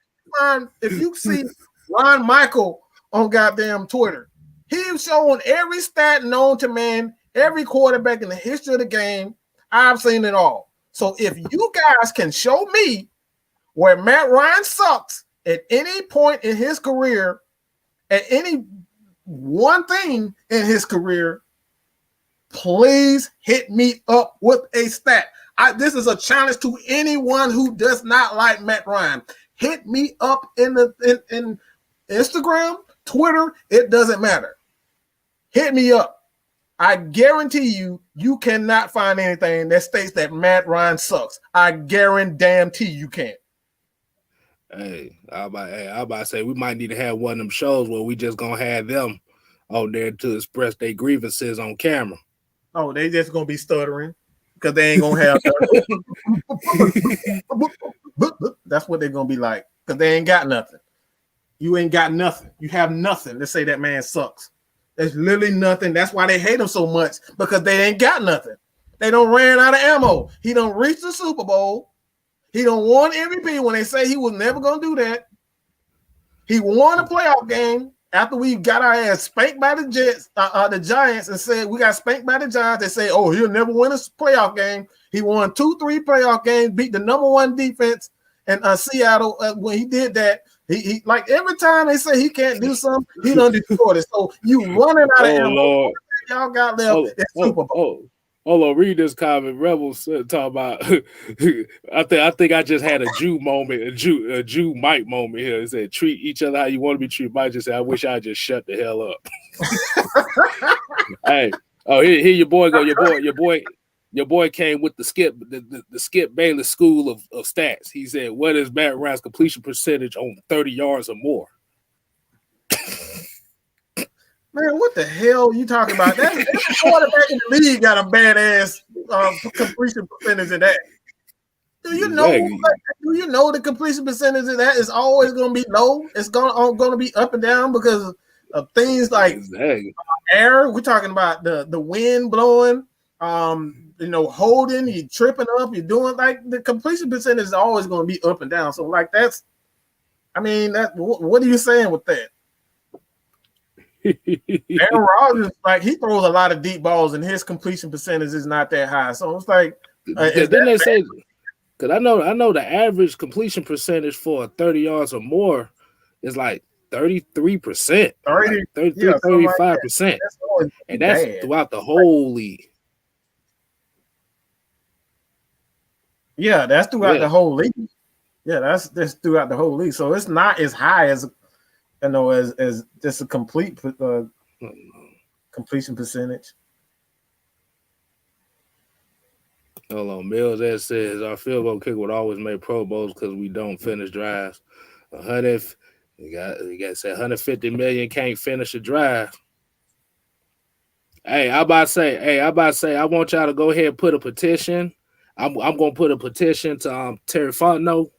If you see Ron Michael on goddamn Twitter, he's showing every stat known to man, every quarterback in the history of the game. I've seen it all. So if you guys can show me where Matt Ryan sucks at any point in his career, at any one thing in his career, please hit me up with a stat. This is a challenge to anyone who does not like Matt Ryan. Hit me up in Instagram, Twitter, it doesn't matter. Hit me up. I guarantee you cannot find anything that states that Matt Ryan sucks. I guarantee you can't. I about to say we might need to have one of them shows where we just gonna have them on there to express their grievances on camera. Oh, they just gonna be stuttering because they ain't gonna have. That's what they're gonna be like because they ain't got nothing. You ain't got nothing. You have nothing to say that man sucks. There's literally nothing. That's why they hate him so much because they ain't got nothing. They don't ran out of ammo. He don't reach the Super Bowl. He don't won MVP when they say he was never gonna do that. He won a playoff game after we got our ass spanked by the Jets, the Giants, and said we got spanked by the Giants. They say, oh, he'll never win a playoff game. He won 2-3 playoff games, beat the number one defense in Seattle. When he did that, he like every time they say he can't do something, he done destroyed it. So you running out of ammo. Lord. Y'all got left at Super Bowl. Hold on, read this comment. Rebels talk about. I think I just had a Jew moment, a Jew Mike moment here. It said, "Treat each other how you want to be treated." Mike just said, "I wish I just shut the hell up." Hey, here your boy go. Your boy came with the Skip Bayless School of Stats. He said, "What is Matt Ryan's completion percentage on 30 yards or more?" Man, what the hell are you talking about? That quarterback in the league got a badass completion percentage of that. Do you know? Do you know the completion percentage of that is always going to be low? It's going to be up and down because of things like air. We're talking about the wind blowing. Holding, you tripping up, you're doing like the completion percentage is always going to be up and down. So like that's, I mean, what are you saying with that? Aaron Rodgers, like he throws a lot of deep balls, and his completion percentage is not that high. So it's like, then they say, because I know the average completion percentage for 30 yards or more is like 33%, 35%, and that's throughout the whole league. Yeah, that's throughout the whole league. Yeah, that's throughout the whole league. So it's not as high as as just a complete completion percentage. Hold on, Mills that says our field goal kicker would always make Pro Bowls because we don't finish drives. 150 million can't finish a drive. Hey, I about to say, I want y'all to go ahead and put a petition. I'm gonna put a petition to Terry Fontenot.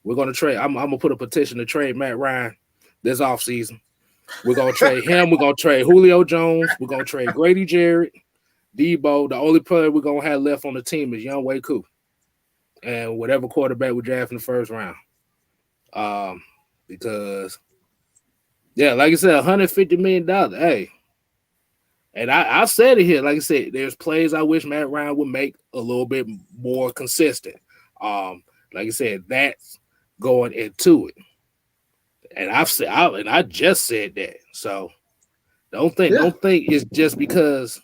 We're gonna trade. I'm gonna put a petition to trade Matt Ryan this offseason. We're gonna trade him. We're gonna trade Julio Jones. We're gonna trade Grady Jarrett, Debo. The only player we're gonna have left on the team is Young Wei Koo, and whatever quarterback we draft in the first round. Because like I said, $150 million. Hey, and I said it here. Like I said, there's plays I wish Matt Ryan would make a little bit more consistent. Like I said, that's going into it. And I just said that. So don't think it's just because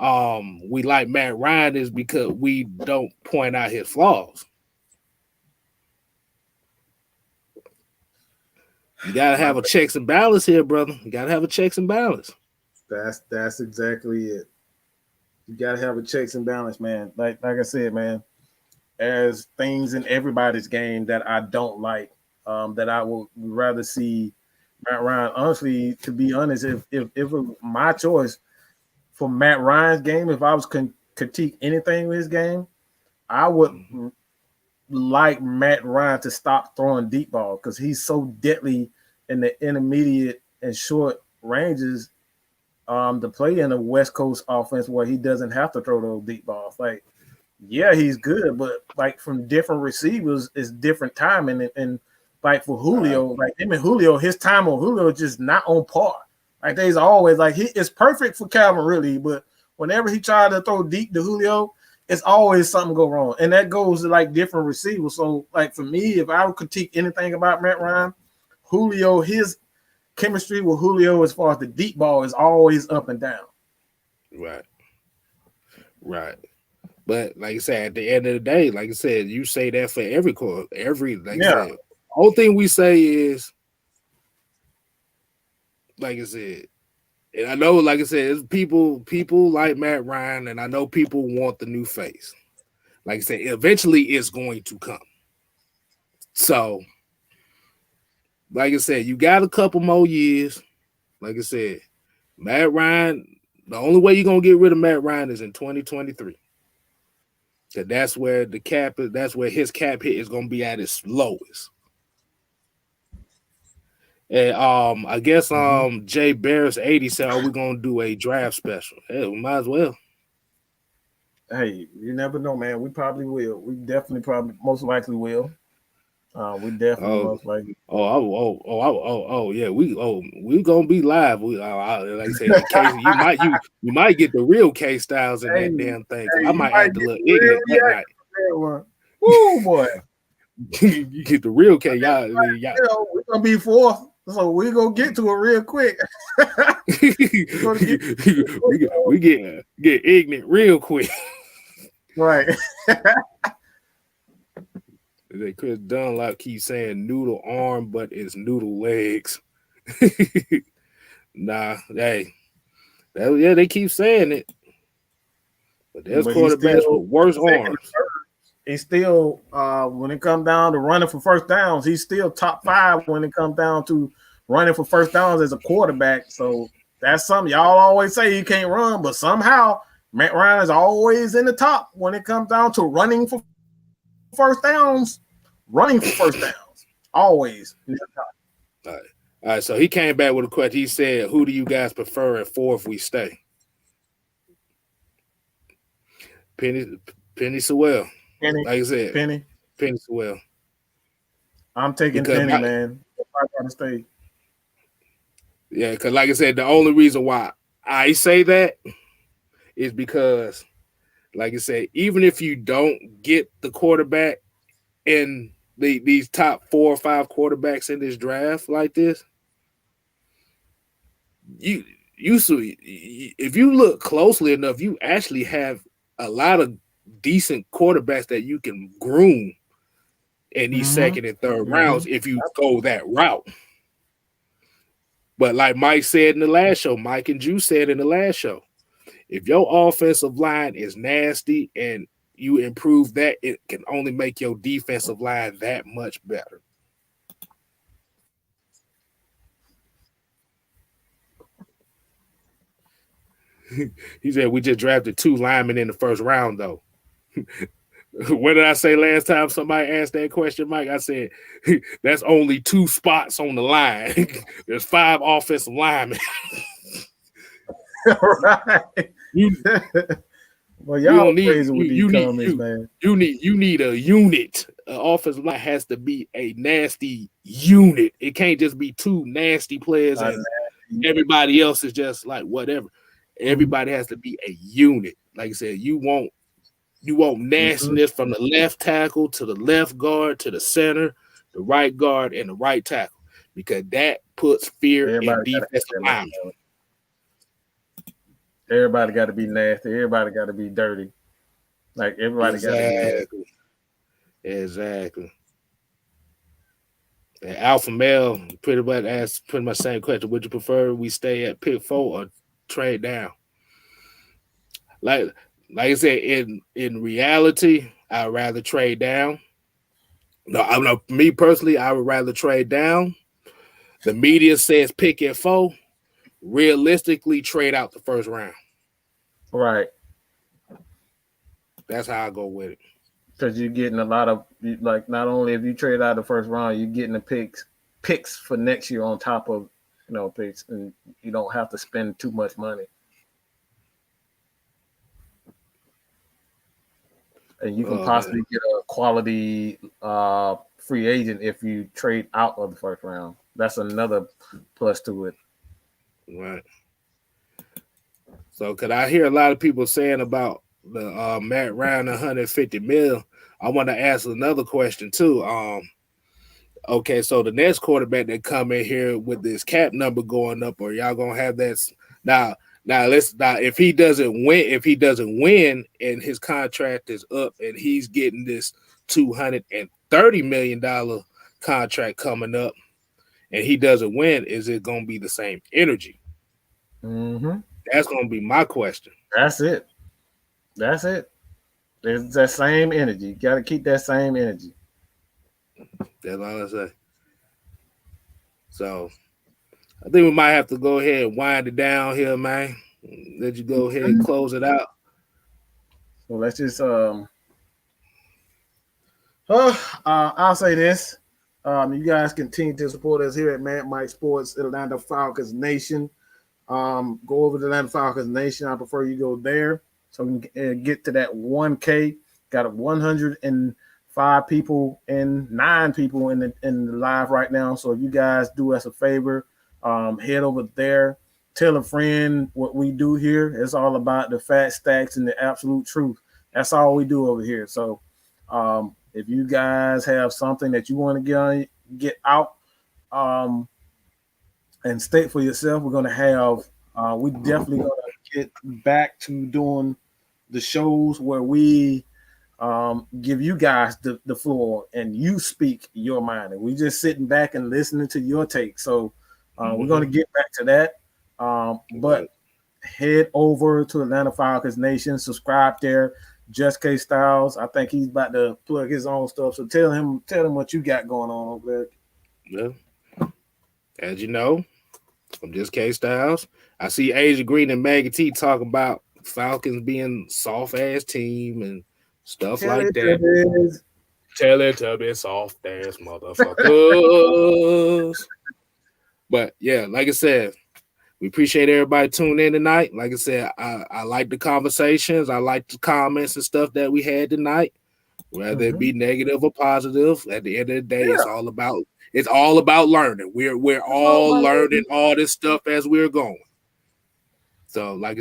we like Matt Ryan is because we don't point out his flaws. You gotta have a checks and balance here, brother. You gotta have a checks and balance. That's exactly it. You gotta have a checks and balance, man. Like I said, man, there's things in everybody's game that I don't like. That I would rather see Matt Ryan. Honestly, to be honest, if it was my choice for Matt Ryan's game, if I was critique anything with his game, I would like Matt Ryan to stop throwing deep ball because he's so deadly in the intermediate and short ranges to play in a West Coast offense where he doesn't have to throw those deep balls. Like, yeah, he's good, but like from different receivers, it's different timing and like for Julio, like him and Julio, his time on Julio is just not on par. Like there's always like it's perfect for Calvin really, but whenever he tried to throw deep to Julio, it's always something go wrong, and that goes to like different receivers. So like for me, if I would critique anything about Matt Ryan, Julio, his chemistry with Julio as far as the deep ball is always up and down. Right. But like I said, at the end of the day, like I said, you say that for every call, I said. Whole thing we say is, like I said, and I know, like I said, it's people like Matt Ryan, and I know people want the new face. Like I said, eventually it's going to come. So like I said, you got a couple more years. Like I said, Matt Ryan, the only way you're gonna get rid of Matt Ryan is in 2023. Cause that's where the cap is, that's where his cap hit is gonna be at its lowest. And I guess Jay Barris 80 said, "Are we gonna do a draft special?" Hey, we might as well. Hey, you never know, man. We probably will. We definitely, probably, most likely will. We definitely most likely. Yeah. We gonna be live. We like I said, case you might get the real KStylz in that damn thing. I might add the little ignorant that night. Oh boy, you get the real K. Y'all. We're gonna be fourth, so we're gonna get to it real quick. we get ignorant real quick. Right. Chris Dunlop keeps saying noodle arm, but it's noodle legs. Nah, hey, they keep saying it. But there's quarterbacks with worse arms. He's still, when it comes down to running for first downs, he's still top 5 when it comes down to running for first downs as a quarterback. So that's something y'all always say he can't run, but somehow Matt Ryan is always in the top when it comes down to running for first downs. Always. All right. So he came back with a question. He said, "Who do you guys prefer at 4 if we stay?" Penny Sewell. Penny, like I said, Penny Sewell. I'm taking because Penny, man. I gotta stay. Yeah, because like I said, the only reason why I say that is because, like I said, even if you don't get the quarterback in these top 4 or 5 quarterbacks in this draft like this, if you look closely enough, you actually have a lot of decent quarterbacks that you can groom in these second and third rounds if you go that route. But like Mike said in the last show, Mike and Drew said in the last show, if your offensive line is nasty and you improve that, it can only make your defensive line that much better. He said, we just drafted 2 linemen in the first round, though. What did I say last time somebody asked that question, Mike? I said, that's only 2 spots on the line. There's 5 offensive linemen. Right. Well, y'all crazy with these comments, man. You need a unit. An offensive line has to be a nasty unit. It can't just be 2 nasty players and everybody else is just like whatever. Everybody has to be a unit. Like I said, you want nastiness from the left tackle to the left guard to the center, the right guard, and the right tackle, because that puts fear in defensive linemen. Everybody got to be nasty. Everybody got to be dirty. Like everybody got to be nasty. Exactly. And Alpha Male pretty much asked pretty much the same question. Would you prefer we stay at pick 4 or trade down? Like I said, in reality, I'd rather trade down. No, me personally, I would rather trade down. The media says pick at 4. Realistically, trade out the first round. Right. That's how I go with it. Because you're getting a lot of, like, not only if you trade out the first round, you're getting the picks for next year on top of, picks, and you don't have to spend too much money. And you can possibly get a quality free agent if you trade out of the first round. That's another plus to it. Right. So, could I hear a lot of people saying about the Matt Ryan $150 million? I want to ask another question too. Okay, so the next quarterback that come in here with this cap number going up, or y'all gonna have that now? If he doesn't win, and his contract is up, and he's getting this $230 million contract coming up, and he doesn't win, is it gonna be the same energy? Mm-hmm. That's gonna be my question. That's it. It's that same energy. You got to keep that same energy. That's all I say. So I think we might have to go ahead and wind it down here, man. Let you go ahead and close it out. So let's just I'll say this. You guys continue to support us here at Mad Mike Sports Atlanta Falcons Nation. Go over to Atlanta Falcons Nation. I prefer you go there so we can get to that 1K. Got 105 people and 9 people in the live right now. So if you guys do us a favor, head over there. Tell a friend what we do here. It's all about the fat stacks and the absolute truth. That's all we do over here. So if you guys have something that you want to get out and state for yourself, we're going to have we definitely going to get back to doing the shows where we give you guys the floor and you speak your mind. And we just sitting back and listening to your take. So we're going to get back to that. But head over to Atlanta Falcons Nation, subscribe there. Just KStylz. I think he's about to plug his own stuff. So tell him what you got going on over there. Well, as you know, I'm Just KStylz. I see Asia Green and Maggie T talk about Falcons being soft ass team and stuff like that. Teletubby soft ass motherfuckers. But yeah, like I said, we appreciate everybody tuning in tonight. Like I said, I like the conversations. I like the comments and stuff that we had tonight, whether it be negative or positive. At the end of the day, it's all about learning. We're all learning all this stuff as we're going. So, like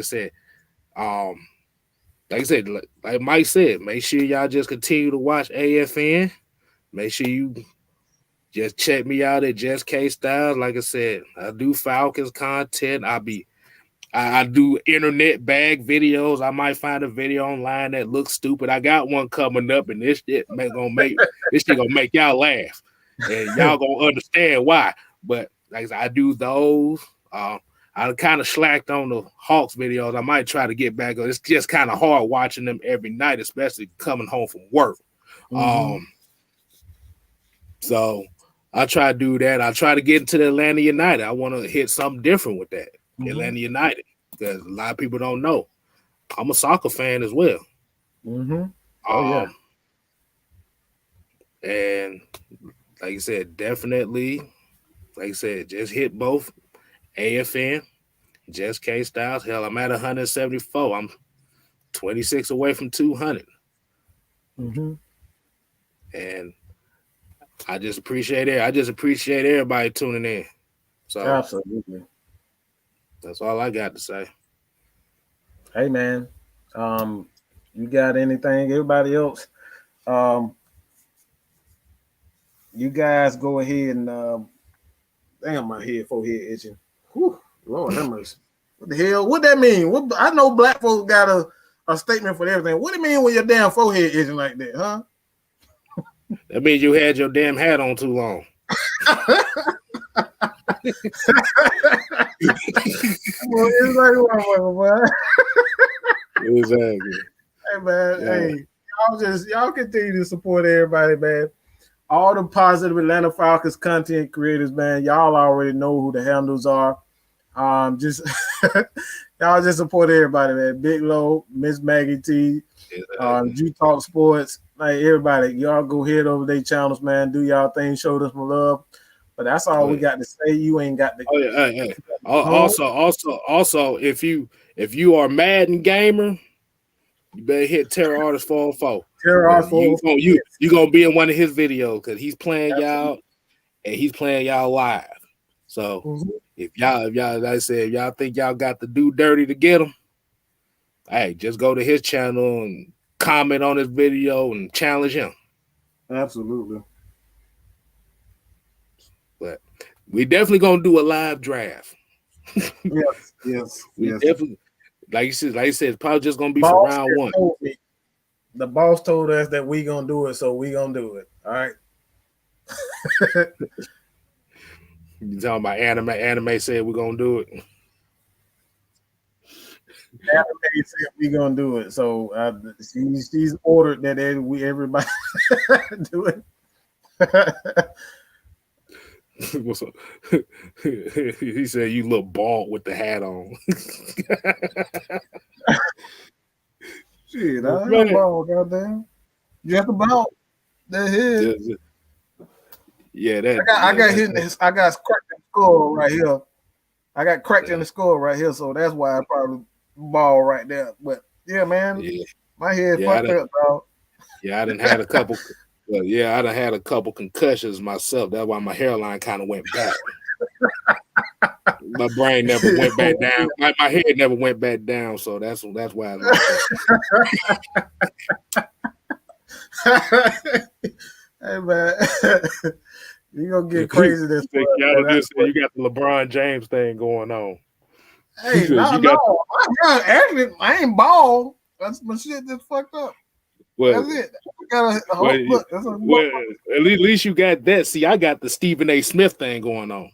Mike said, make sure y'all just continue to watch AFN. Make sure you just check me out at Just KStylz. Like I said, I do Falcons content. I do internet bag videos. I might find a video online that looks stupid. I got one coming up, and this shit gonna make y'all laugh, and y'all gonna understand why. But like I said, I do those. I kind of slacked on the Hawks videos. I might try to get back on. It's just kind of hard watching them every night, especially coming home from work. So I try to do that. I try to get into the Atlanta United. I want to hit something different with that. Atlanta United, because a lot of people don't know. I'm a soccer fan as well. And like I said, definitely, like I said, just hit both AFN, Just KStylz. Hell, I'm at 174. I'm 26 away from 200. And I just appreciate it. I just appreciate everybody tuning in. So absolutely. That's all I got to say. Hey man, you got anything? Everybody else, you guys go ahead and damn, my forehead itching. Whew, Lord have mercy. What the hell? What that mean? I know black folks got a statement for everything. What do you mean when your damn forehead itching like that, huh? That means you had your damn hat on too long. Exactly. Hey man, hey, y'all continue to support everybody, man. All the positive Atlanta Falcons content creators, man. Y'all already know who the handles are. Just y'all just support everybody, man. Big Low, Miss Maggie T, G Talk Sports. Like everybody, y'all go head over their channels, man. Do y'all thing, show us some love. But that's all we got to say. You ain't got the. Also, if you are Madden gamer, you better hit Terror Artist 404. Terror Artist 404. You gonna be in one of his videos because he's playing y'all and he's playing y'all live. So if y'all, like I said, if y'all think y'all got to do dirty to get him, hey, just go to his channel and comment on his video and challenge him. Absolutely. But we definitely gonna do a live draft. Yes. Definitely, like you said, it's probably just gonna be for round one. The boss told us that we gonna do it, so we gonna do it. All right. You talking about anime? Anime said we're gonna do it. Anime said we gonna do it. So she's ordered that everybody do it. What's up? He said you look bald with the hat on. Shit, I ain't bald, goddamn. Just about. That's it. Yeah, that I got hit. I got cracked in the skull right here. I got cracked in the skull right here, so that's why I probably bald right there. But yeah, man, my head fucked up, dog. Yeah, I done had a couple. I done had a couple concussions myself. That's why my hairline kind of went back. My brain never went back down. My head never went back down, so that's why. Hey man, you gonna get crazy this month. Y'all just say you got the LeBron James thing going on. Hey, no. Actually, I ain't bald. That's my shit just fucked up. Well, that's it. Look, at least you got that. See, I got the Stephen A. Smith thing going on.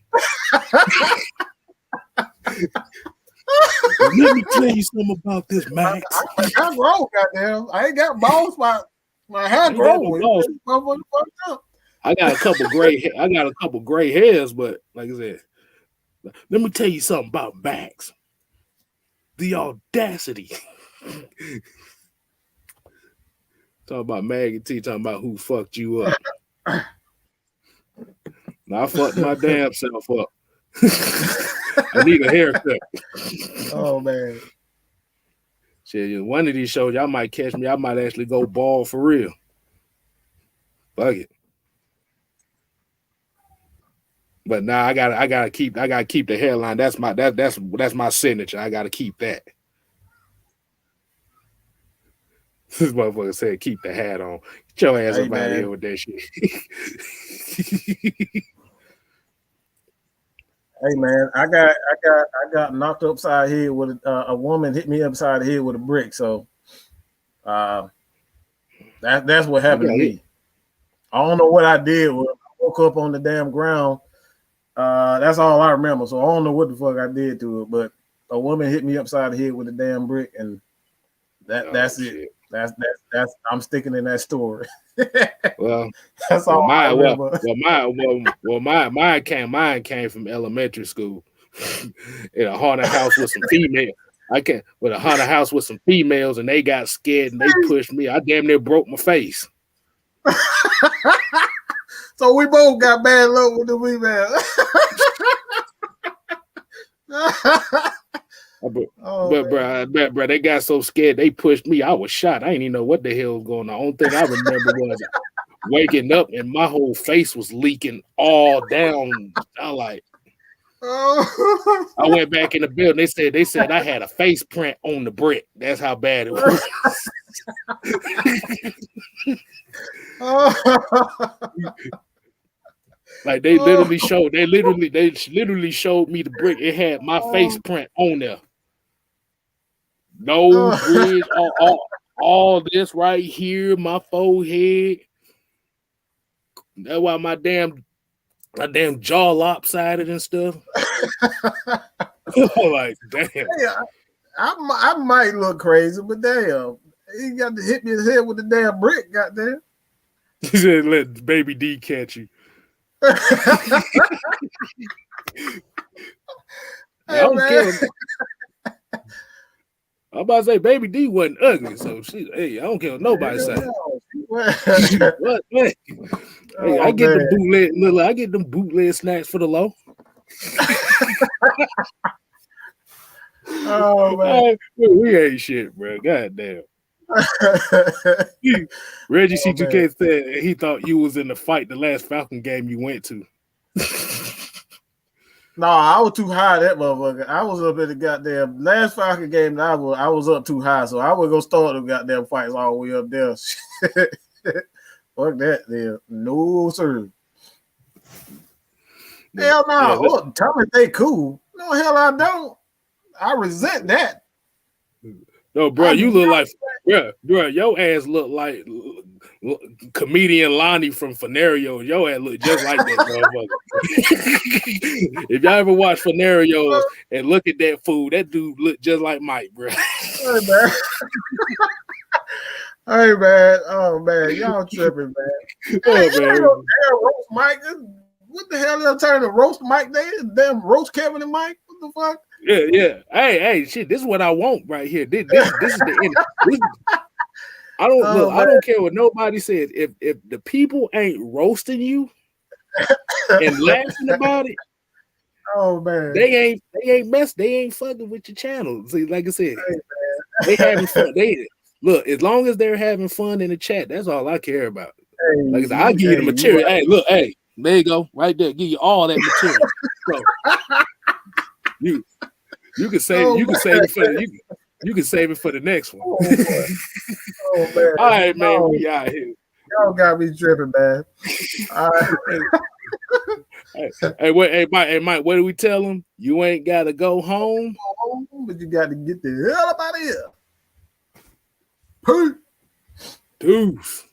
Let me tell you something about this, Max. I grow, goddamn. I ain't got balls. My hair growing. I got a couple gray hairs, but like I said, let me tell you something about Max. The audacity. Talking about Maggie T, talking about who fucked you up. Now I fucked my damn self up. I need a haircut. Oh man. Shit, one of these shows, y'all might catch me. I might actually go bald for real. Fuck it. But now I gotta keep the hairline. That's my signature. I gotta keep that. This motherfucker said keep the hat on. Get your ass up out of here with that shit. Hey man, I got knocked upside the head with a woman hit me upside the head with a brick. So that's what happened to me. I don't know what I did. I woke up on the damn ground. That's all I remember. So I don't know what the fuck I did to it, but a woman hit me upside the head with a damn brick, and that's it. That's I'm sticking in that story. Well, that's all I remember. Mine came from elementary school in a haunted house with some females. With a haunted house with some females, and they got scared and they pushed me. I damn near broke my face. So we both got bad luck with the female. Bro, they got so scared they pushed me. I was shot. I didn't even know what the hell was going on. The only thing I remember was waking up and my whole face was leaking all down. I like. I went back in the building. They said I had a face print on the brick. That's how bad it was. Like they literally showed me the brick. It had my face print on there. No bridge, all this right here, my forehead. That's why my damn jaw lopsided and stuff. Like, damn. Hey, I might look crazy, but damn, he got to hit me in the head with the damn brick, goddamn. He said, "Let Baby D catch you." Hey, I don't care. I'm about to say Baby D wasn't ugly, so I don't care what nobody say. What? Hey, I get them bootleg snacks for the low. Oh man, we ain't shit, bro. God damn. Reggie C2K said he thought you was in the fight the last Falcon game you went to. No, I was too high that motherfucker. I was up in the goddamn last Falcon game. I was up too high, so I was gonna start the goddamn fights all the way up there. Fuck that, there. No sir. Hell no. Yeah, look, tell me they cool. No hell I don't. I resent that. No, bro, you look like, bro, your ass look like comedian Lonnie from Fenario. Your ass look just like that motherfucker. If y'all ever watch Fenario and look at that fool, that dude look just like Mike, bro. Hey, man. Hey, man. Oh, man. Y'all tripping, man. Oh, man. Mike. what the hell they're trying to roast Mike? They damn roast Kevin and Mike. What the fuck? Yeah. Hey, shit. This is what I want right here. This is the end. I don't care what nobody says. If the people ain't roasting you and laughing about it, oh man, they ain't fucking with your channel. See, like I said, they having fun. Look, as long as they're having fun in the chat, that's all I care about. Hey, like I said, I'll give you the material. Hey, look, hey, there you go, right there. Give you all that material. So you can save it for the next one. Oh man. All right, man, we out here. Y'all got me dripping, man. All right. Hey, Mike, what do we tell them? You ain't gotta go home, but you got to get the hell up out of here. Peace. Deuce.